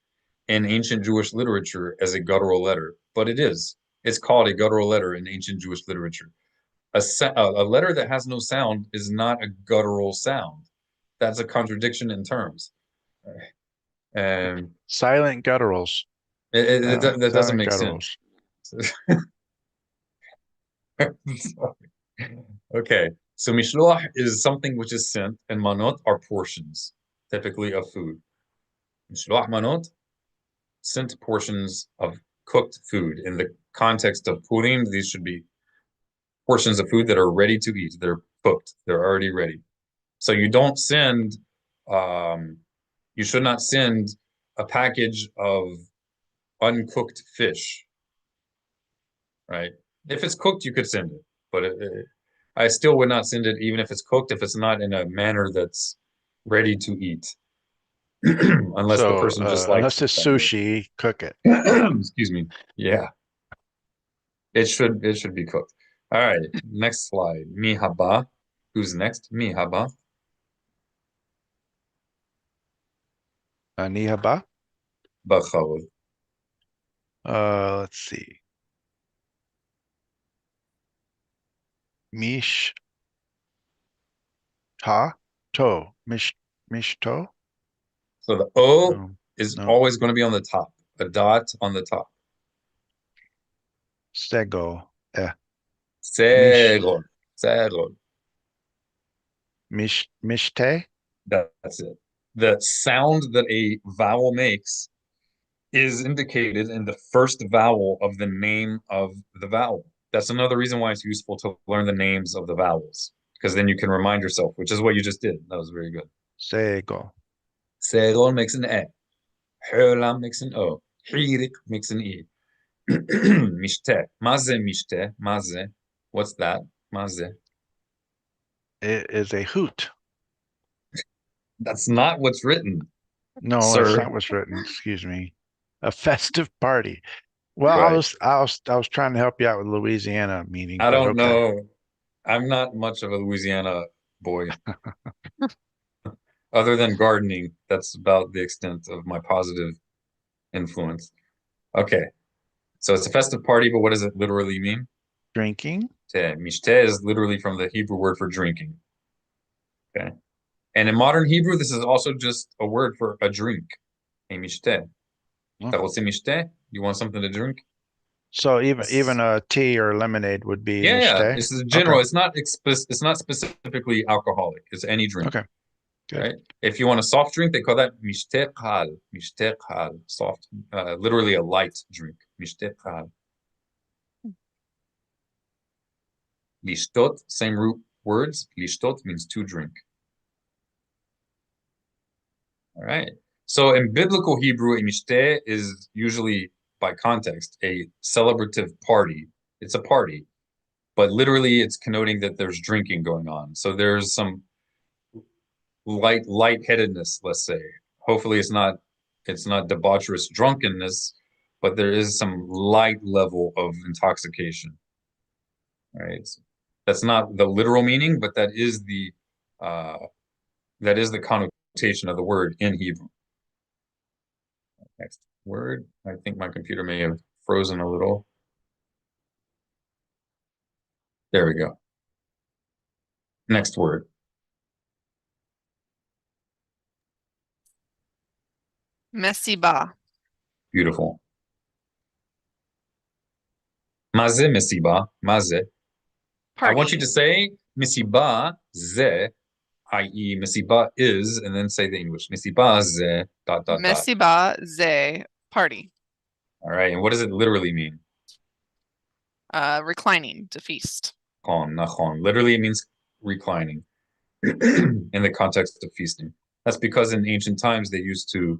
in ancient Jewish literature as a guttural letter, but it is. It's called a guttural letter in ancient Jewish literature. A letter that has no sound is not a guttural sound. That's a contradiction in terms. Silent gutturals. That doesn't Silent make gutturals. sense. Okay, so mishloach is something which is sent, and manot are portions, typically of food. Mishloach manot, sent portions of cooked food. In the context of Purim, these should be portions of food that are ready to eat. They're cooked. They're already ready. So you don't send, you should not send a package of uncooked fish, right? If it's cooked, you could send it, but I still would not send it even if it's cooked, if it's not in a manner that's ready to eat. Unless the So person just likes unless it it's that way. sushi, cook it. Excuse me. Yeah. It should be cooked. All right, next slide. Mihaba. Who's next? Mihaba. Nihaba. Bachawad. Let's see. Mish ta to. Mish to. So the O No, is no. always going to be on the top. A dot on the top. Sego. Mish Segol. Segol. mishte. That's it. The sound that a vowel makes is indicated in the first vowel of the name of the vowel. That's another reason why it's useful to learn the names of the vowels, because then you can remind yourself, which is what you just did. That was very good. Sego. Segol makes an E. Hölam makes an O. Hirik makes an E. Mishte. Maze mishte. Maze. What's that? Maze. It is a hoot. That's not what's written, No, that's sir. not what's written. Excuse me. A festive party. Well, Right. I was trying to help you out with Louisiana meaning, I but don't okay. know. I'm not much of a Louisiana boy. Other than gardening, that's about the extent of my positive influence. Okay. So it's a festive party, but what does it literally mean? Drinking. Mishte is literally from the Hebrew word for drinking. Okay. And in modern Hebrew, this is also just a word for a drink. A mishte. Mishte? You want something to drink? So even a tea or lemonade would be Yeah. mishte. This is Okay. general. It's not specifically alcoholic. It's any drink. Okay. Good. Right? If you want a soft drink, they call that mishte qal. Mishte qal. Soft. Literally a light drink. Mishte qal. Lishtot, same root words. Lishtot means to drink. All right. So in biblical Hebrew, a mishteh is usually, by context, a celebrative party. It's a party. but literally it's connoting that there's drinking going on. So there's some lightheadedness, let's say. Hopefully it's not debaucherous drunkenness, but there is some light level of intoxication. Right? That's not the literal meaning, but uh, that is the connotation of the word in Hebrew. Next word. I think my computer may have frozen a little. There we go. Next word. Mesiba. Beautiful. Maze mesiba. Maze. I want you Party. to say misiba ze, i.e. misiba is, and then say the English. Misiba ze, dot, dot, dot. Mesiba ze. Party. All right. And what does it literally mean? Reclining, to feast. Nachon. Literally, it means reclining in the context of feasting. That's because in ancient times they used to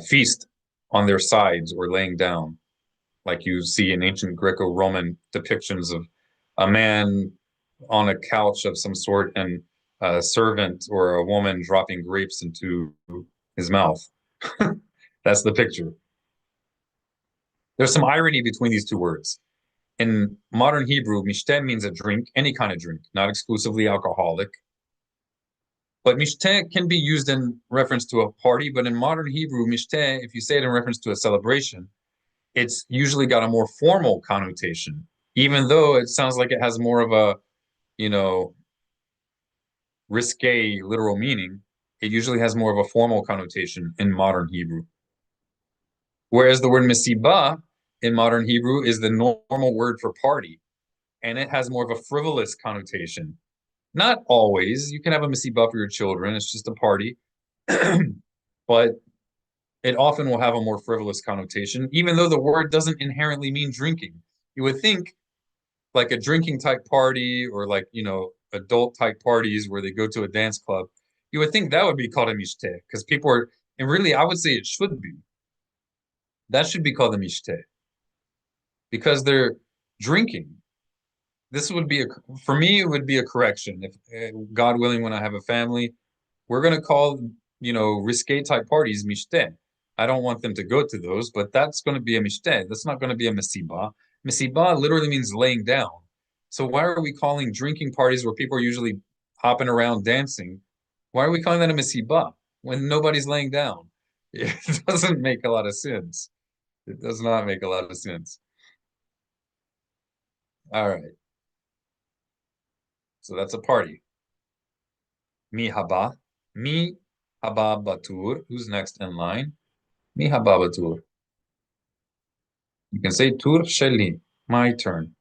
feast on their sides or laying down, like you see in ancient Greco-Roman depictions of a man on a couch of some sort and a servant or a woman dropping grapes into his mouth. That's the picture. There's some irony between these two words. In modern Hebrew, mishteh means a drink, any kind of drink, not exclusively alcoholic. But mishteh can be used in reference to a party, but in modern Hebrew, mishteh, if you say it in reference to a celebration, it's usually got a more formal connotation, even though it sounds like it has more of a, you know, risque literal meaning. It usually has more of a formal connotation in modern Hebrew. Whereas the word mesiba in modern Hebrew is the normal word for party, and it has more of a frivolous connotation. Not always. You can have a mesiba for your children. It's just a party. But it often will have a more frivolous connotation, even though the word doesn't inherently mean drinking. You would think like a drinking type party or like, adult type parties where they go to a dance club, you would think that would be called a mishteh because people are, and really, I would say it should be. That should be called a mishteh because they're drinking. This would be for me, it would be a correction. If God willing, when I have a family, we're going to call, risque type parties mishteh. I don't want them to go to those, but that's going to be a mishteh. That's not going to be a mesiba. Mesiba literally means laying down. So why are we calling drinking parties where people are usually hopping around dancing? Why are we calling that a mesiba when nobody's laying down? It doesn't make a lot of sense. It does not make a lot of sense. All right. So that's a party. Mi haba. Mi haba batur. Who's next in line? Mi haba batur. You can say tur sheli. My turn.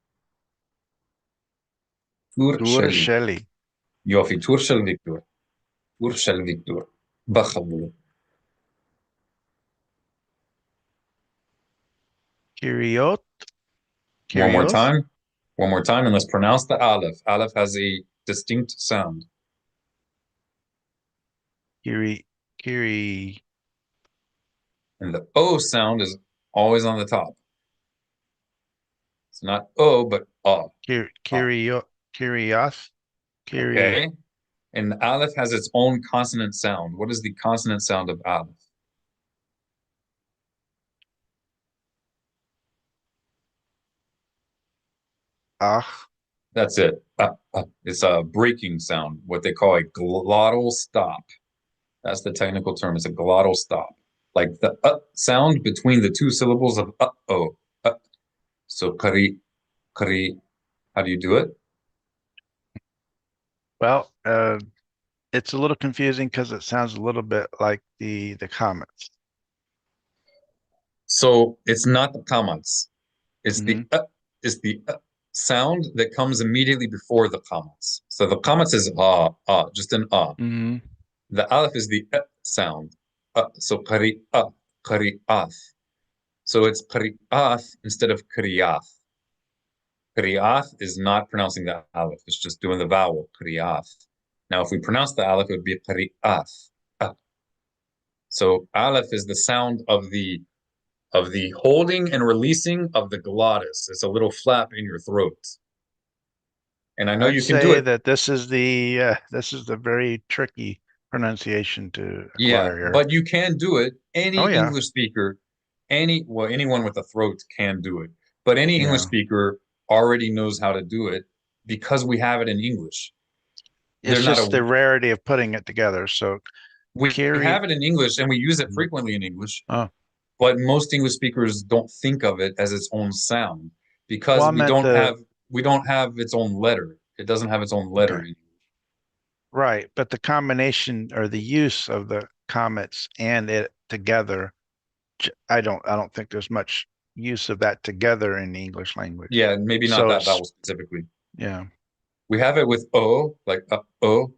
Tur Dur sheli. Shelley. Yofi. Tur shel Victor. Tur shel Victor. Bachabur. Kiriot. One more Kirios. time. One more time, and let's pronounce the aleph. Aleph has a distinct sound. Kiri. Kiri. And the O sound is always on the top. It's not O, but A. Kirio. Kirios. Kiri. Okay? And the aleph has its own consonant sound. What is the consonant sound of aleph? Ach. That's it. It's a breaking sound, what they call a glottal stop. That's the technical term. It's a glottal stop, like the sound between the two syllables of oh. So kari, kari. How do you do it? Well, it's a little confusing because it sounds a little bit like the comments. So it's not the kamats. It's Hmm. the sound that comes immediately before the kamats. So the kamats is just an Hmm. The aleph is the sound. So kari'ath. So it's kari'ath instead of kari'ath. Kari'ath is not pronouncing the aleph. It's just doing the vowel, kari'ath. Now, if we pronounce the aleph, it would be kari'ath. So aleph is the sound of the holding and releasing of the glottis. It's a little flap in your throat. And I know I'd you can do say it. that this is the very tricky pronunciation to Yeah, acquire here. but you can do it. Oh Any yeah, English speaker, anyone with a throat can do it. But any English yeah. speaker already knows how to do it because we have it in English. It's They're not just a the rarity of putting it together. So we carry. have it in English and we use it frequently in English, Oh, but most English speakers don't think of it as its own sound well, because I meant the we don't have its own letter. It doesn't have its own letter okay, in right. But the combination or the use of the comets and it together, I don't think there's much use of that together in the English language. Yeah, maybe not So that it's vowel specifically. yeah. We have it with o, like o,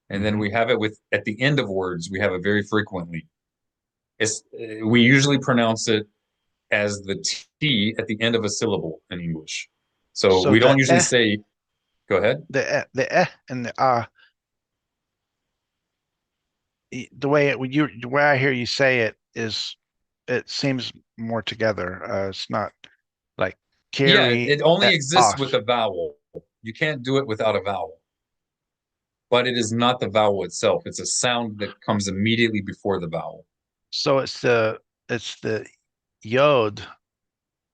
and then Hmm. we have it with at the end of words. We have it very frequently. We usually pronounce it as the t at the end of a syllable in English. So So we don't usually say. Go ahead. the and the the way the way I hear you say it is, it seems more together. It's not like Yeah, carry it only exists with off. a vowel. You can't do it without a vowel. But it is not the vowel itself. It's a sound that comes immediately before the vowel. So it's the yod.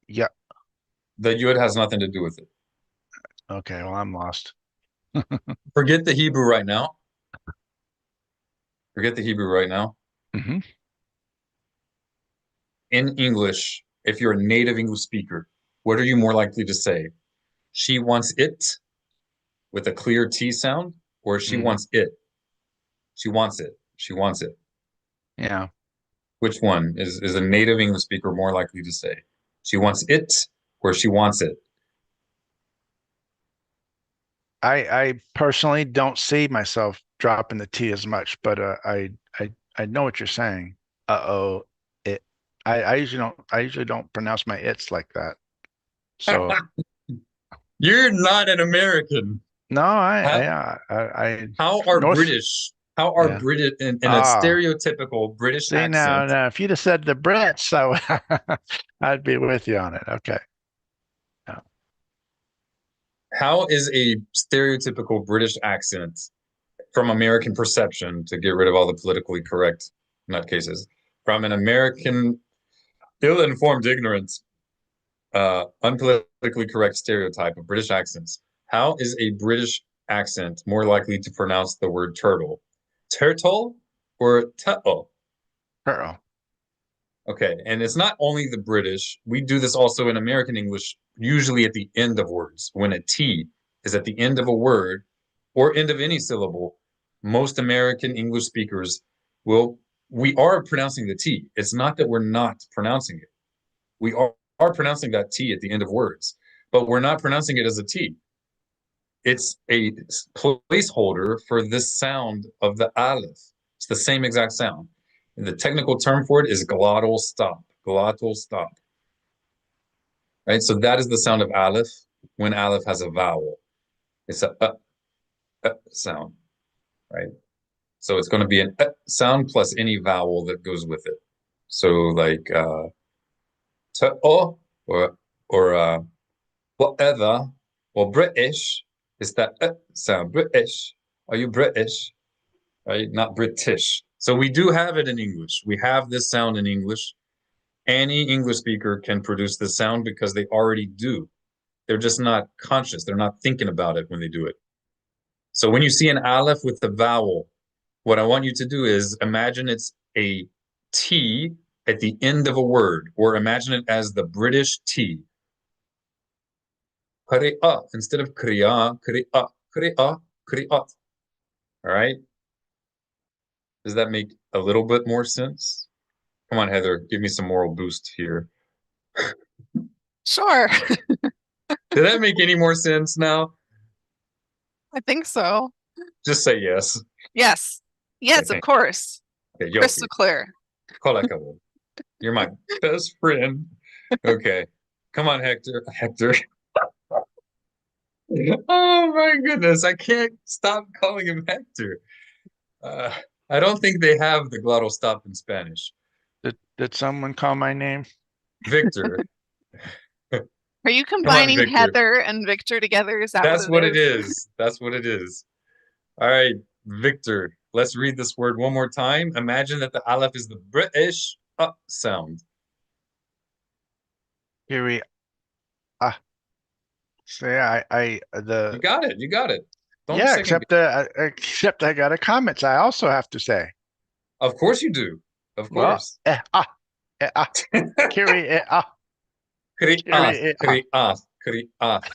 Yeah. The yud has nothing to do with it. Okay. Well, I'm lost. Forget the Hebrew right now. Forget the Hebrew right now. Hmm. In English, if you're a native English speaker, what are you more likely to say? She wants it with a clear T sound, or she Hmm. wants it? She wants it. She wants it. Yeah. Which one is a native English speaker more likely to say? She wants it, or she wants it? I personally don't see myself dropping the T as much, but I know what you're saying. Uh-oh. It I usually don't pronounce my it's like that. So You're not an American. no, How I how are North, British? How are yeah. British in a Ah, stereotypical British see now, accent? now if you'd have said the Brits, I'd be with you on it. Okay. Yeah. How is a stereotypical British accent from American perception to get rid of all the politically correct nutcases from an American ill-informed ignorance unpolitically correct stereotype of British accents? How is a British accent more likely to pronounce the word turtle? Turtle or tuttle? Pearl. Okay, and it's not only the British. We do this also in American English, usually at the end of words. When a T is at the end of a word or end of any syllable, most American English speakers will, we are pronouncing the T. It's not that we're not pronouncing it. We are pronouncing that T at the end of words, but we're not pronouncing it as a T. It's a placeholder for this sound of the aleph. It's the same exact sound. And the technical term for it is glottal stop. Glottal stop. Right? So that is the sound of aleph when aleph has a vowel. It's a sound, right? So it's going to be an sound plus any vowel that goes with it. So like to or whatever or British is that sound. British. Are you British? Right? Not British. So we do have it in English. We have this sound in English. Any English speaker can produce this sound because they already do. They're just not conscious. They're not thinking about it when they do it. So when you see an aleph with the vowel, what I want you to do is imagine it's a T at the end of a word, or imagine it as the British T. Kri'a instead of kriya, kri'a, kri'a, kri'a. All right. Does that make a little bit more sense? Come on, Heather, give me some moral boost here. Sure. Did that make any more sense now? I think so. Just say yes. Yes. Yes, of Okay, course. okay, Crystal Yofi, clear. call that couple. You're my best friend. Okay, come on, Hector. Hector. Oh my goodness, I can't stop calling him Hector. Uh, I don't think they have the glottal stop in Spanish. Did someone call my name? Victor. Are you Come on, combining Victor. Heather and Victor together? Is that That's what what it it is? is. That's what it is. All right, Victor, let's read this word one more time. Imagine that the aleph is the British sound. Here we ah say I You the got it. You got it. Don't yeah, second guess. except I got a comment I also have to say. Of course you do. Of Well, course. Kiri Kri'ath, Kiri kri'ath, kri'ath.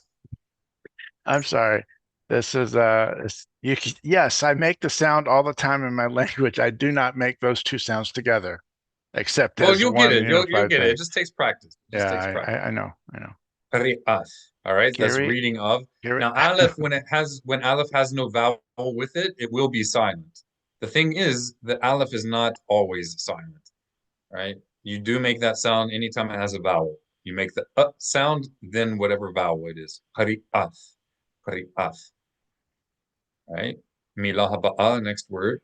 I'm sorry. This is yes, I make the sound all the time in my language. I do not make those two sounds together, except Well, as you'll get one it. You'll unified get it. It thing. just takes practice. It just Yeah, takes practice. I know, I know. Qari'ath. All right, that's Kiri, reading of. Kiri. Now, aleph, when aleph has no vowel with it, it will be silent. The thing is that aleph is not always silent, right? You do make that sound anytime it has a vowel. You make the sound, then whatever vowel it is. Qari'ath. Qari'ath. Right? Milah ba'a, next word.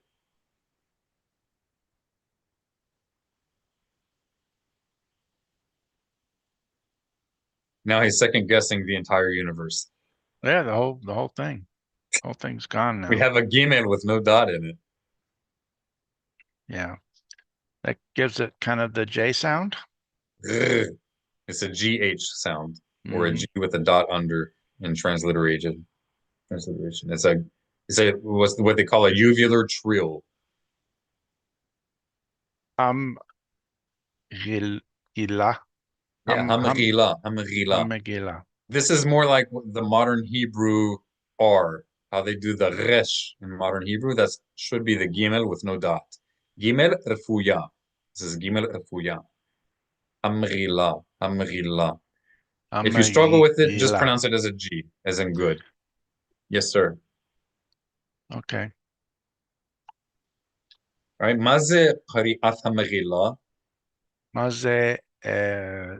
Now he's second guessing the entire universe. Yeah, the whole thing. Whole thing's gone We now. have a gimel with no dot in it. Yeah. That gives it kind of the J sound. It's a GH sound or a Mm. G with a dot under in transliteration. Transliteration. It's what's what they call a uvular trill. Um Gil, Gila. Yeah, hamrila. Hamegila. This is more like the modern Hebrew R, how they do the resh in modern Hebrew. That should be the gimel with no dot. Gimel refuya. This is gimel refuya. Hamrila, hamrila. If you struggle with it, just Hamegila. pronounce it as a G, as in good. Yes, sir. Okay. All right. Maze qari'at hamrila. Maze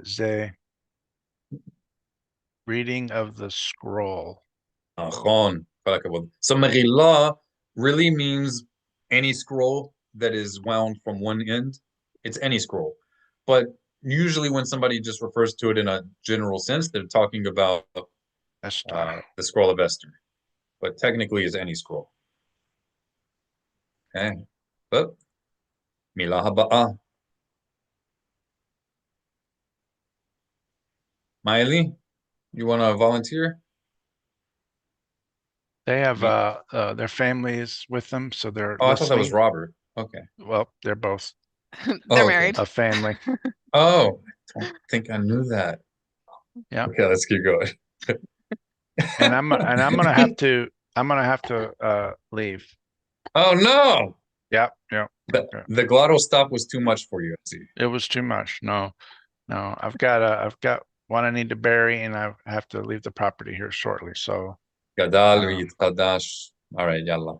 ze reading of the scroll. Ahon. So Megillah really means any scroll that is wound from one end. It's any scroll. But usually when somebody just refers to it in a general sense, they're talking about Esther. the scroll of Esther. But technically it's any scroll. Okay. But Milah Haba'ah. Miley, you want to volunteer? They have their families with them, so they're Oh, I thought that was listening. Robert. Okay. Well, they're both They're Oh, okay. married. a family. Oh, I don't think I knew that. Yeah. Okay, let's keep going. And I'm gonna have to leave. Oh no! Yeah, yeah. The, Okay. the glottal stop was too much for you, I see. It was too much. No, no. I've got one I need to bury, and I have to leave the property here shortly. So Gadal um, v'yitqadash. All right, yalla.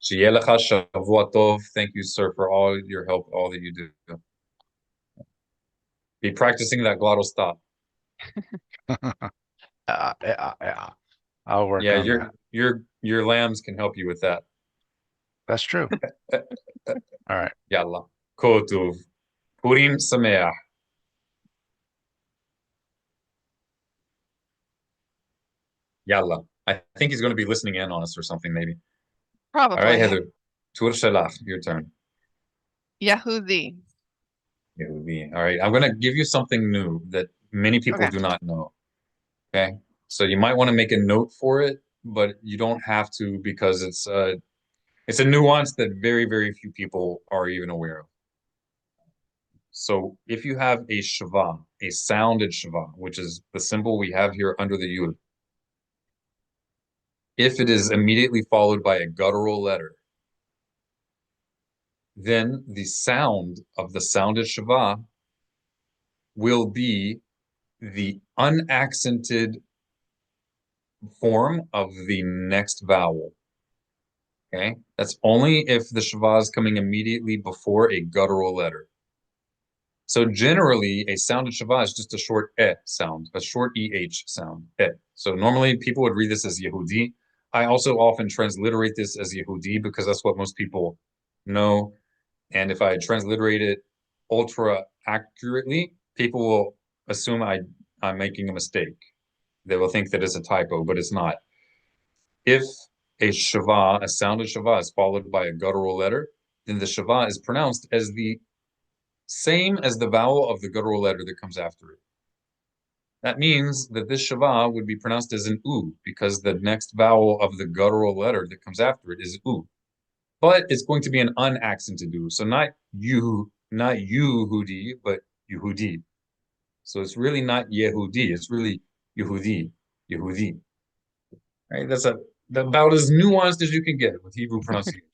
Shi'eh lecha shavua tov. Thank you, sir, for all your help, all that you do. Be practicing that glottal stop. yeah, I'll work Yeah, on that. your lambs can help you with that. That's true. All right. Yalla. Kotuv. Purim sameach. Yalla. I think he's going to be listening in on us or something, maybe. All right, Probably. Heather. Tur shalach. Your turn. Yahudi. Yehudi. All right. I'm going to give you something new that many people Okay. do not know. Okay. So you might want to make a note for it, but you don't have to because it's a nuance that very, very few people are even aware of. So if you have a shava, a sounded shava, which is the symbol we have here under the yud, if it is immediately followed by a guttural letter, then the sound of the sounded shava will be the unaccented form of the next vowel. Okay, that's only if the shava is coming immediately before a guttural letter. So generally, a sounded shava is just a short sound, a short eh sound. So normally people would read this as Yehudi. I also often transliterate this as Yehudi because that's what most people know. And if I transliterate it ultra accurately, people will assume I'm making a mistake. They will think that it's a typo, but it's not. If a shava, a sounded shava, is followed by a guttural letter, then the shava is pronounced as the same as the vowel of the guttural letter that comes after it. That means that this shava would be pronounced as an u, because the next vowel of the guttural letter that comes after it is u. But it's going to be an unaccented u. So not Yehudi, but Yehudi. So it's really not Yehudi, it's really Yehudi, Yehudi. Right? That's about as nuanced as you can get with Hebrew pronunciation.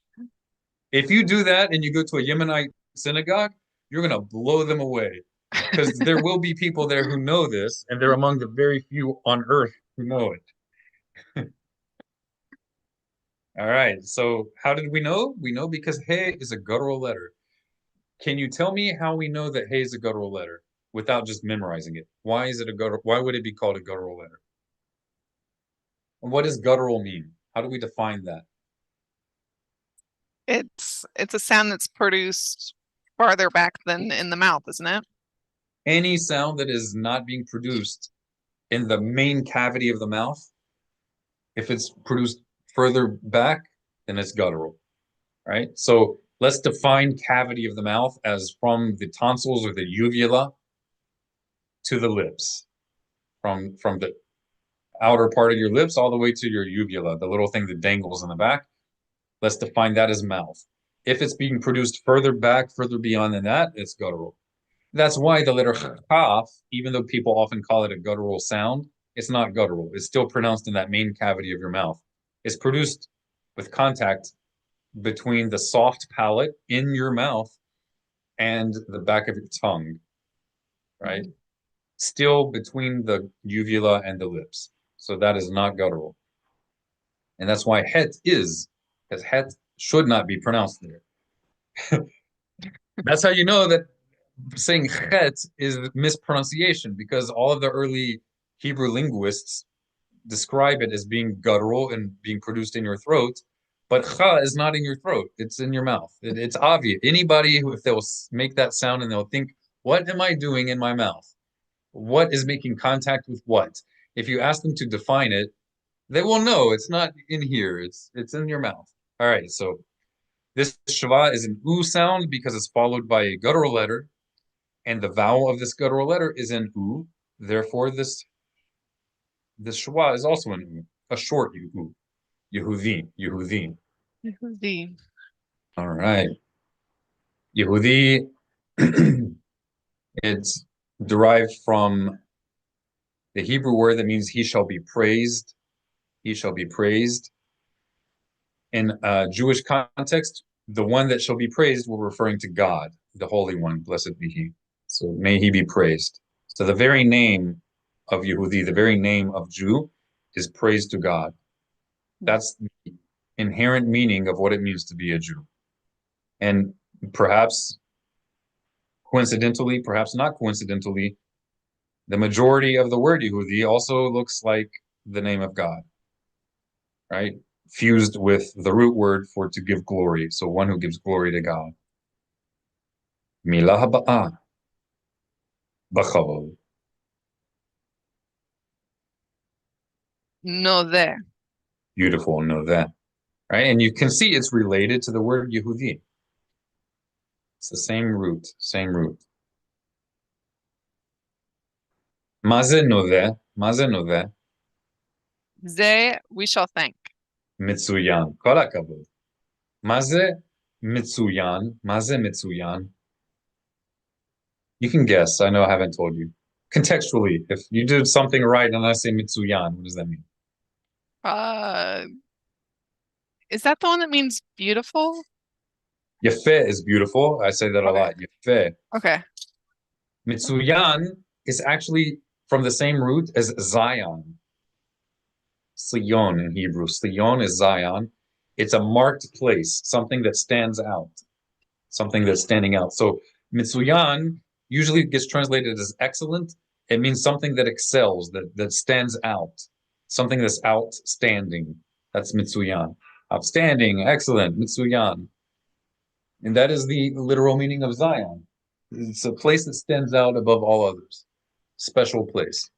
If you do that and you go to a Yemenite synagogue, you're going to blow them away, because there will be people there who know this, and they're among the very few on earth who know it. All right, so how did we know? We know because He is a guttural letter. Can you tell me how we know that He is a guttural letter without just memorizing it? Why is it a guttural? Why would it be called a guttural letter? And what does guttural mean? How do we define that? It's a sound that's produced farther back than in the mouth, isn't it? Any sound that is not being produced in the main cavity of the mouth, if it's produced further back, then it's guttural, right? So let's define cavity of the mouth as from the tonsils or the uvula to the lips, from the outer part of your lips all the way to your uvula, the little thing that dangles in the back. Let's define that as mouth. If it's being produced further back, further beyond than that, it's guttural. That's why the letter chaf, even though people often call it a guttural sound, it's not guttural. It's still pronounced in that main cavity of your mouth. It's produced with contact between the soft palate in your mouth and the back of your tongue, right? Mm-hmm. Still between the uvula and the lips. So that is not guttural. And that's why het is, because het should not be pronounced there. That's how you know that saying chet is mispronunciation, because all of the early Hebrew linguists describe it as being guttural and being produced in your throat, but cha is not in your throat, it's in your mouth. It's obvious. Anybody who, if they'll make that sound and they'll think, what am I doing in my mouth? What is making contact with what? If you ask them to define it, they will know it's not in here, it's in your mouth. All right, so this shava is an u sound because it's followed by a guttural letter, and the vowel of this guttural letter is an u. Therefore, this shwa is also an u, a short u. Yehudi, Yehudi. Yehudi. All right. Yehudi, it's derived from the Hebrew word that means he shall be praised. He shall be praised. In a Jewish context, the one that shall be praised, we're referring to God, the Holy One, blessed be he. So may he be praised. So the very name of Yehudi, the very name of Jew, is praise to God. That's the inherent meaning of what it means to be a Jew. And perhaps coincidentally, perhaps not coincidentally, the majority of the word Yehudi also looks like the name of God, right? Fused with the root word for to give glory. So one who gives glory to God. Milah haba'ah, b'chavod. No there. Beautiful, know that, right? And you can see it's related to the word Yehudi. It's the same root, same root. Maze noveh, maze noveh, Ze we shall thank. mitsuyan, kol hakavod. Maze mitsuyan, maze mitsuyan. You can guess. I know I haven't told you. Contextually, if you did something right and I say mitsuyan, what does that mean? Is that the one that means beautiful? Yefeh is beautiful. I say that a lot. Yefeh. Okay. Mitsuyan is actually from the same root as Zion. Sion in Hebrew. Sion is Zion. It's a marked place, something that stands out, something that's standing out. So Mitsuyan usually gets translated as excellent. It means something that excels, that stands out, something that's outstanding. That's Mitsuyan. Outstanding, excellent, Mitsuyan. And that is the literal meaning of Zion. It's a place that stands out above all others. Special place.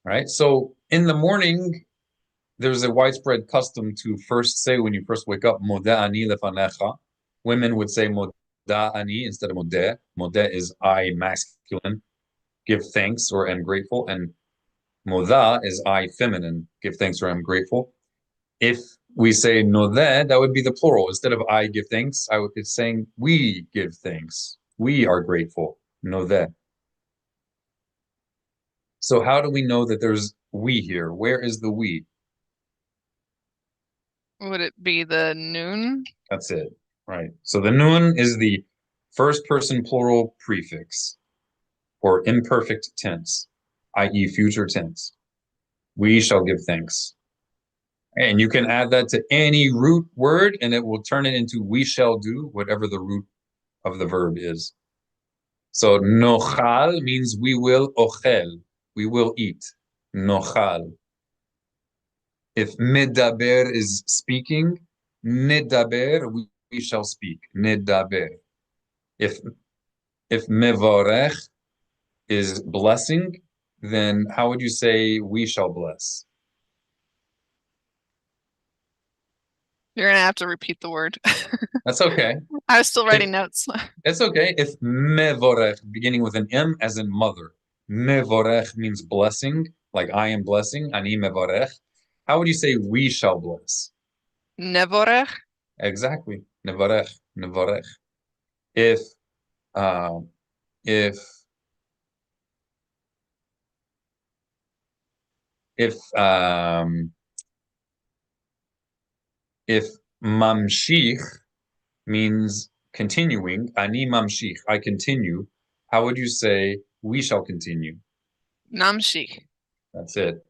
right? So in the morning, there's a widespread custom to first say when you first wake up, Moda ani lefanecha. Women would say Moda ani instead of Modeh. Modeh is I masculine, give thanks or am grateful, and Moda is I feminine, give thanks or am grateful. If we say Nodeh, that would be the plural. Instead of I give thanks, it's saying we give thanks. We are grateful. Nodeh. So how do we know that there's we here? Where is the we? Would it be the noon? That's it, right? So the nun is the first person plural prefix or imperfect tense, i.e., future tense. We shall give thanks. And you can add that to any root word and it will turn it into we shall do, whatever the root of the verb is. So nochal means we will ochel, we will eat. Nochal. If medaber is speaking, nedaber, we shall speak. Nedaber. If mevorech is blessing, then how would you say we shall bless? You're gonna have to repeat the word. That's okay. I was still writing notes. It's okay. If mevorech, beginning with an M as in mother, mevorech means blessing, like I am blessing, ani mevorech. How would you say we shall bless? Nevorech. Exactly. Nevorech, nevorech. If uh, if if um if mamshich means continuing, ani mamshich, I continue, how would you say we shall continue? Namshich. That's it.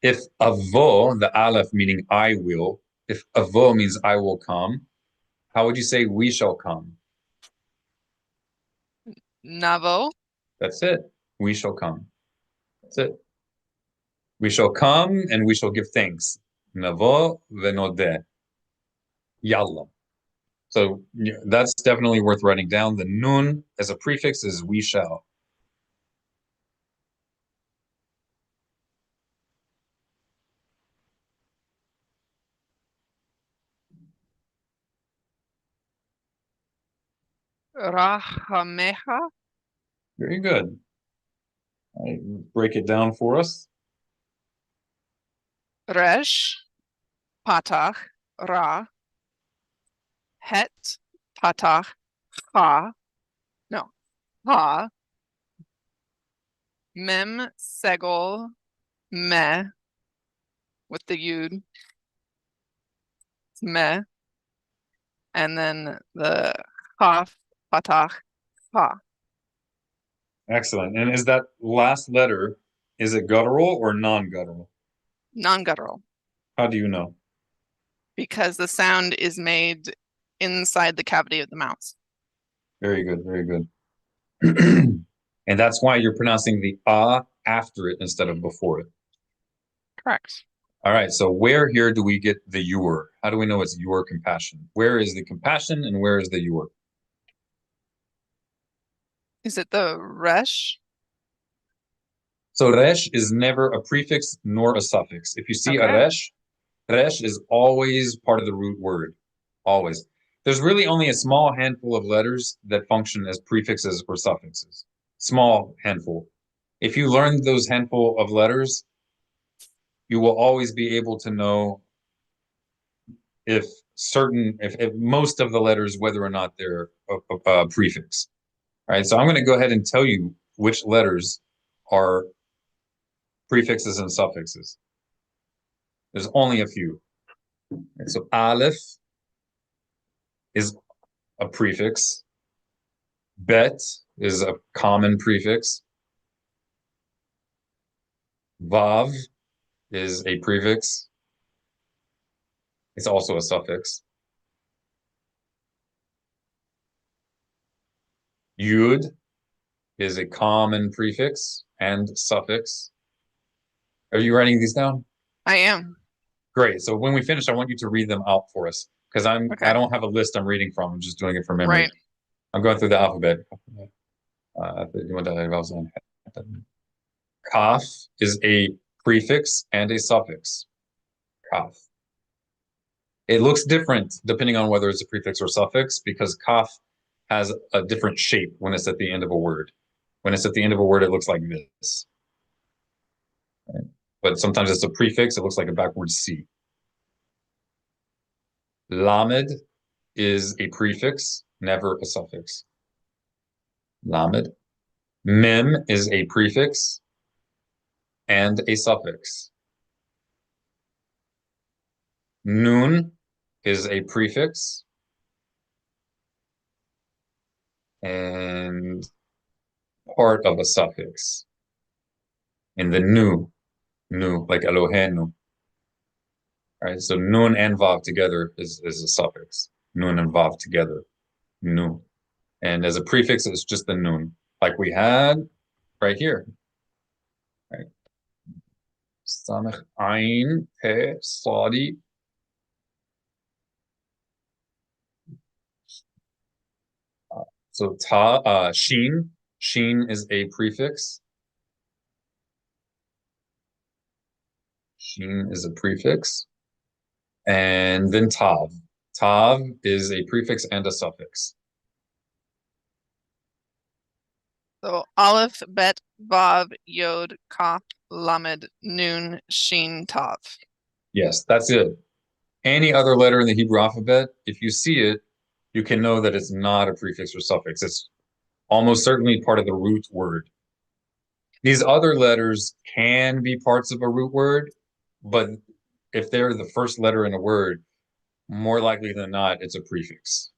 If avo, the aleph meaning I will, if avo means I will come, how would you say we shall come? Navo. That's it. We shall come. That's it. We shall come and we shall give thanks. Navo venodeh. Yalla. So that's definitely worth writing down. The nun as a prefix is we shall. Rahamecha. Very good. Right, break it down for us. Resh. Patach. Ra. Het. Patach. Ha. No. Ha. Mem. Segol. Me. With the yud. It's me. And then the chaf. Patach. Ha. Excellent. And is that last letter, is it guttural or non-guttural? Non-guttural. How do you know? Because the sound is made inside the cavity of the mouth. Very good, very good. And that's why you're pronouncing the after it instead of before it. Correct. All right, so where here do we get the your? How do we know it's your compassion? Where is the compassion and where is the your? Is it the resh? So resh is never a prefix nor a suffix. If you see a Okay. resh is always part of the root word, always. There's really only a small handful of letters that function as prefixes or suffixes. Small handful. If you learn those handful of letters, you will always be able to know if most of the letters, whether or not they're a prefix. All right, so I'm going to go ahead and tell you which letters are prefixes and suffixes. There's only a few. And so aleph is a prefix. Bet is a common prefix. Vav is a prefix. It's also a suffix. Yud is a common prefix and suffix. Are you writing these down? I am. Great. So when we finish, I want you to read them out for us because I don't have a list I'm reading from. I'm just doing it from memory. Right. I'm going through the alphabet. Kaf is a prefix and a suffix. Kaf. It looks different depending on whether it's a prefix or suffix because kaf has a different shape when it's at the end of a word. When it's at the end of a word, it looks like this. Right? But sometimes it's a prefix, it looks like a backwards C. Lamed is a prefix, never a suffix. Lamed. Mem is a prefix and a suffix. Nun is a prefix and part of a suffix. In the nu, like Elohenu. Right, so nun and vav together is a suffix. Nun and vav together, nu. And as a prefix, it's just the nun, like we had right here. Right. Samech ayin pe sadi. So sheen. Sheen is a prefix. Sheen is a prefix. And then tav. Tav is a prefix and a suffix. So Aleph, Bet, Vav, Yod, Kaf, Lamed, Nun, Shin, Tav. Yes, that's it. Any other letter in the Hebrew alphabet, if you see it, you can know that it's not a prefix or suffix. It's almost certainly part of the root word. These other letters can be parts of a root word, but if they're the first letter in a word, more likely than not, it's a prefix.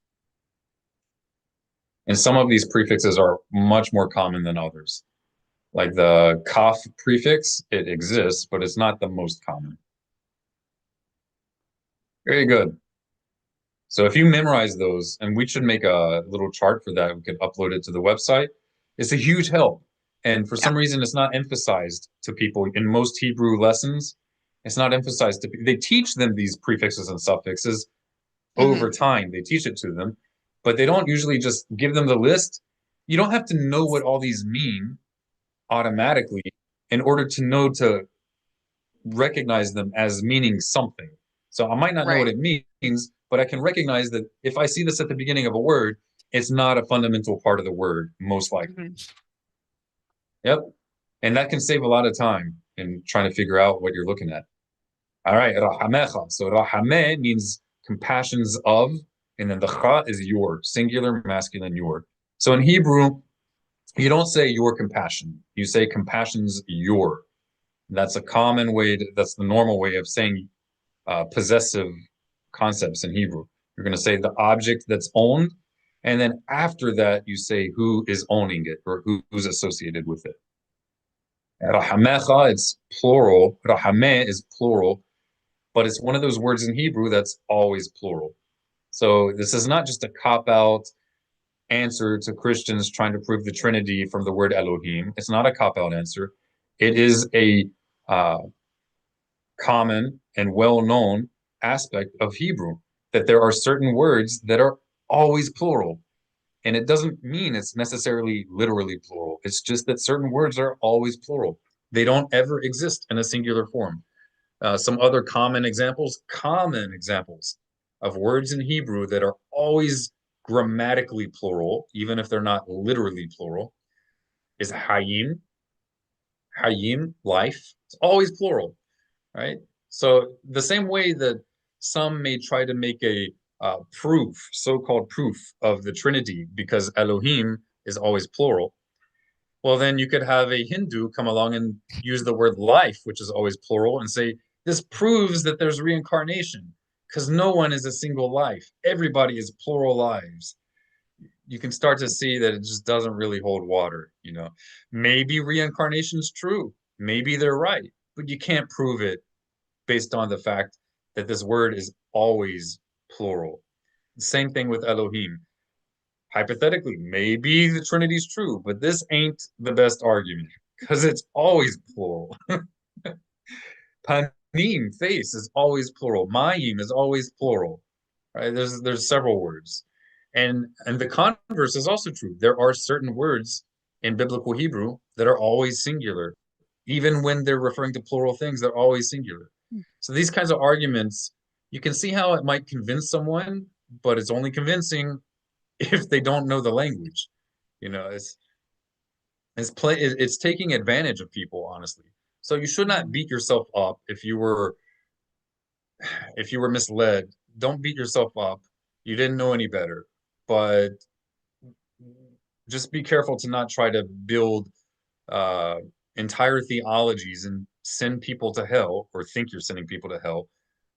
And some of these prefixes are much more common than others. Like the kaf prefix, it exists, but it's not the most common. Very good. So if you memorize those, and we should make a little chart for that, we could upload it to the website. It's a huge help. And for some reason, it's not emphasized to people in most Hebrew lessons. It's not emphasized to people. They teach them these prefixes and suffixes over time. They teach it to them, but they don't usually just give them the list. You don't have to know what all these mean automatically in order to know to recognize them as meaning something. So I might not know what it means, but I can recognize that if I see this at the beginning of a word, it's not a fundamental part of the word, most likely. Yep. And that can save a lot of time in trying to figure out what you're looking at. All right, rahamecha. So rahameh means compassions of, and then the cha is your, singular, masculine, your. So in Hebrew, you don't say your compassion. You say compassions your. That's a common way, that's the normal way of saying possessive concepts in Hebrew. You're going to say the object that's owned, and then after that, you say who is owning it or who's associated with it. Rahamecha, it's plural. Rahameh is plural, but it's one of those words in Hebrew that's always plural. So this is not just a cop-out answer to Christians trying to prove the Trinity from the word Elohim. It's not a cop-out answer. It is a common and well-known aspect of Hebrew, that there are certain words that are always plural. And it doesn't mean it's necessarily literally plural. It's just that certain words are always plural. They don't ever exist in a singular form. Some other common examples of words in Hebrew that are always grammatically plural, even if they're not literally plural, is hayim. Hayim, life. It's always plural, right? So the same way that some may try to make a proof, so-called proof of the Trinity, because Elohim is always plural, well, then you could have a Hindu come along and use the word life, which is always plural, and say, this proves that there's reincarnation, because no one is a single life. Everybody is plural lives. You can start to see that it just doesn't really hold water, you know. Maybe reincarnation is true. Maybe they're right, but you can't prove it based on the fact that this word is always plural. The same thing with Elohim. Hypothetically, maybe the Trinity is true, but this ain't the best argument because it's always plural. Panim, face, is always plural. Mayim is always plural. Right? There's several words. And the converse is also true. There are certain words in biblical Hebrew that are always singular. Even when they're referring to plural things, they're always singular. So these kinds of arguments, you can see how it might convince someone, but it's only convincing if they don't know the language. You know, it's taking advantage of people, honestly. So you should not beat yourself up if you were misled. Don't beat yourself up. You didn't know any better. But just be careful to not try to build uh, entire theologies and send people to hell, or think you're sending people to hell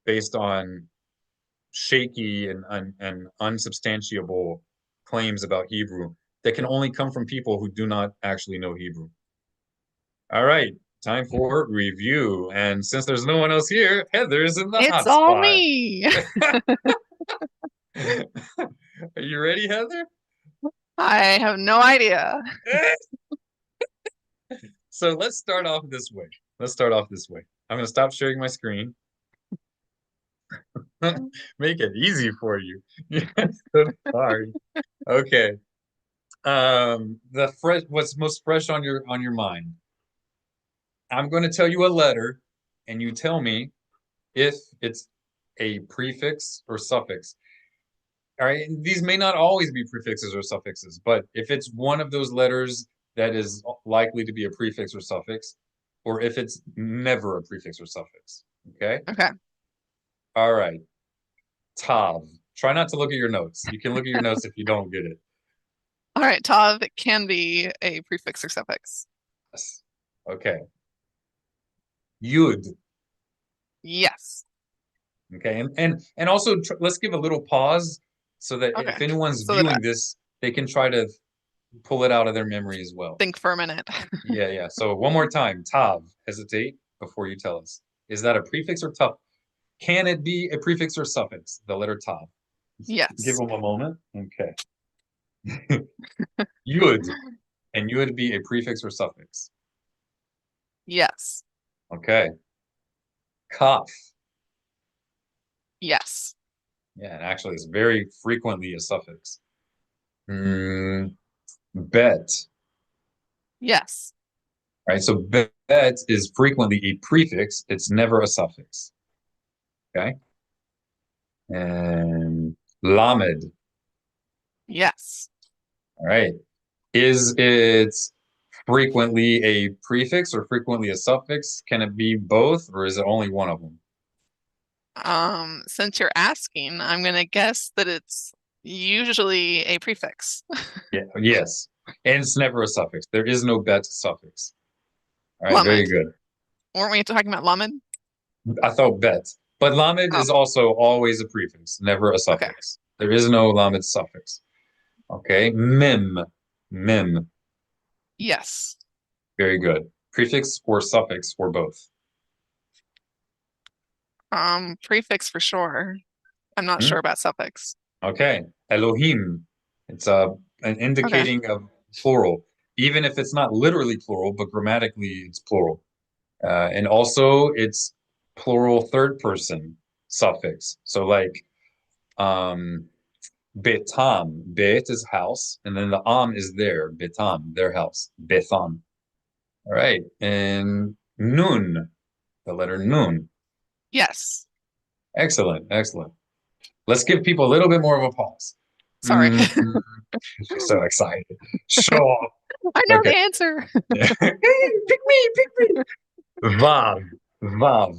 based on shaky and unsubstantiable claims about Hebrew that can only come from people who do not actually know Hebrew. All right, time for review. And since there's no one else here, Heather's in the It's hot all spot. me. Are you ready, Heather? I have no idea. So let's start off this way. I'm going to stop sharing my screen. Make it easy for you. So sorry. Okay. What's most fresh on your mind? I'm going to tell you a letter, and you tell me if it's a prefix or suffix. All right, these may not always be prefixes or suffixes, but if it's one of those letters that is likely to be a prefix or suffix, or if it's never a prefix or suffix. Okay? Okay. All right. Tav. Try not to look at your notes. You can look at your notes if you don't get it. All right. Tav can be a prefix or suffix. Yes. Okay. Yud. Yes. Okay. And also let's give a little pause so that Okay. if anyone's So that viewing this, they can try to pull it out of their memory as well. think for a minute. Yeah. So one more time. Tav. Hesitate before you tell us. Is that a prefix or tough? Can it be a prefix or suffix? The letter tav. Yes. Give them a moment. Okay. Yud. And yud be a prefix or suffix? Yes. Okay. Kaf. Yes. Yeah, and actually it's very frequently a suffix. Bet. Yes. Right. So bet is frequently a prefix. It's never a suffix. Okay. And lamed. Yes. All right. Is it frequently a prefix or frequently a suffix? Can it be both, or is it only one of them? Since you're asking, I'm gonna guess that it's usually a prefix. Yeah, yes. And it's never a suffix. There is no bet suffix. All right, very Lamed. good. Weren't we talking about lamed? I thought bet. But lamed Oh. is also always a prefix, never a suffix. There is no lamed suffix. Okay, mim. Mim. Yes. Very good. Prefix or suffix or both? Prefix for sure. I'm not sure about suffix. Okay. Elohim. It's an indicating of plural, even if it's not literally plural, but grammatically it's plural. And also it's plural third person suffix. So like betam, bet is house, and then the is there, betam, their house, betham. All right. And nun, the letter nun. Yes. Excellent, excellent. Let's give people a little bit more of a pause. Sorry. She's so excited. Sure. I know Okay. the answer. Pick me. Vav. Vav.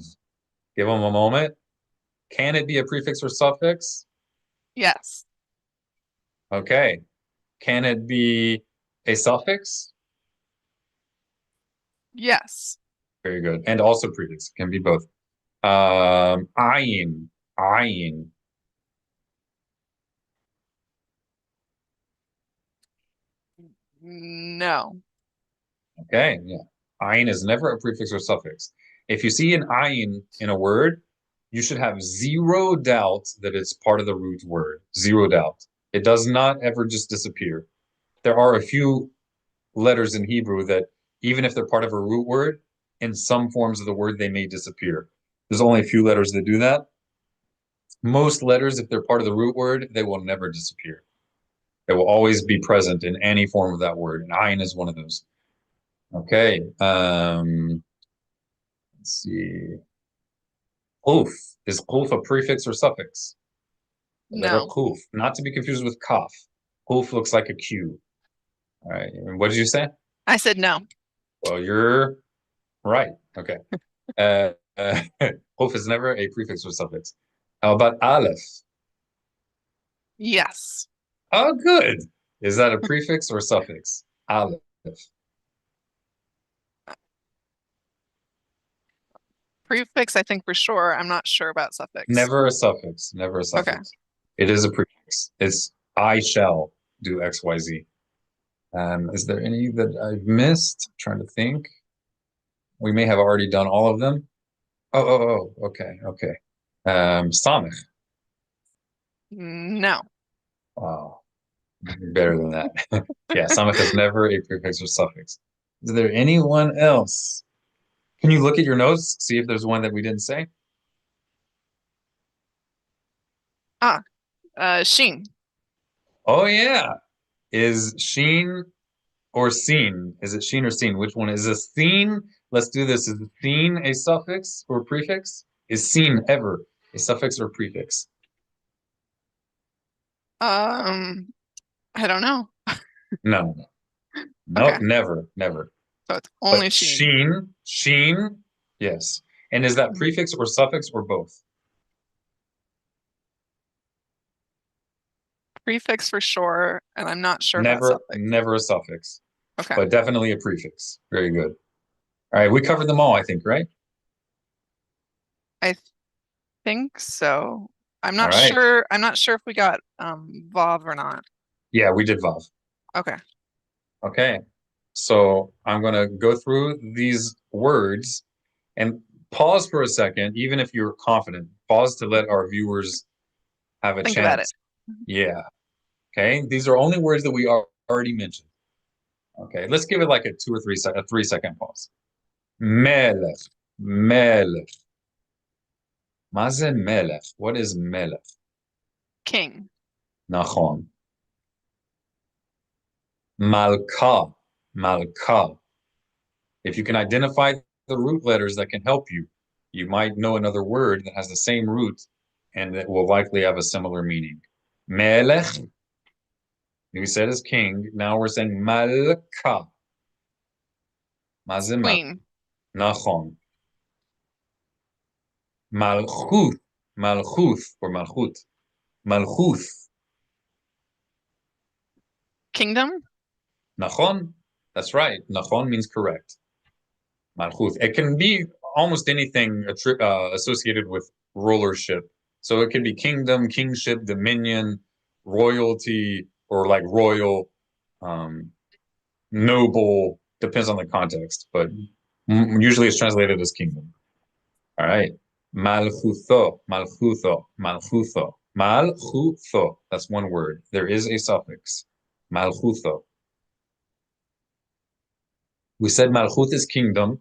Give them a moment. Can it be a prefix or suffix? Yes. Okay. Can it be a suffix? Yes. Very good. And also prefix. Can be both. Ayin. Ayin. No. Okay. Yeah. Ayin is never a prefix or suffix. If you see an ayin in a word, you should have zero doubt that it's part of the root word. Zero doubt. It does not ever just disappear. There are a few letters in Hebrew that, even if they're part of a root word, in some forms of the word, they may disappear. There's only a few letters that do that. Most letters, if they're part of the root word, they will never disappear. It will always be present in any form of that word, and ayin is one of those. Okay. Let's see. Quf. Is quf a prefix or suffix? The letter No. quf, not to be confused with kaf. Quf looks like a Q. All right. And what did you say? I said no. Well, you're right. Okay. Quf is never a prefix or suffix. How about aleph? Yes. Oh, good. Is that a prefix or suffix? Aleph. Prefix, I think for sure. I'm not sure about suffix. Never a suffix. Never a Okay. suffix. It is a prefix. It's I shall do X, Y, Z. Is there any that I've missed? I'm trying to think. We may have already done all of them. Oh, okay, okay. Samech. No. Wow, better than that. Yeah, samech is never a prefix or suffix. Is there anyone else? Can you look at your notes, see if there's one that we didn't say? Sheen. Oh yeah. Is sheen or seen? Is it sheen or seen? Which one is a seen? Let's do this. Is seen a suffix or prefix? Is seen ever a suffix or prefix? I don't know. No. Nope, Okay. never, never. So it's only But sheen. sheen, yes. And is that prefix or suffix or both? Prefix for sure, and I'm not sure about suffix. Never a suffix, Okay. but definitely a prefix. Very good. All right, we covered them all, I think, right? I think so. I'm All not right. sure. I'm not sure if we got Vav or not. Yeah, we did Vav. Okay. Okay. So I'm going to go through these words and pause for a second, even if you're confident. Pause to let our viewers have a Think about it. chance. Yeah. Okay. These are only words that we already mentioned. Okay. Let's give it like a 3 second pause. Melech. Melech. Mazen melech. What is melech? King. Nachon. Malka. Malka. If you can identify the root letters that can help you, you might know another word that has the same root and that will likely have a similar meaning. Melech, we said is king. Now we're saying malka. Mazima. Queen. Nachon. Malchuth. Malchuth or malchut. Malchuth. Kingdom. Nachon. That's right. Nachon means correct. Malchuth. It can be almost anything associated with rulership. So it can be kingdom, kingship, dominion, royalty, or like royal, noble, depends on the context, but usually it's translated as kingdom. All right. Malchutho, malchutho, malchutho, malchutho. That's one word. There is a suffix. Malchutho. We said malchut is kingdom.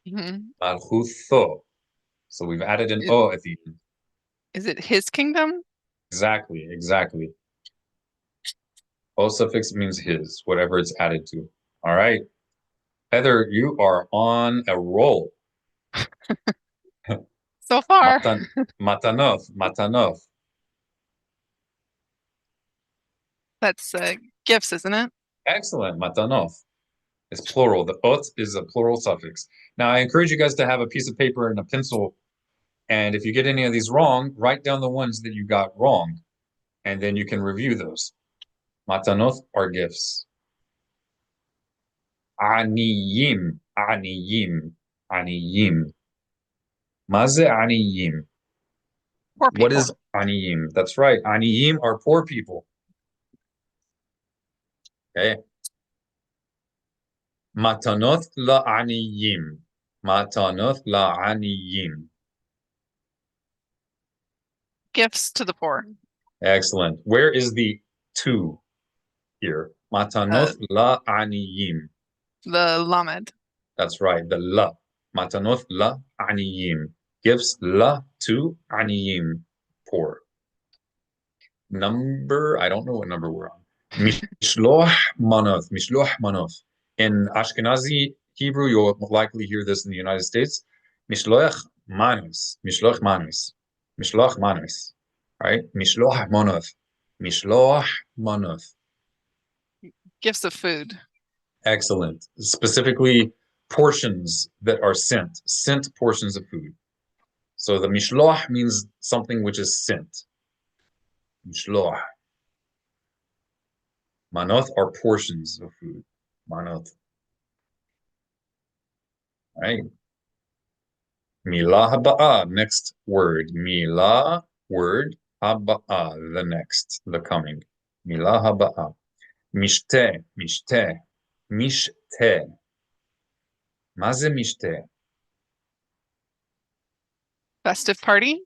Malchutho. So we've added an O at the end. Is it his kingdom? Exactly, exactly. O suffix means his, whatever it's added to. All right. Heather, you are on a roll. So far. Matanov, matanov. That's gifts, isn't it? Excellent, matanov. It's plural. The ot is a plural suffix. Now, I encourage you guys to have a piece of paper and a pencil. And if you get any of these wrong, write down the ones that you got wrong. And then you can review those. Matanov are gifts. Aniyim, aniyim, aniyim. Maze aniyim. Poor people. What is aniyim? That's right. Aniyim are poor people. Okay. Matanot la'aniyim. Matanot la'aniyim. Gifts to the poor. Excellent. Where is the two here? Matanot la'aniyim. The Lamed. That's right. The la. Matanot la'aniyim. Gifts la to aniyim. Poor. Number, I don't know what number we're on. Mishloach manoth. Mishloach manoth. In Ashkenazi Hebrew, you'll likely hear this in the United States. Mishloach manos. Mishloach manos. Mishloach manos. Right? Mishloach manoth. Mishloach manoth. Gifts of food. Excellent. Specifically, portions that are sent portions of food. So the mishloach means something which is sent. Mishloach. Manoth are portions of food. Manoth. All right. Milah haba'ah, next word. Milah, word. Haba'ah, the next, the coming. Milah haba'ah. Mishte, mishte, mishte. Maze mishte. Festive party.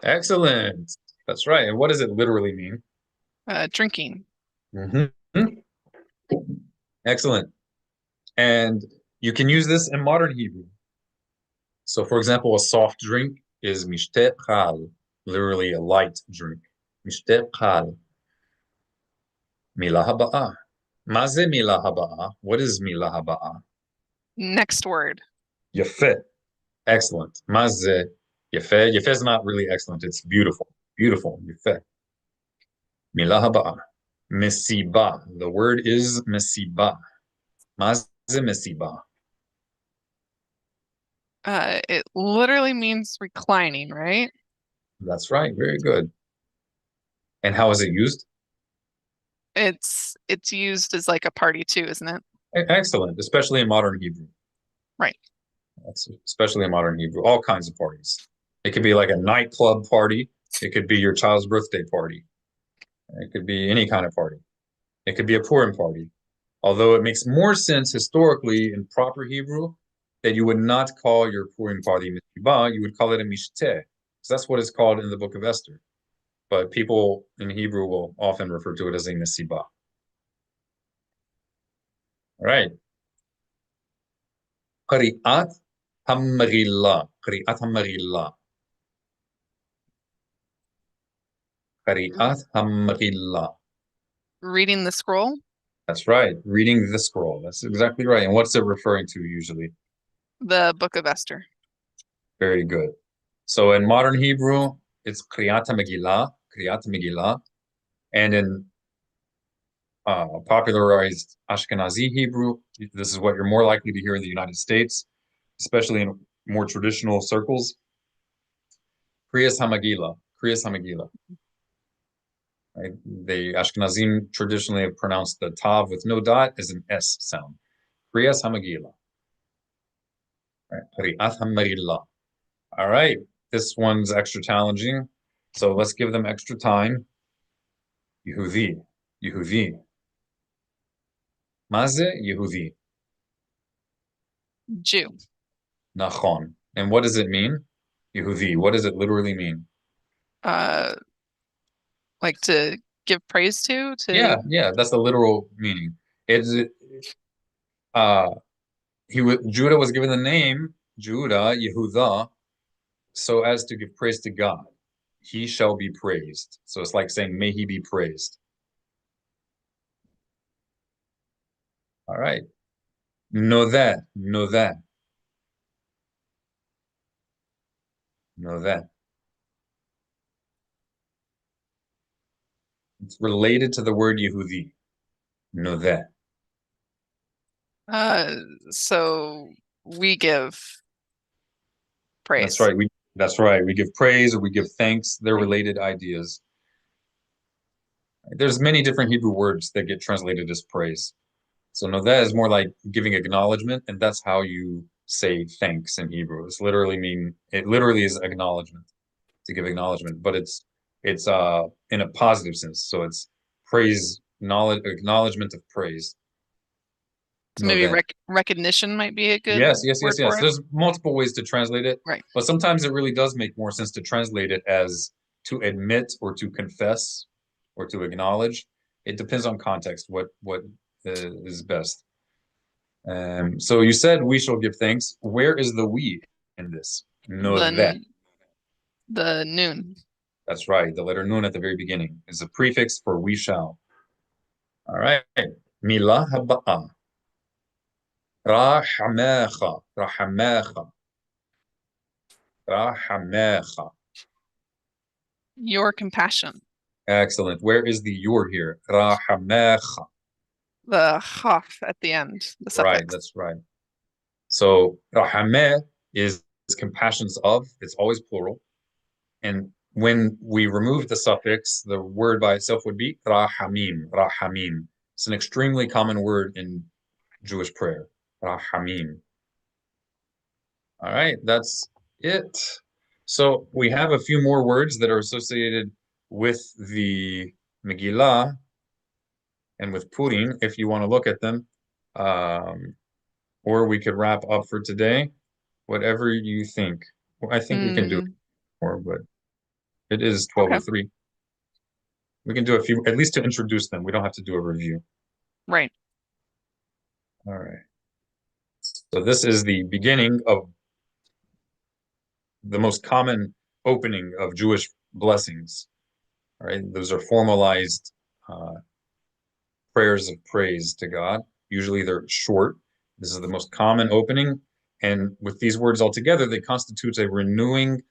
Excellent. That's right. And what does it literally mean? Drinking. Mm-hmm. Excellent. And you can use this in modern Hebrew. So, for example, a soft drink is mishte chal, literally a light drink. Mishte chal. Milah haba'ah. Maze milah haba'ah. What is milah haba'ah? Next word. Yafeh. Excellent. Maze yafeh. Yafeh is not really excellent. It's beautiful. Beautiful. Yafeh. Milah haba'ah. Mesibah. The word is mesibah. Maze mesibah. It literally means reclining, right? That's right. Very good. And how is it used? It's used as like a party too, isn't it? Excellent, especially in modern Hebrew. Right. Especially in modern Hebrew, all kinds of parties. It could be like a nightclub party. It could be your child's birthday party. It could be any kind of party. It could be a Purim party. Although it makes more sense historically in proper Hebrew that you would not call your Purim party Mishibah, you would call it a Mishteh. Because that's what it's called in the book of Esther. But people in Hebrew will often refer to it as a Mesibah. All right. Qari'at Hamrila. Qari'at Hamrila. Qari'at Hamrila. Reading the scroll. That's right. Reading the scroll. That's exactly right. And what's it referring to usually? The book of Esther. Very good. So in modern Hebrew, it's Kriyat Megillah, Kriyat Megillah. And in popularized Ashkenazi Hebrew, this is what you're more likely to hear in the United States, especially in more traditional circles. Kriyas HaMegillah, Kriyas HaMegillah. Right? The Ashkenazim traditionally have pronounced the tav with no dot as an S sound. Kriyas HaMegillah. Kriyat HaMegillah. All right, this one's extra challenging, so let's give them extra time. Yehudi, Yehudi. Maze Yehudi. Jew. Nachon. And what does it mean? Yehudi. What does it literally mean? Like to give praise to. Yeah, that's the literal meaning. It's Judah was given the name Judah, Yehudah, so as to give praise to God. He shall be praised. So it's like saying, may he be praised. All right. Know that, know that, know that. It's related to the word Yehudi. Know that. So we give praise. That's right. That's right. We give praise or we give thanks. They're related ideas. There's many different Hebrew words that get translated as praise. So know that is more like giving acknowledgement, and that's how you say thanks in Hebrew. It literally is acknowledgement, to give acknowledgement, but it's in a positive sense. So it's praise, knowledge, acknowledgement of praise. So Know maybe that. recognition might be a good Yes. word for it. There's multiple ways to translate it, Right. but sometimes it really does make more sense to translate it as to admit or to confess or to acknowledge. It depends on context, what is best. So you said we shall give thanks. Where is the we in this? Know that. The noon. That's right. The letter nun at the very beginning is a prefix for we shall. All right. Milah haba'a. Rahamecha. Rahamecha. Rahamecha. Your compassion. Excellent. Where is the your here? Rahamecha. The chaf at the end, the Right, suffix. that's right. So rahameh is compassions of, it's always plural. And when we remove the suffix, the word by itself would be rahamim, rahamim. It's an extremely common word in Jewish prayer, rahamim. All right, that's it. So we have a few more words that are associated with the Megillah and with Purim, if you want to look at them. Or we could wrap up for today, whatever you think. Well, I think we can do it more, but it is 12:03. We can do a few, at least to introduce them. We don't have to do a review. Right. All right. So this is the beginning of the most common opening of Jewish blessings. All right. Those are formalized prayers of praise to God. Usually they're short. This is the most common opening. And with these words all together, they constitute a renewing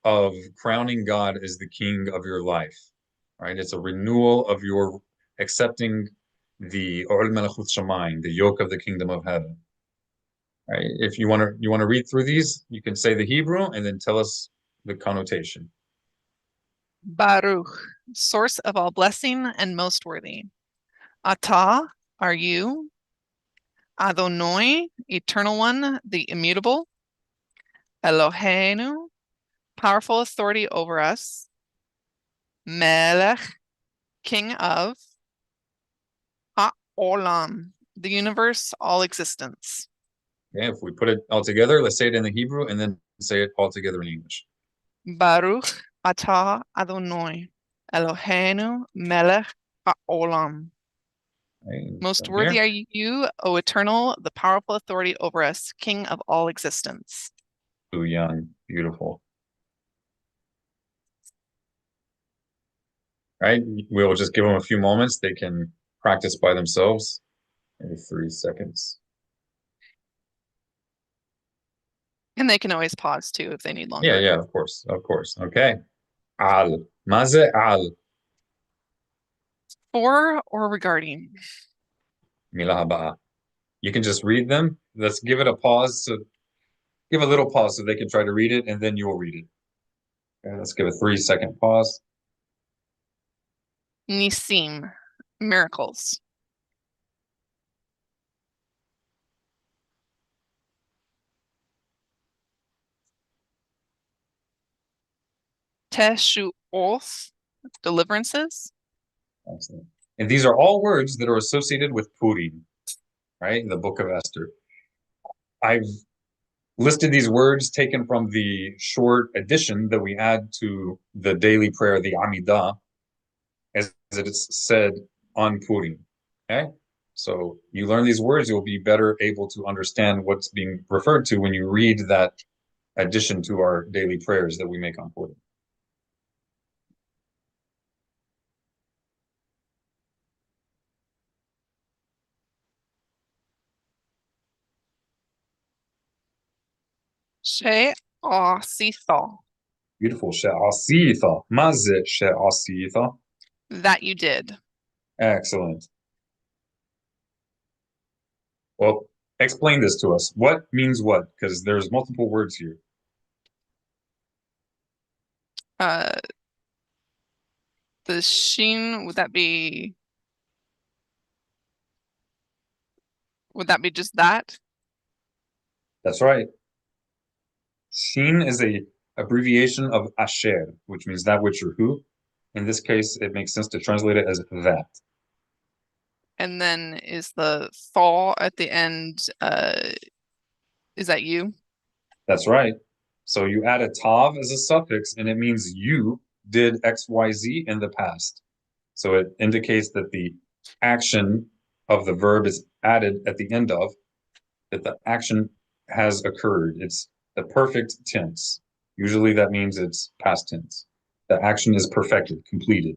of crowning God as the king of your life. Right? It's a renewal of your accepting the Ol Melechut Shamayim, the yoke of the kingdom of heaven. Right? If you want to read through these, you can say the Hebrew and then tell us the connotation. Baruch, source of all blessing and most worthy. Atah, are you? Adonai, eternal one, the immutable. Eloheinu, powerful authority over us. Melech, king of. Ha'olam, the universe, all existence. Okay, if we put it all together, let's say it in the Hebrew and then say it all together in English. Baruch atah Adonai, Eloheinu melech ha'olam. Right, Most worthy here. are you, O eternal, the powerful authority over us, king of all existence. Too young, beautiful. Right, we'll just give them a few moments. They can practice by themselves. Maybe 3 seconds. And they can always pause too if they need longer. Yeah, of course. Okay. Al. Maze al. For or regarding. Milah haba'a. You can just read them. Let's give it a pause. So give a little pause so they can try to read it, and then you'll read it. Okay, let's give a 3-second pause. Nisim, miracles. Teshuos, deliverances. Excellent. And these are all words that are associated with Purim, right? The book of Esther. I've listed these words taken from the short addition that we add to the daily prayer, the Amidah, as it is said on Purim. Okay? So you learn these words, you'll be better able to understand what's being referred to when you read that addition to our daily prayers that we make on Purim. She'asitha, Beautiful. She'asitha. Mazit she'asitha. that you did. Excellent. Well, explain this to us. What means what? Because there's multiple words here. The sheen, would that be just that? That's right. Shin is a abbreviation of asher, which means that which or who. In this case, it makes sense to translate it as that. And then is the thaw at the end, is that you? That's right. So you add a tav as a suffix, and it means you did X, Y, Z in the past. So it indicates that the action of the verb is added at the end of, that the action has occurred. It's the perfect tense. Usually that means it's past tense. The action is perfected, completed.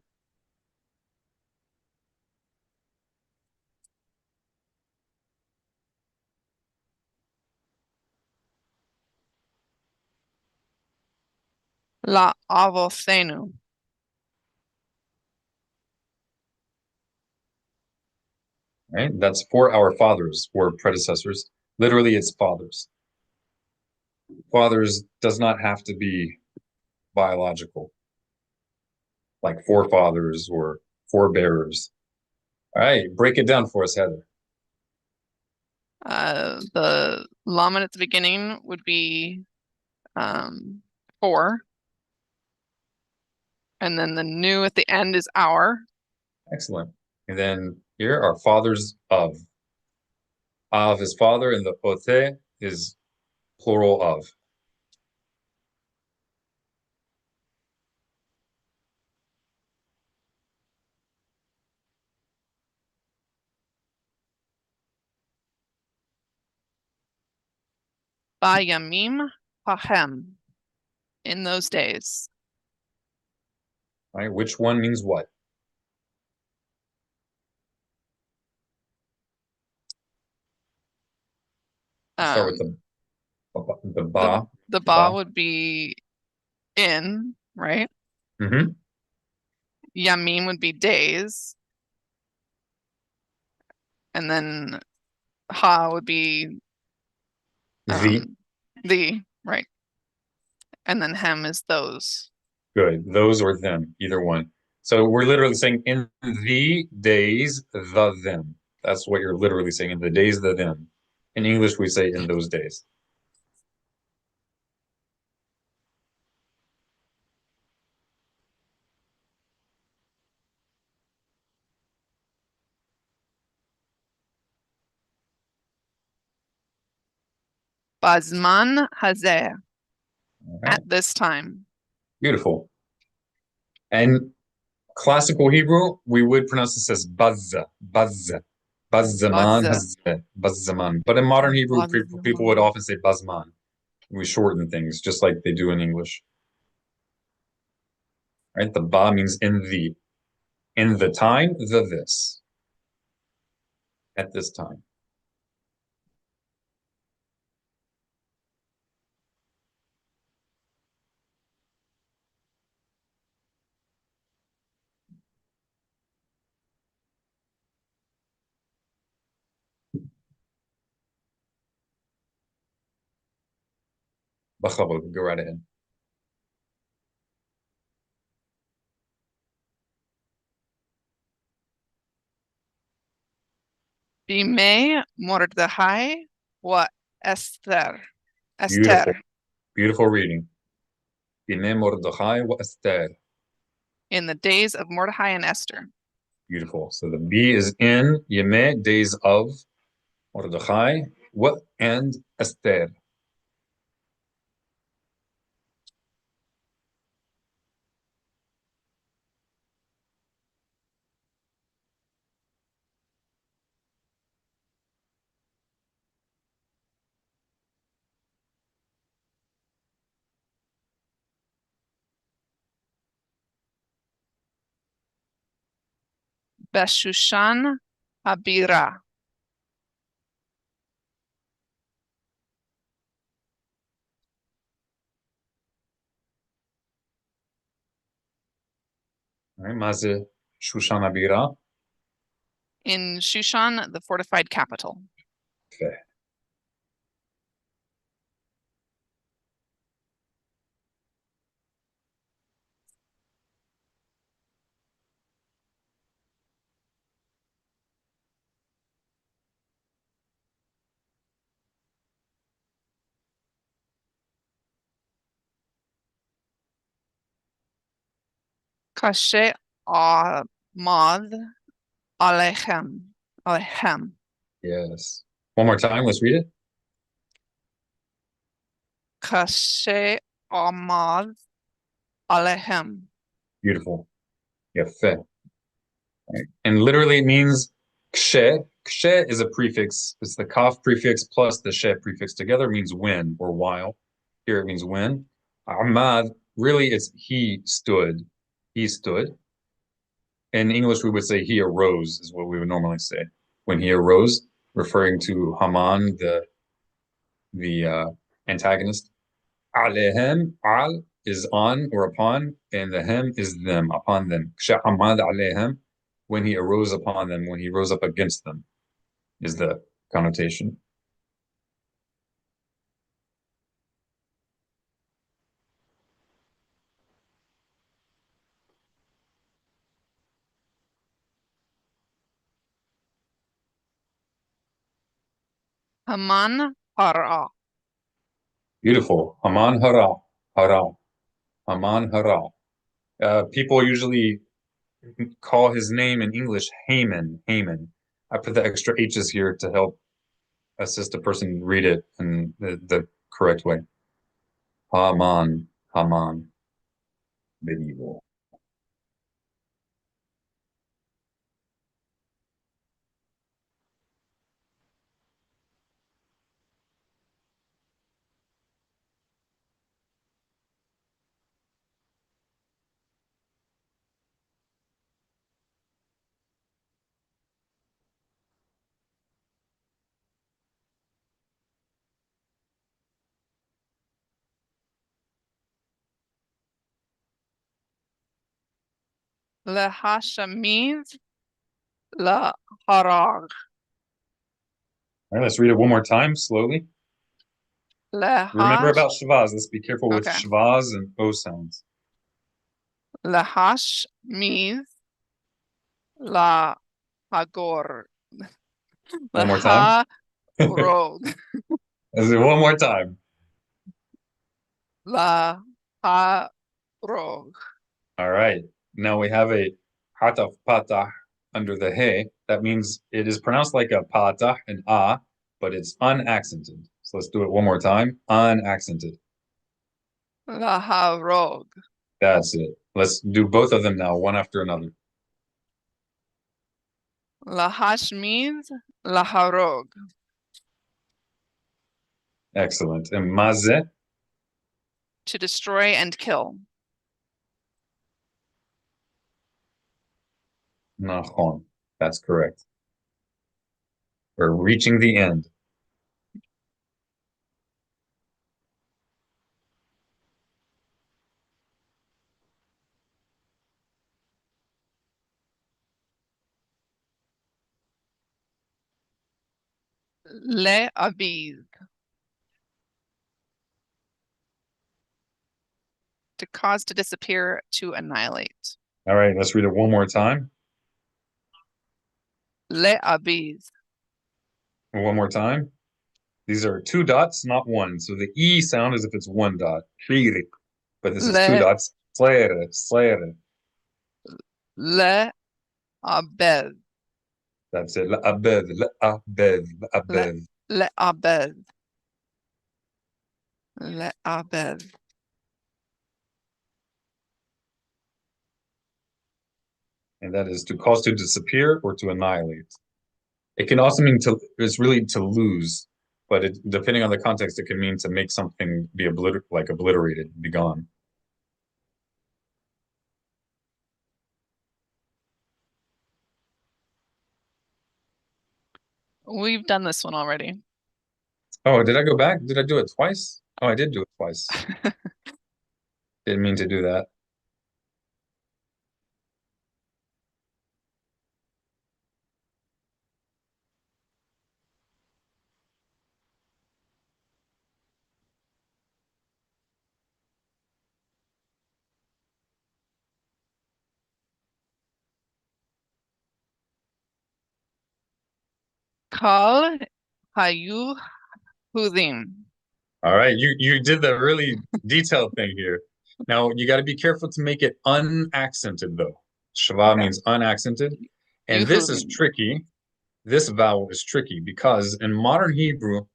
La avothenu. Right? That's for our fathers or predecessors. Literally, it's fathers. Fathers does not have to be biological, like forefathers or forebearers. All right, break it down for us, Heather. The lamed at the beginning would be for, and then the new at the end is our. Excellent. And then here are fathers of. Av is father, and the ote is plural of. Bayamim hahem. In those days. Right? Which one means what? Start with Um, the ba. the ba Ba. would be in, right? Mm-hmm. Yamim would be days. And then ha would be The. right. And then hem is those. Good. Those or them, either one. So we're literally saying in the days, the them. That's what you're literally saying. In the days, the them. In English, we say in those days. Bazman hazeh. All right. At this time. Beautiful. And classical Hebrew, we would pronounce this as bazza, bazza, bazzaman, Bazeh. hazeh, bazzaman. But in modern Hebrew, people would Bazman. often say bazman. We shorten things just like they do in English. Right? The ba means in the time, the this, at this time. Go right ahead. Bimei Mordechai wa Esther. Beautiful, Esther. beautiful reading. Bine Mordechai wa Esther. In the days of Mordechai and Esther. Beautiful. So the B is in Yeme, days of Mordechai, what and Esther. Beshushan Habira. All right, Maze Shushan Abira. In Shushan, the fortified capital. Okay. Kashe Ahmad Alechem. Alechem. Yes. One more time. Let's read it. Kashe Ahmad Alechem. Beautiful. Yafe. Right. And literally it means kshe. Kshe is a prefix. It's the kaf prefix plus the she prefix together. It means when or while. Here it means when. Ahmad, really it's he stood. He stood. In English, we would say he arose, is what we would normally say. When he arose, referring to Haman, the antagonist. Alehem, al is on or upon, and the hem is them, upon them. Hamad alayhim, when he arose upon them, when he rose up against them, is the connotation. Haman hara. Beautiful. Haman hara, hara, Haman hara. People usually call his name in English Haman, Haman. I put the extra H's here to help assist a person read it in the correct way. Haman, Haman, medieval. Lehashamiz la harag. All right, let's read it one more time slowly. Remember Lehash. about Shavaz. Let's be careful with Okay. Shavaz and O sounds. Lehashmiz la hagor. One more time. Leharog. Let's do it one more time. La harog. All right. Now we have a hataf patah under the he. That means it is pronounced like a patah, an ah, but it's unaccented. So let's do it one more time. Unaccented. La harog. That's it. Let's do both of them now, one after another. Lahashmiz la harog. Excellent. And mazeh, To destroy and kill. nachon. That's correct. We're reaching the end. Le abiz. To cause to disappear, to annihilate. All right, let's read it one more time. Le abiz. One more time. These are two dots, not one. So the E sound is if it's one dot. But this is two Le dots. Slere, slere. le abez. That's it. Abed, abed, abed. Le abez. Le abez. And that is to cause to disappear or to annihilate. It can also mean to, it's really to lose, but it, depending on the context, it can mean to make something be obliterated, be gone. We've done this one already. Oh, did I go back? Did I do it twice? Oh, I did do it twice. Didn't mean to do that. Kal hayu hudim. All right, you did the really detailed thing here. Now you got to be careful to make it unaccented though. Shava Okay. means unaccented, and this is Yuhudim. tricky. This vowel is tricky because in modern Hebrew,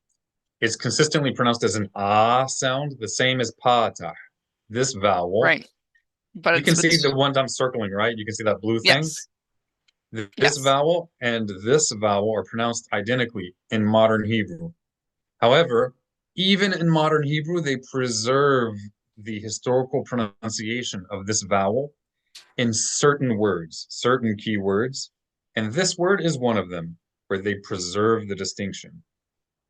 it's consistently pronounced as an ah sound, the same as patah. This vowel, Right. But you it's can see the ones I'm circling, right? You can see that blue thing. yes. This Yes. vowel and this vowel are pronounced identically in modern Hebrew. However, even in modern Hebrew, they preserve the historical pronunciation of this vowel in certain words, certain key words, and this word is one of them, where they preserve the distinction.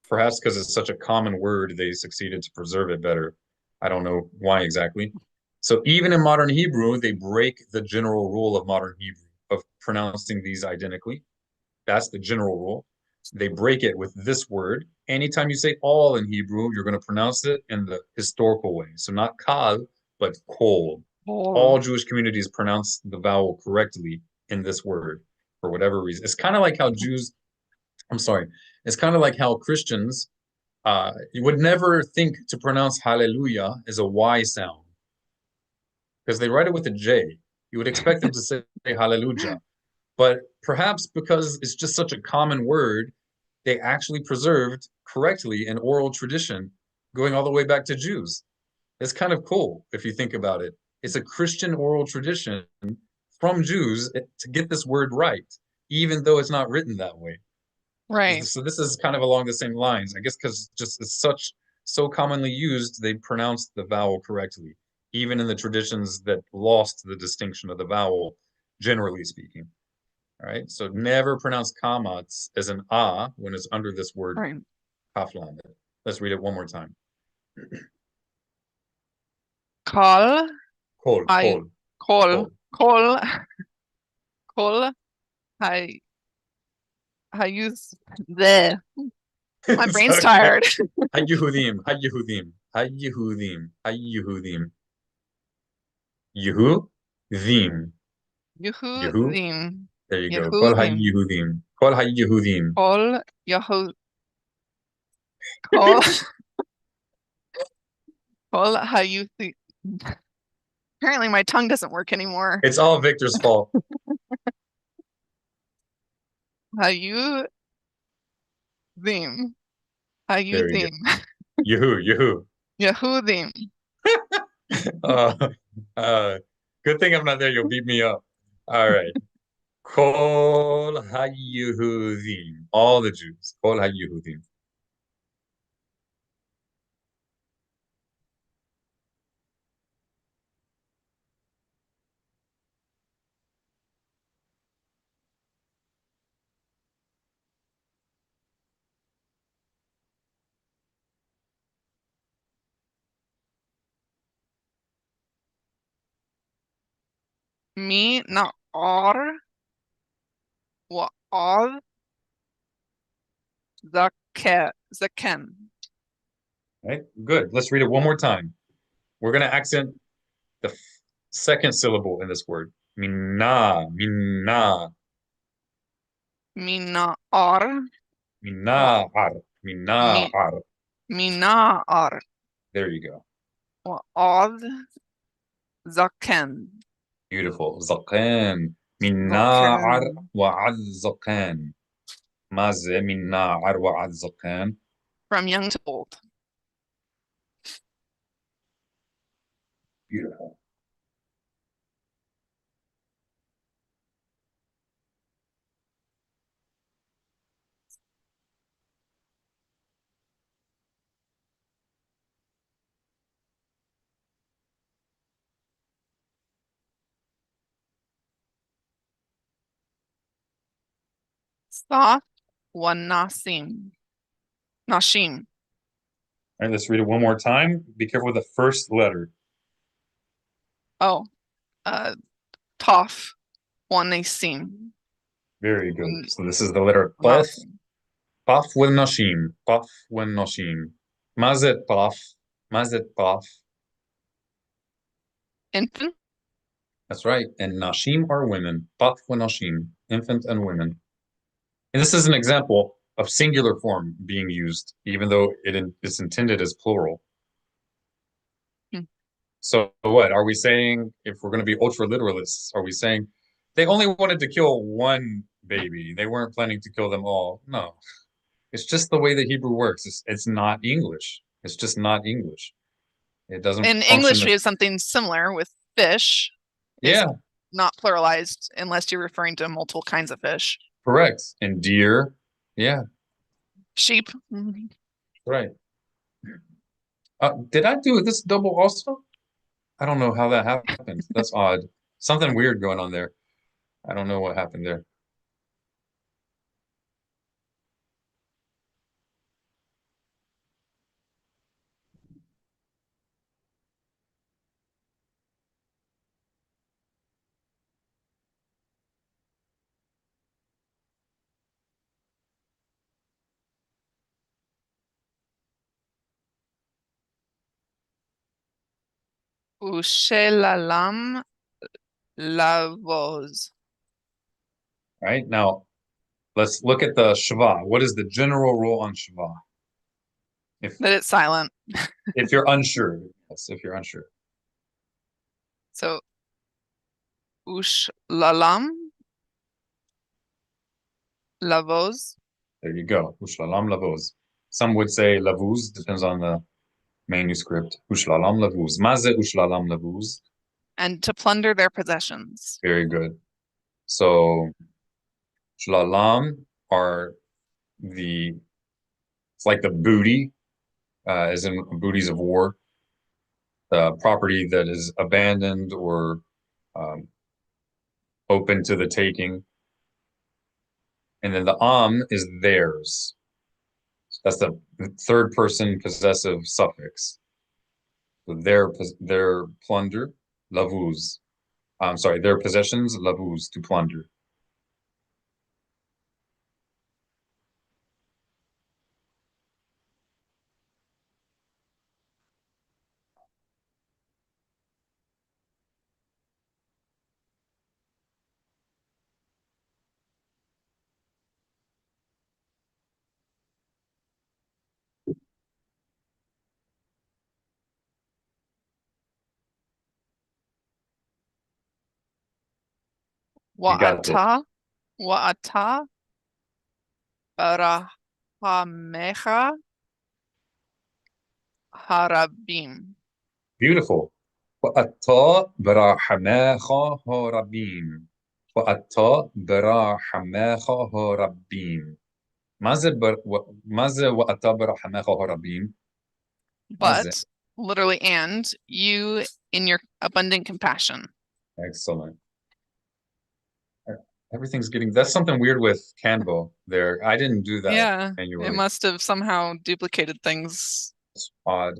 Perhaps because it's such a common word, they succeeded to preserve it better. I don't know why exactly. So even in modern Hebrew, they break the general rule of modern Hebrew of pronouncing these identically. That's the general rule. They break it with this word. Anytime you say all in Hebrew, you're going to pronounce it in the historical way. So not kal, but kol. All Jewish communities pronounce the vowel correctly in this word for whatever reason. It's kind of like how Jews, I'm sorry, it's kind of like how Christians, you would never think to pronounce hallelujah as a Y sound because they write it with a J. You would expect them to say hallelujah. But perhaps because it's just such a common word, they actually preserved correctly an oral tradition going all the way back to Jews. It's kind of cool if you think about it. It's a Christian oral tradition from Jews to get this word right, even though it's not written that way. Right. So this is kind of along the same lines, I guess, because just it's so commonly used, they pronounced the vowel correctly, even in the traditions that lost the distinction of the vowel, generally speaking. All right. So never pronounce kamatz as an ah when it's under this word Right. kaflan. Let's read it one more time. Kol, Kol, I, kol, kol, kol. kol, kol, I, use the. My It's brain's okay. tired. Hayehudim, hayehudim, hayehudim, hayehudim. Yehudim. Yehu. Yehudim. There you go. Kol Yehudim. hayehudim. Kol hayehudim. Kol, Yehu, kol, kol, hayuthi. Apparently my tongue doesn't work anymore. It's all Victor's fault. Hayuthim. There you Hayuthim. go. Yehu. Yehudim. Uh, uh, good thing I'm not there. You'll beat me up. All right. Kol HaYehudim. All the Jews. Kol HaYehudim. Me, not or, wa or, zaken. Right? Good. Let's read it one more time. We're going to accent the second syllable in this word. Minna, minna, Me, not or, wa, minna, ar, minna, me, ar. me, not or, There you go. wa or, zaken. Beautiful. Zaqan. Minna, ar, Zaken. wa'ad zaqan. Maze, minna, ar, wa'ad zaqan. From young to old. Beautiful. Saf, wa nasim. Nashim. All right, let's read it one more time. Be careful with the first letter. Oh, Toph, wa nasim. Very good. So this is the letter Qaf. Nasim. Qaf wal Nashim. Qaf wal Nashim. Mazet Qaf. Mazet Qaf. Infant. That's right. And Nashim are women. Qaf wal Nashim. Infant and women. And this is an example of singular form being used, even though it's intended as plural. Hmm. So what are we saying? If we're going to be ultra literalists, are we saying they only wanted to kill one baby? They weren't planning to kill them all. No, it's just the way that Hebrew works. It's not English. It's just not English. It doesn't In function English, we as, have something similar with fish is yeah, not pluralized unless you're referring to multiple kinds of fish. correct. And deer, yeah, Sheep. right. Did I do this double also? I don't know how that happened. That's odd. Something weird going on there. I don't know what happened there. Ushelalam lavos. Right? Now, let's look at the shva. What is the general rule on shva? That it's silent. If you're unsure, yes, if you're unsure. So ushlalam lavos. There you go. Ushlalam lavuz. Some would say lavuz, depends on the manuscript. Ushlalam lavuz. Maze ushlalam lavuz. And to plunder their possessions. Very good. So shlalam are it's like the booty, as in booties of war, the property that is abandoned or um, open to the taking. And then the is theirs. That's the third person possessive suffix. So their plunder, lavuz. I'm sorry, their possessions, lavuz, to plunder. You got this. Wa'ata barahamecha harabim. Beautiful. وَأَتَّى بَرَاحَمَاخَ هَرَبِيم. وَأَتَّى بَرَاحَمَاخَ هَرَبِيم. ماذا وَأَتَّى بَرَاحَمَاخَ هَرَبِيم. But literally, and you in your abundant compassion. Excellent. Everything's that's something weird with Canva there. I didn't do that. Yeah, manually. it must have somehow duplicated things. It's odd.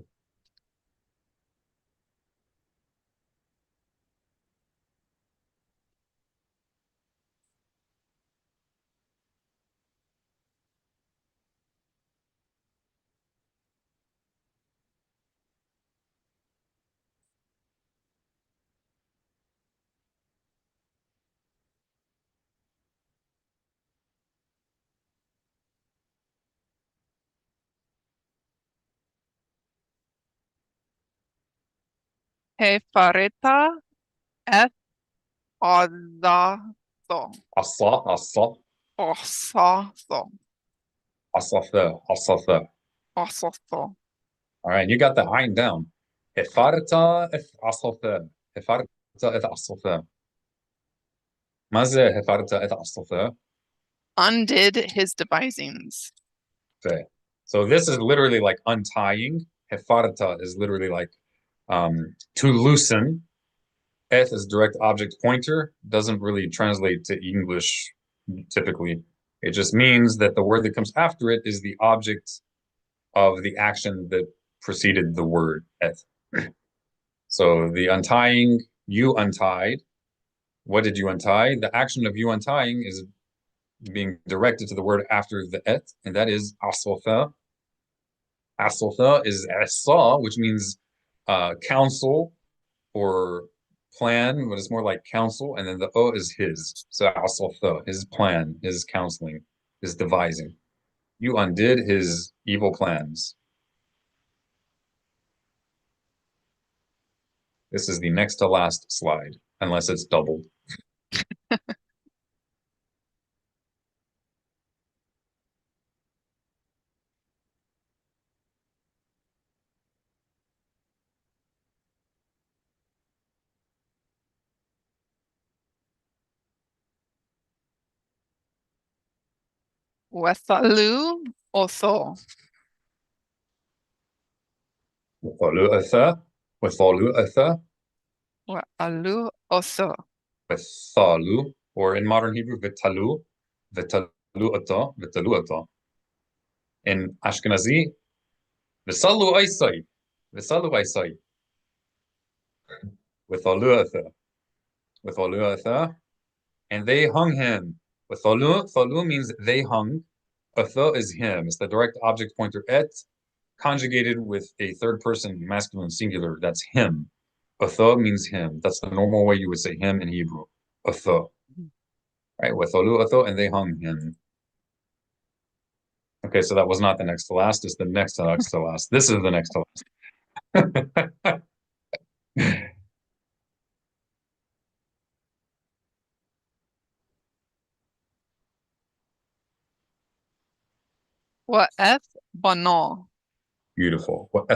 Hefareta et ozazo. Asa, asa, Osazo. asatha, asatha. Osazo. All right, you got the hind down. Hefarta et asatha. Hefarta et asatha. ماذا hefarta et asatha? Undid his devisings. Okay. So this is literally like untying. Hefarta is literally like to loosen. Et is direct object pointer. Doesn't really translate to English typically. It just means that the word that comes after it is the object of the action that preceded the word et. So the untying, you untied. What did you untie? The action of you untying is being directed to the word after the et, and that is asofa. Asofa is asa, which means counsel or plan, but it's more like counsel, and then the o is his. So asofa, his plan, his counseling, his devising. You undid his evil plans. This is the next to last slide, unless it's doubled. Wethalu otho. Wethalu'atha, wethalu'atha, Wethalu otho. wethalu, or in modern Hebrew, vitalu, vitalu'ata, vitalu'ata. In Ashkenazi, visalu aisai, visalu aisai, wethalu'atha, wethalu'atha, and they hung him. Wethalu means they hung. Atha is him. It's the direct object pointer et, conjugated with a third person masculine singular. That's him. Otho means him. That's the normal way you would say him in Hebrew. Otho. Right? Wetholu Otho, and they hung him. Okay, so that was not the next to last. It's the next to next to last. This is the next to last. وأث بناه. Beautiful. But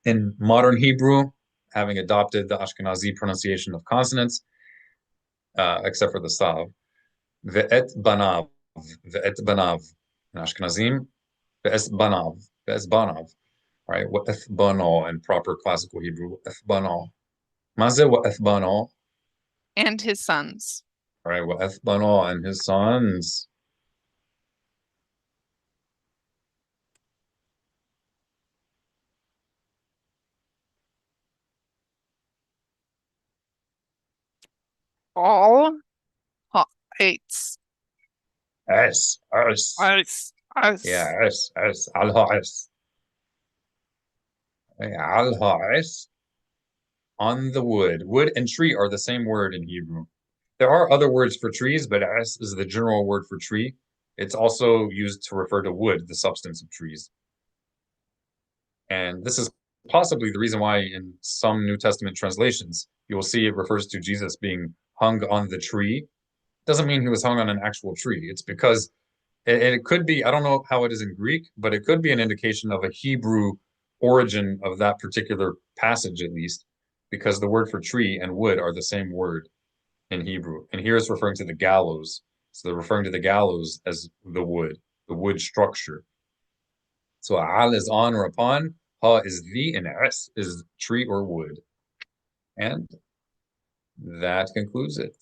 in modern Hebrew, having adopted the Ashkenazi pronunciation of consonants, except for the Sav, ve'et banav, ve'et banav. In Ashkenazim, ve'es banav, right? Wa'eth bano in proper classical Hebrew, wa'eth bano. Maze wa'eth bano, And his sons. right? Wa'eth bano and his sons. All ha'etz. Es. As. Yeah, es. Al ha'es. Al ha'es. On the wood. Wood and tree are the same word in Hebrew. There are other words for trees, but as is the general word for tree. It's also used to refer to wood, the substance of trees. And this is possibly the reason why in some New Testament translations, you will see it refers to Jesus being hung on the tree. Doesn't mean he was hung on an actual tree. It's because it could be, I don't know how it is in Greek, but it could be an indication of a Hebrew origin of that particular passage, at least, because the word for tree and wood are the same word in Hebrew. And here it's referring to the gallows. So they're referring to the gallows as the wood structure. So al is on or upon, ha is the, and es is tree or wood. And that concludes it.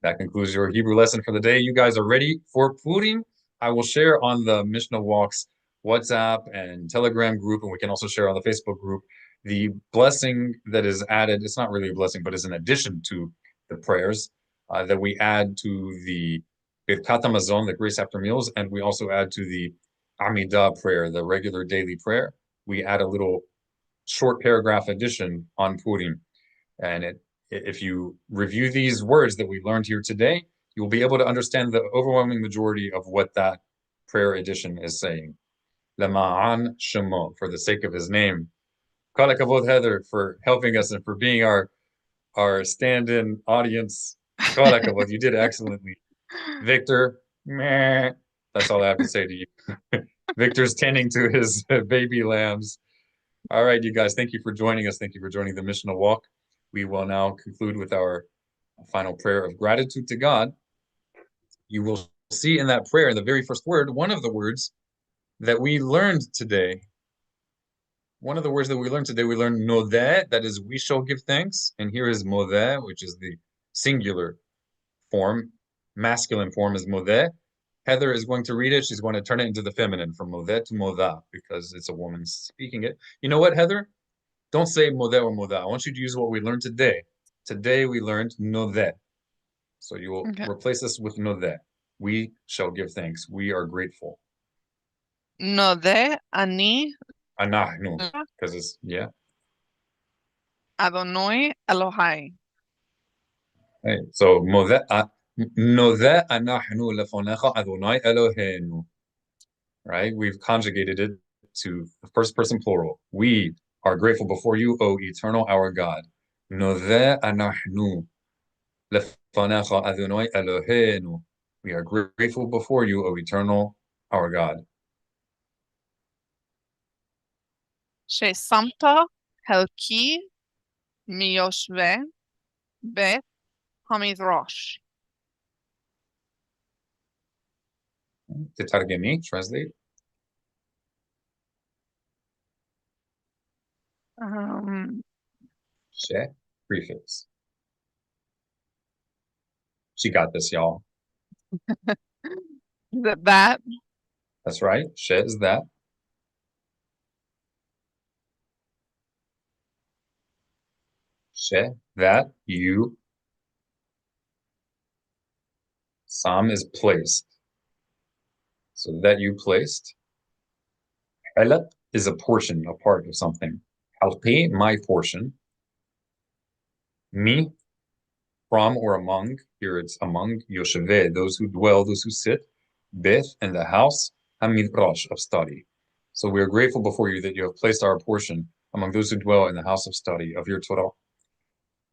That concludes your Hebrew lesson for the day. You guys are ready for Purim. I will share on the Mishnah Walks WhatsApp and Telegram group, and we can also share on the Facebook group the blessing that is added. It's not really a blessing, but it's an addition to the prayers that we add to the Birkat Hamazon, the grace after meals, and we also add to the Amidah prayer, the regular daily prayer. We add a little short paragraph addition on Purim, and if you review these words that we learned here today, you'll be able to understand the overwhelming majority of what that prayer edition is saying. Lema'an Shemo, for the sake of his name. Kol hakavod, Heather, for helping us and for being our stand-in audience. Kol hakavod, you did excellently. Victor, meh, that's all I have to say to you. Victor's tending to his baby lambs. All right, you guys, thank you for joining us. Thank you for joining the Mishnah Walk. We will now conclude with our final prayer of gratitude to God. You will see in that prayer, in the very first word, one of the words that we learned today. One of the words that we learned today, we learned nodeh, that is, we shall give thanks. And here is modeh, which is the singular form. Masculine form is modeh. Heather is going to read it. She's going to turn it into the feminine from modeh to modah because it's a woman speaking it. You know what, Heather? Don't say modeh or modah. I want you to use what we learned today. Today we learned nodeh. So you will replace this with nodeh. We shall give thanks. We are grateful. Nodeh ani Anahnu, because it's, yeah. Adonai Elohai. Hey, so nodeh anahnu lefonecha Adonai Eloheinu. Right? We've conjugated it to the first person plural. We are grateful before you, O eternal our God. Nodeh anahnu lefonecha Adonai Eloheinu. We are grateful before you, O eternal our God. Shesamta Helki Miyoshve Bet Hamidrosh. Tetargemi, translate. She, prefix. She got this, y'all. That That's right. She is that. She, that, you. Sam is placed. So that you placed. Halat is a portion, a part of something. halqi, my portion. Me, from or among, here it's among, yosheveh, those who dwell, those who sit, beth, in the house, hamidrash, of study. So we are grateful before you that you have placed our portion among those who dwell in the house of study of your Torah.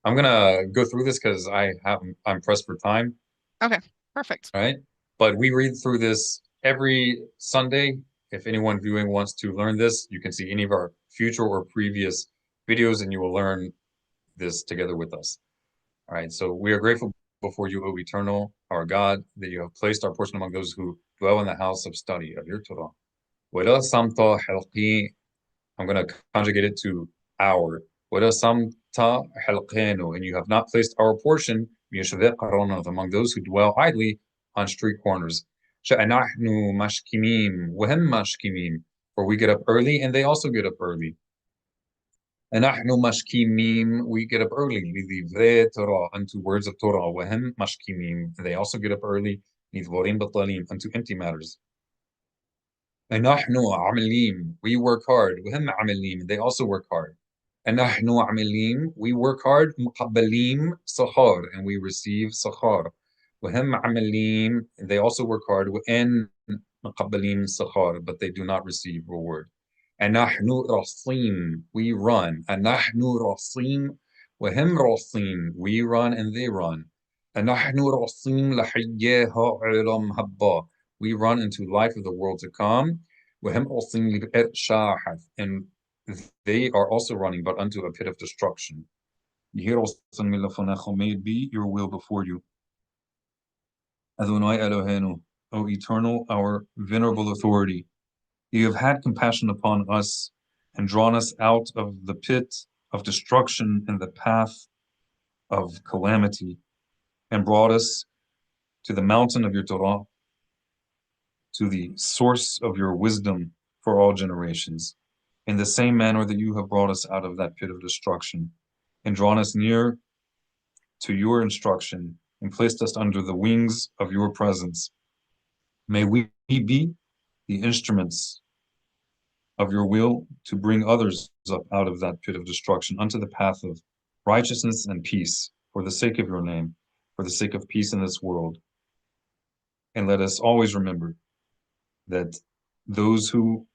I'm gonna go through this because I'm pressed for time. Okay, perfect. Right? But we read through this every Sunday. If anyone viewing wants to learn this, you can see any of our future or previous videos and you will learn this together with us. All right, so we are grateful before you, O Eternal, our God, that you have placed our portion among those who dwell in the house of study of your Torah. I'm going to conjugate it to our. And you have not placed our portion among those who dwell idly on street corners. For we get up early and they also get up early. We get up early unto words of Torah. They also get up early unto empty matters. We work hard. They also work hard. We work hard. And we receive سخار. They also work hard. But they do not receive reward. We run. We run and they run. We run into life of the world to come. And they are also running, but unto a pit of destruction. May it be your will before you. Adonai Eloheinu, O Eternal, our venerable authority, you have had compassion upon us and drawn us out of the pit of destruction and the path of calamity, and brought us to the mountain of your Torah, to the source of your wisdom for all generations, in the same manner that you have brought us out of that pit of destruction, and drawn us near to your instruction, and placed us under the wings of your presence. May we be the instruments of your will to bring others up out of that pit of destruction unto the path of righteousness and peace, for the sake of your name, for the sake of peace in this world. And let us always remember that those who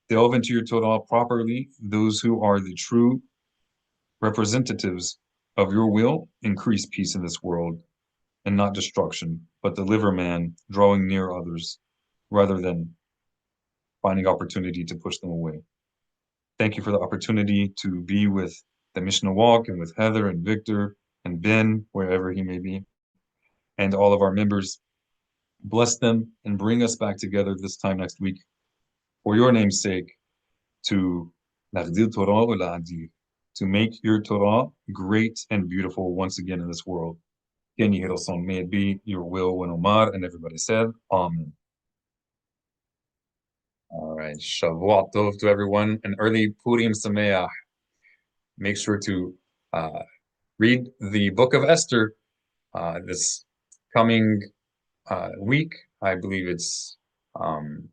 delve into your Torah properly, those who are the true representatives of your will, increase peace in this world and not destruction, but deliver man, drawing near others, rather than finding opportunity to push them away. Thank you for the opportunity to be with the Mishnah Walk and with Heather and Victor and Ben, wherever he may be, and all of our members. Bless them and bring us back together this time next week for your name's sake to make your Torah great and beautiful once again in this world. May it be your will when Omar and everybody said, Amen. All right, Shavuot Tov to everyone, an early Purim Sameach. Make sure to read the book of Esther this coming week. I believe it's on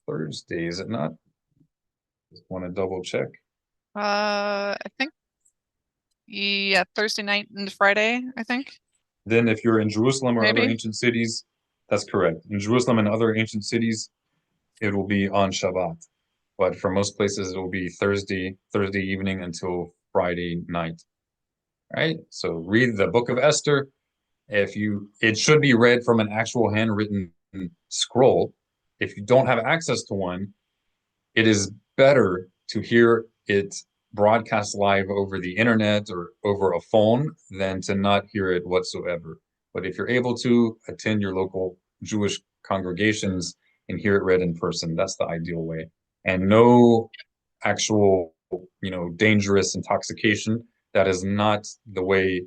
Thursday, is it not? Just want to double check. I think, yeah, Thursday night and Friday, I think. Then if you're in Jerusalem or Maybe. other ancient cities, that's correct. In Jerusalem and other ancient cities, it will be on Shabbat. But for most places, it will be Thursday evening until Friday night. Right? So read the book of Esther. It should be read from an actual handwritten scroll. If you don't have access to one, it is better to hear it broadcast live over the internet or over a phone than to not hear it whatsoever. But if you're able to attend your local Jewish congregations and hear it read in person, that's the ideal way. And no actual, dangerous intoxication. That is not the way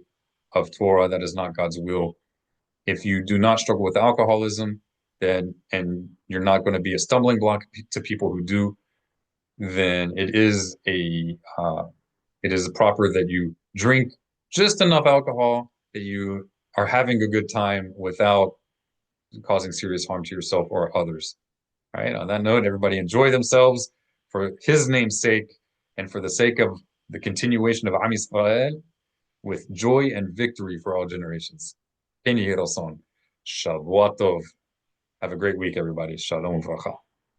of Torah. That is not God's will. If you do not struggle with alcoholism, and you're not going to be a stumbling block to people who do, then it is proper that you drink just enough alcohol that you are having a good time without causing serious harm to yourself or others. All right. On that note, everybody enjoy themselves for his name's sake and for the sake of the continuation of Am Yisrael, with joy and victory for all generations. Ken Yeh Ratzon. Shavua Tov. Have a great week, everybody. Shalom Uvracha.